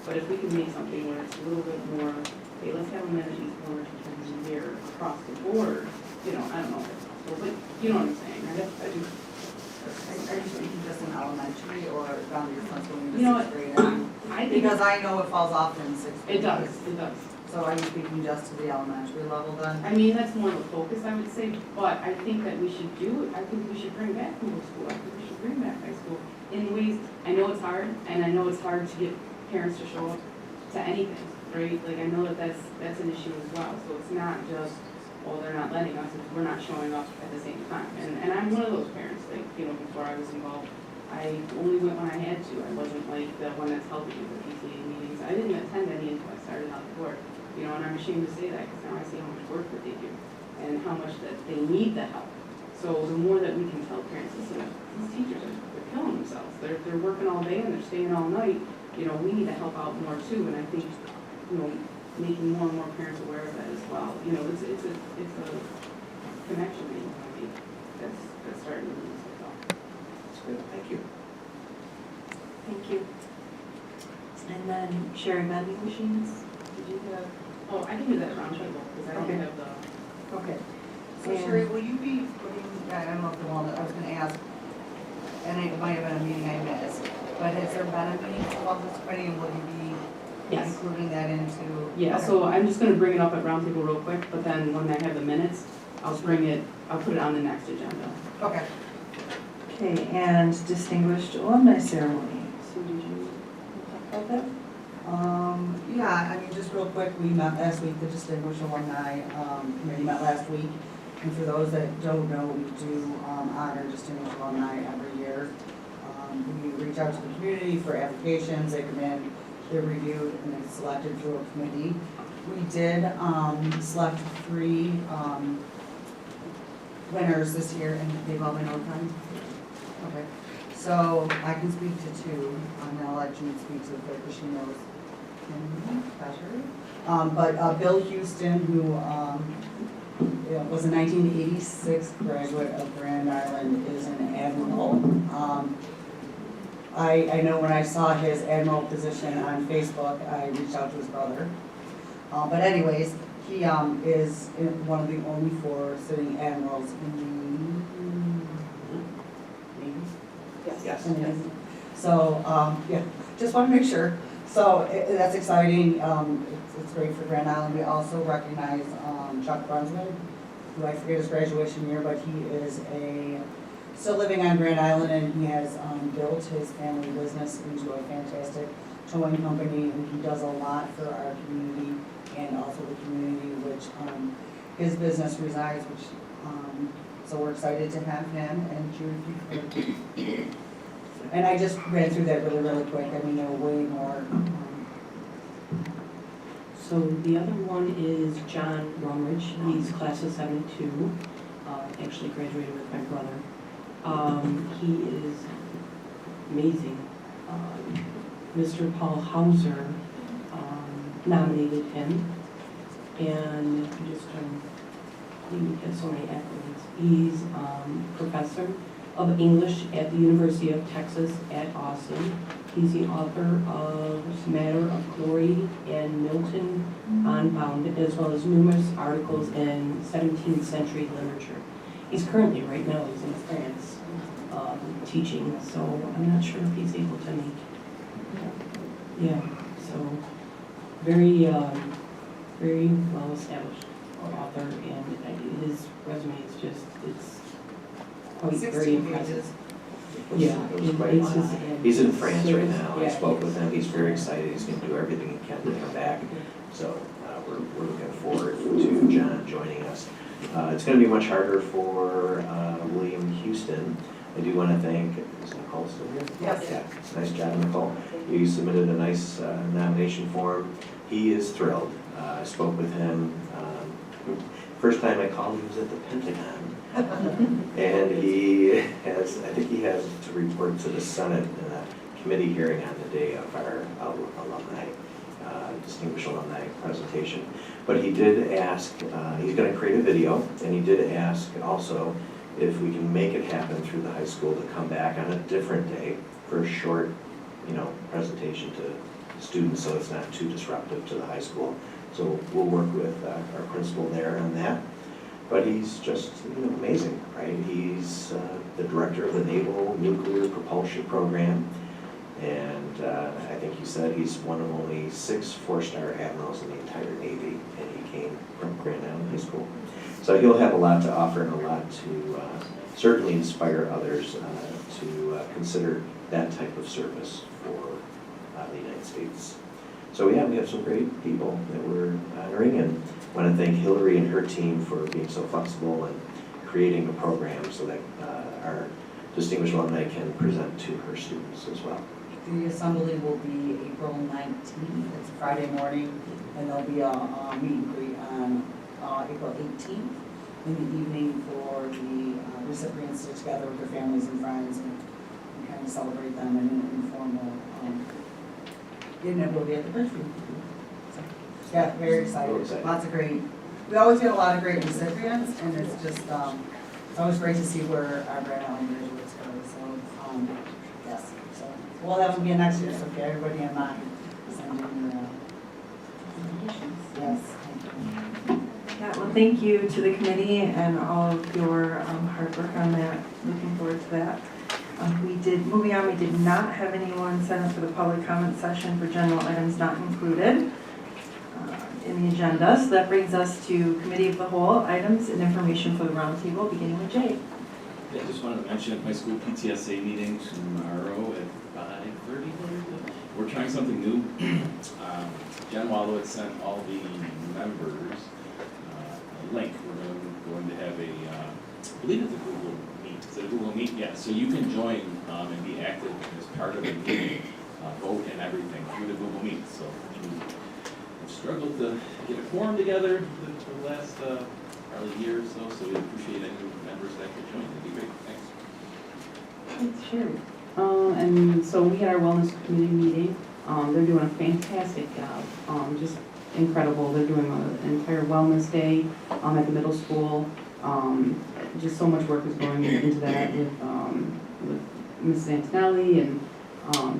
But if we can make something where it's a little bit more, hey, let's have amenities 1 or 2 times a year across the board, you know, I don't know if it's possible, but you know what I'm saying, right? Are you speaking just in elementary or down to your son's going into You know 6th grade? I think Because I know it falls off in 6th grade. it does. So are you speaking just to the elementary level then? I mean, that's more of a focus, I would say, but I think that we should bring back middle school. I think we should bring back high school in ways. I know it's hard, and I know it's hard to get parents to show up to anything, right? Like, I know that that's an issue as well. So it's not just, oh, they're not letting us, it's we're not showing up at the same time. And I'm one of those parents, like, you know, before I was involved, I only went when I had to. I wasn't like the one that's helping with the PTA meetings. I didn't attend any until I started out the board. You know, and I'm ashamed to say that because now I see how much work that they do and how much that they need the help. So the more that we can tell parents, listen, these teachers they're killing themselves. They're working all day and they're staying all night. You know, we need to help out more too. And I think, you know, making more and more parents aware of that as well. You know, it's a connection that you want to make that's starting to lose itself. That's good. Thank you. Thank you. And then sharing vending machines. Did you have? Oh, I can do that around table because I don't Okay. have the. Okay. So Sherry, will you be putting, I don't know if the one that I was going to ask, and it might have been a meeting I missed, but has there been a meeting about this already, and will you be Yes. including that into? Yeah, Okay. so I'm just gonna bring it up at roundtable real quick, but then when I have the minutes, I'll put it on the next agenda. Okay. Okay, and distinguished alumni ceremony. So did you talk about that? Yeah, I mean, just real quick, we met last week, the Distinguished Alumni Committee met last week. And for those that don't know, we do honor Distinguished Alumni every year. We reach reach out to the community for applications, they come in, they're reviewed, and then selected through a committee. We did select 3 winners this year, and they've all been overtime. Okay, so I can speak to 2, and I'll let Jude speak to the 3rd, because she knows him better. But Bill Houston, who was a 1986 graduate of Grand Island, is an admiral. I know when I saw his admiral position on Facebook, I reached out to his brother. But anyways, he is one of the only 4 sitting admirals in the Navy. Yes. In the Navy. So, yeah, just want to make sure. So that's exciting. It's great for Grand Island. We also recognize Chuck Brunswick, who I forget his graduation year, but he is still living on Grand Island, and he has built his family business into a fantastic towing company, and he does a lot for our community and also the community which his business resides, which so we're excited to have him. And Jude, if you could. And I just ran through that really quick. I mean, there were way more. So the other one is John Rumridge. He's class of '72. Actually graduated with my brother. He is amazing. Mr. Paul Hauser nominated him, and I'm just trying to, he has so many accolades. He's professor of English at the University of Texas at Austin. He's the author of Matter of Glory and Milton Unbound, as well as numerous articles in 17th century literature. He's currently, right now, he's in France teaching, so I'm not sure if he's able to make. Yeah, so very well established author, and his resume is just, it's quite very impressive. Yeah, It was quite it's fun. just, He's in France right now. I yeah. spoke with him. He's very excited. He's going to do everything he can to come back. So we're looking forward to John joining us. It's going to be much harder for William Houston. I do want to thank, is Nicole still here? Yes. Yeah, nice job, Nicole. You submitted a nice nomination form. He is thrilled. I spoke with him. First time I called, he was at the Pentagon. And he has, I think he has to report to the Senate in a committee hearing on the day of our alumni, distinguished alumni presentation. But he did ask, he's going to create a video, and he did ask also if we can make it happen through the high school to come back on a different day for a short, presentation to students, so it's not too disruptive to the high school. So we'll work with our principal there on that. But he's just amazing, right? He's the director of the Naval Nuclear Propulsion Program, and I think he said he's one of only 6 4-star admirals in the entire Navy, and he came from Grand Island High School. So he'll have a lot to offer and a lot to certainly inspire others to consider that type of service for the United States. So yeah, we have some great people that we're honoring, and I want to thank Hillary and her team for being so flexible and creating a program so that our distinguished alumni can present to her students as well. The assembly will be April 19th. It's a Friday morning, and there'll be a meet and greet on April 18th in the evening for the recipients to get together with their families and friends and kind of celebrate them in an informal. And it will be at the bridge room. So, yeah, very excited. Lots of great. We always get a lot of great recipients, and it's just it's always great to see where our Grand Island graduates go. So yes, so we'll have them again next year. So get everybody in mind. Send in your yes. Yeah, well, thank you to the committee and all of your hard work on that. Looking forward to that. Moving on, we did not have anyone sign up for the public comment session for general items not included in the agenda. So that brings us to committee of the whole items and information for the roundtable, beginning with Jay. Yeah, I just wanted to mention my school PTSA meeting tomorrow at 5:30. We're trying something new. Jen Wallow had sent all the members a link. We're going to have I believe it's a Google Meet. Is it a Google Meet? Yeah, so you can join and be active as part part of the meeting, vote and everything through the Google Meet. So we've struggled to get a quorum together for the last probably year or so. So we appreciate any members that could join. It'd be great. Thanks. Thanks, Sherry. And so we had our wellness committee meeting. They're doing a fantastic job, just incredible. They're doing an entire wellness day at the middle school. Just so much work is going into that with Mrs. Antonelli and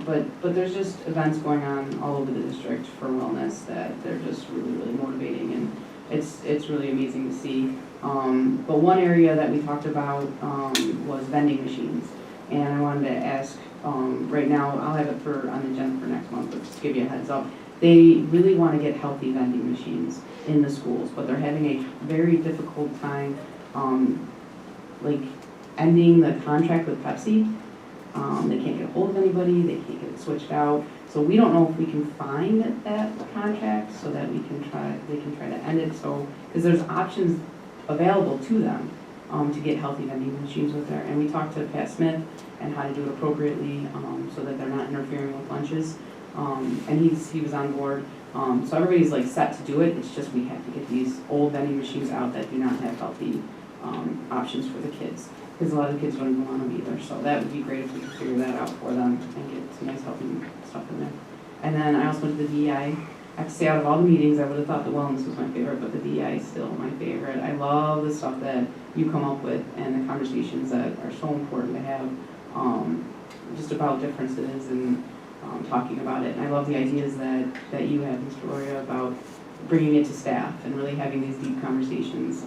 but there's just events going on all over the district for wellness that they're just really, really motivating, and it's really amazing to see. But one area that we talked about was vending machines. And I wanted to ask, right now, I'll have it on the agenda for next month, but just to give you a heads up. They really want to get healthy vending machines in the schools, but they're having a very difficult time, like, ending the contract with Pepsi. They can't get a hold of anybody, they can't get it switched out. So we don't know if we can find that contract so that they can try to end it. So, because there's options available to them to get healthy vending machines with there. And we talked to Pat Smith and how to do it appropriately so that they're not interfering with lunches. And he was on board. So everybody's like set to do it. It's just we have to get these old vending machines out that do not have healthy options for the kids. Because a lot of the kids don't even want them either. So that would be great if we could figure that out for them and get some nice healthy stuff in there. And then I also went to the DEI. I have to say, out of all the meetings, I would have thought the wellness was my favorite, but the DEI is still my favorite. I love the stuff that you come up with and the conversations that are so important to have just about differences and talking about it. And I love the ideas that you have, Mr. Loria, about bringing it to staff and really having these deep conversations.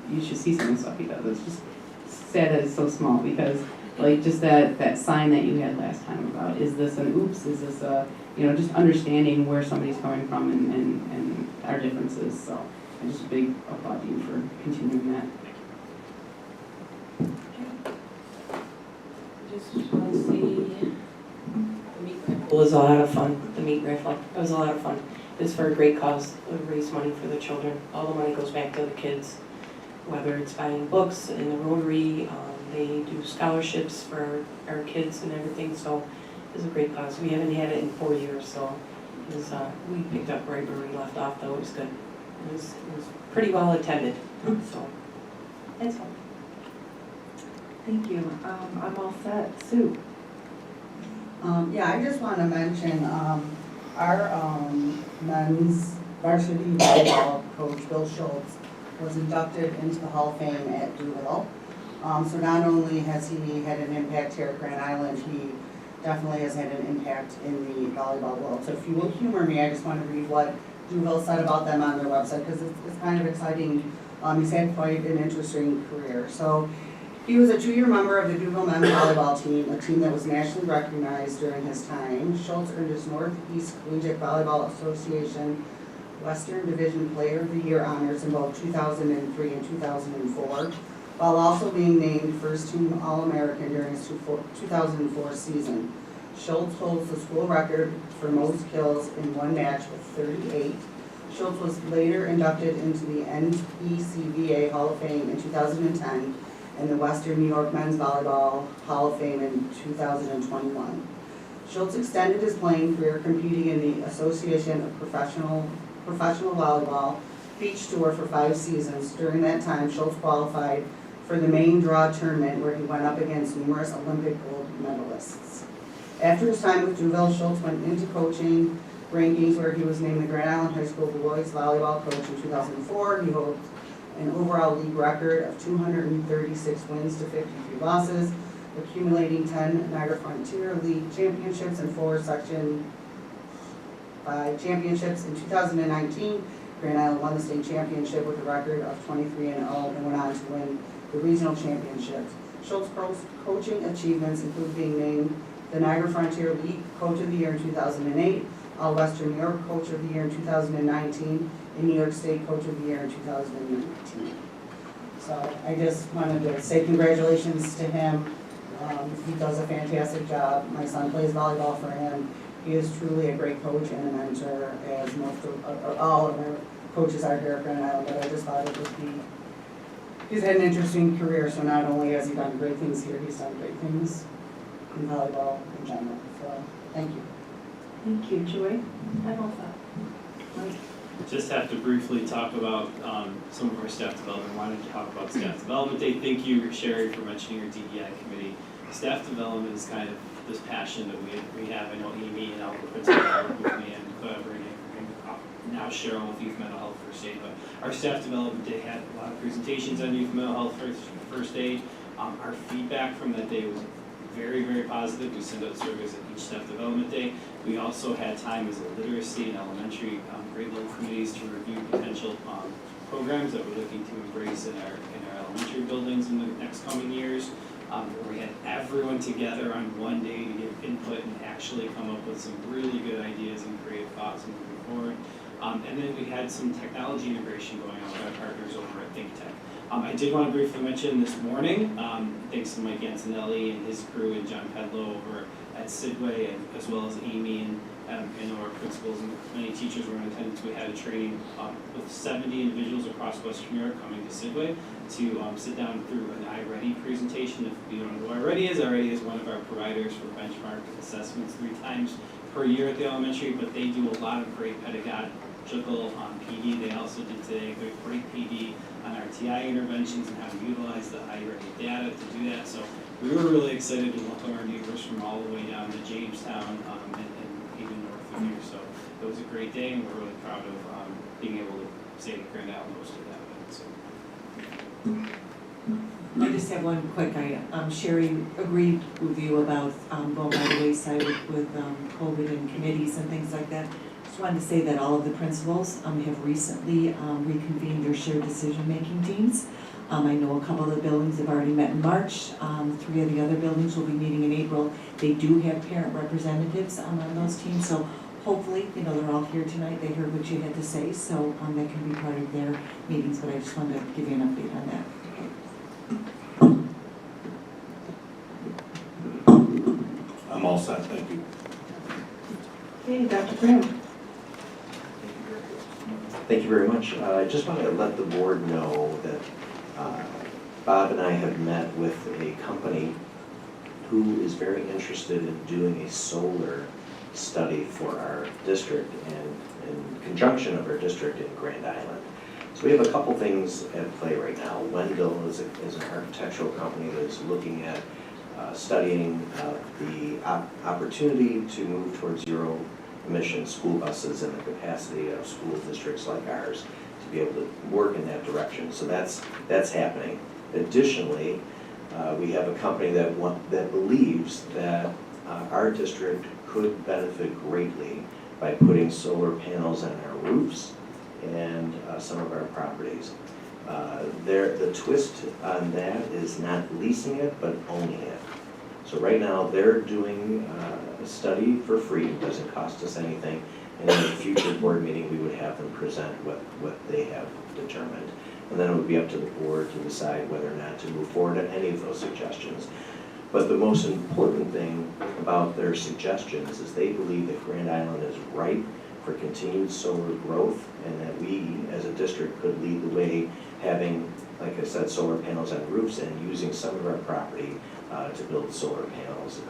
You should see some of the stuff he does. It's just sad that it's so small because, like, just that sign that you had last time about, is this an oops, is this a, just understanding where somebody's coming from and our differences. So I just big applaud you for continuing that. Just want to see, the meat raffle was a lot of fun. The meat raffle, it was a lot of fun. It's for a great cause. We raise money for the children. All the money goes back to the kids, whether it's buying books in the Rotary. They do scholarships for our kids and everything, so it's a great cause. We haven't had it in 4 years, so it was, we picked up right where we left off, though. It was good. It was pretty well attended, so that's all. Thank you. I'm all set. Sue? Yeah, I just want to mention our men's varsity volleyball coach, Bill Schultz, was inducted into the Hall of Fame at Duville. So not only has he had an impact here at Grand Island, he definitely has had an impact in the volleyball world. So if you will humor me, I just want to read what Duville said about them on their website because it's kind of exciting. He's had quite an interesting career. So he was a 2-year member of the Duville men's volleyball team, a team that was nationally recognized during his time. Schultz earned his Northeast Collegiate Volleyball Association Western Division Player of the Year honors in both 2003 and 2004, while also being named First Team All-American during his 2004 season. Schultz holds the school record for most kills in one match with 38. Schultz was later inducted into the NECVA Hall of Fame in 2010 and the Western New York Men's Volleyball Hall of Fame in 2021. Schultz extended his playing career competing in the Association of Professional Volleyball Beach Tour for 5 seasons. During that time, Schultz qualified for the main draw tournament where he went up against numerous Olympic gold medalists. After his time with Duville, Schultz went into coaching rankings where he was named the Grand Island High School boys volleyball coach in 2004. He holds an overall league record of 236 wins to 53 losses, accumulating 10 Niagara Frontier League championships and 4 Section 5 championships. In 2019, Grand Island won the state championship with a record of 23-0 and went on to win the regional championships. Schultz coaching achievements include being named the Niagara Frontier League Coach of the Year in 2008, All-Western New York Coach of the Year in 2019, and New York State Coach of the Year in 2019. So I just wanted to say congratulations to him. He does a fantastic job. My son plays volleyball for him. He is truly a great coach and a mentor, as most of all of our coaches are here at Grand Island. But I just thought it would be, he's had an interesting career, so not only has he done great things here, he's done great things in volleyball in general, so thank you. Thank you, Joy. I'm all set. Mike? Just have to briefly talk about some of our staff development. Wanted to talk about Staff Development Day. Thank you, Sherry, for mentioning your DEI committee. Staff development is kind of this passion that we have. I know Amy and Albert Principal work with me and collaborating. Now Cheryl with Youth Mental Health First Aid. But our Staff Development Day had a lot of presentations on youth mental health first aid. Our feedback from that day was very, very positive. We send out surveys at each Staff Development Day. We also had time as a literacy and elementary grade level committees to review potential programs that we're looking to embrace in our elementary buildings in the next coming years. Where we had everyone together on one day to give input and actually come up with some really good ideas and creative thoughts moving forward. And then we had some technology integration going on with our partners over at Think Tech. I did want to briefly mention this morning, thanks to Mike Antonelli and his crew and John Pedlow over at Sidway, and as well as Amy and our principals and many teachers were in attendance. We had a training with 70 individuals across Western New York coming to Sidway to sit down through an iReady presentation. If you don't know who iReady is one of our providers for benchmark assessments 3 times per year at the elementary, but they do a lot of great pedagogical PD. They also did today a great PD on RTI interventions and how to utilize the iReady data to do that. So we were really excited to welcome our neighbors from all the way down to Jamestown and even north of here. So it was a great day, and we're really proud of being able to say that Grand Island hosted that event. So. I just have one quick item. Sherry agreed with you about going by the wayside with COVID and committees and things like that. Just wanted to say that all of the principals have recently reconvened their shared decision-making teams. I know a couple of the buildings have already met in March. 3 of the other buildings will be meeting in April. They do have parent representatives on those teams, so hopefully, they're all here tonight. They heard what you had to say, so that can be part of their meetings, but I just wanted to give you an update on that. I'm all set, thank you. Okay, Dr. Graham. Thank you very much. I just want to let the board know that Bob and I have met with a company who is very interested in doing a solar study for our district and in conjunction of our district in Grand Island. So we have a couple things at play right now. Wendell is an architectural company that is looking at studying the opportunity to move towards zero emission school buses and the capacity of school districts like ours to be able to work in that direction. So that's happening. Additionally, we have a company that believes that our district could benefit greatly by putting solar panels on our roofs and some of our properties. The twist on that is not leasing it, but owning it. So right now, they're doing a study for free, it doesn't cost us anything, and in a future board meeting, we would have them present what they have determined. And then it would be up to the board to decide whether or not to move forward on any of those suggestions. But the most important thing about their suggestions is they believe that Grand Island is ripe for continued solar growth, and that we, as a district, could lead the way having, like I said, solar panels on roofs and using some of our property to build solar panels,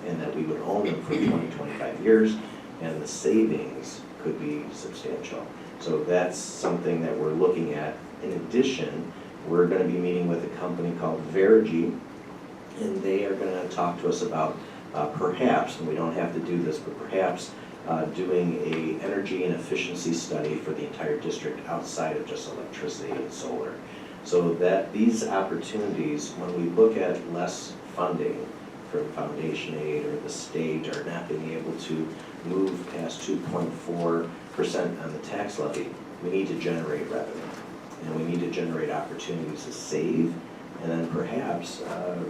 and that we would own them for 20-25 years, and the savings could be substantial. So that's something that we're looking at. In addition, we're going to be meeting with a company called Verigy, and they are going to talk to us about perhaps, and we don't have to do this, but perhaps doing a energy and efficiency study for the entire district outside of just electricity and solar. So that these opportunities, when we look at less funding from foundation aid or the state, or not being able to move past 2.4% on the tax levy, we need to generate revenue. And we need to generate opportunities to save, and then perhaps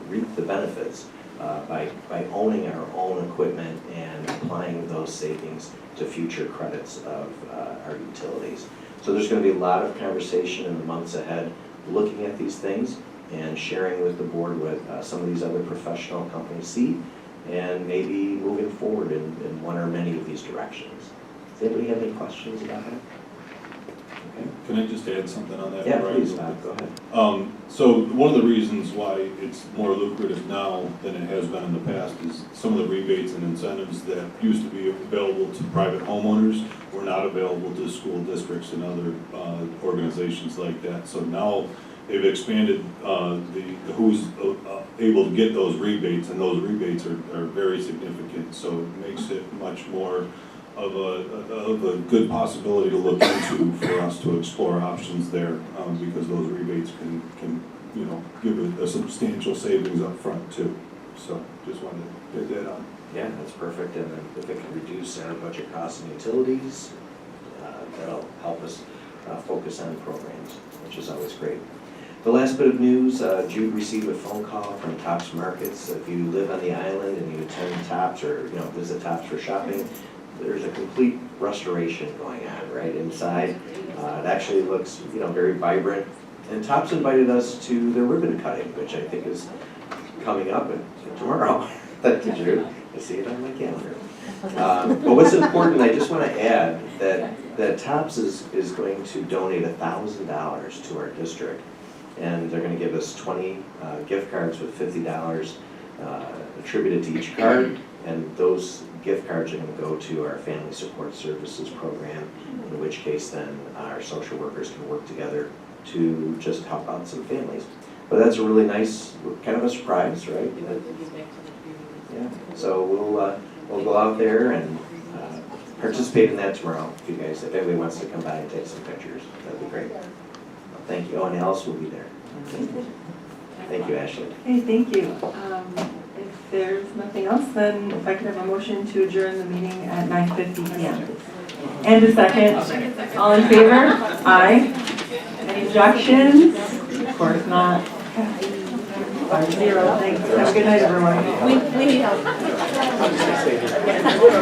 reap the benefits by owning our own equipment and applying those savings to future credits of our utilities. So there's going to be a lot of conversation in the months ahead looking at these things and sharing with the board what some of these other professional companies see, and maybe moving forward in one or many of these directions. Does anybody have any questions about it? Can I just add something on that? Yeah, Brian? please, Bob, go ahead. So one of the reasons why it's more lucrative now than it has been in the past is some of the rebates and incentives that used to be available to private homeowners were not available to school districts and other organizations like that. So now they've expanded who's able to get those rebates, and those rebates are very significant. So it makes it much more of a good possibility to look into for us to explore options there, because those rebates can give a substantial savings up front too. So just wanted to get that on. Yeah, that's perfect, and then if it can reduce our budget costs and utilities, that'll help us focus on programs, which is always great. The last bit of news, Jude received a phone call from Tops Markets. If you live on the island and you attend Tops or visit Tops for shopping, there's a complete restoration going on right inside. It actually looks very vibrant. And Tops invited us to their ribbon cutting, which I think is coming up tomorrow. Did you? I see it on my calendar. But what's important, I just want to add that Tops is going to donate $1,000 to our district. And they're going to give us 20 gift cards with $50 attributed to each card. And those gift cards are going to go to our Family Support Services program, in which case then our social workers can work together to just help out some families. But that's a really nice, kind of a surprise, right? Yeah. So we'll go out there and participate in that tomorrow. If anybody wants to come by and take some pictures, that'd be great. Thank you. Oh, and Alice will be there. Thank you, Ashley. Okay, thank you. If there's nothing else, then if I could have a motion to adjourn the meeting at 9:50 p.m. And a second. All in favor? Aye. Any objections? Of course not. 5-0. Thanks. Have a good night, everyone. We need help.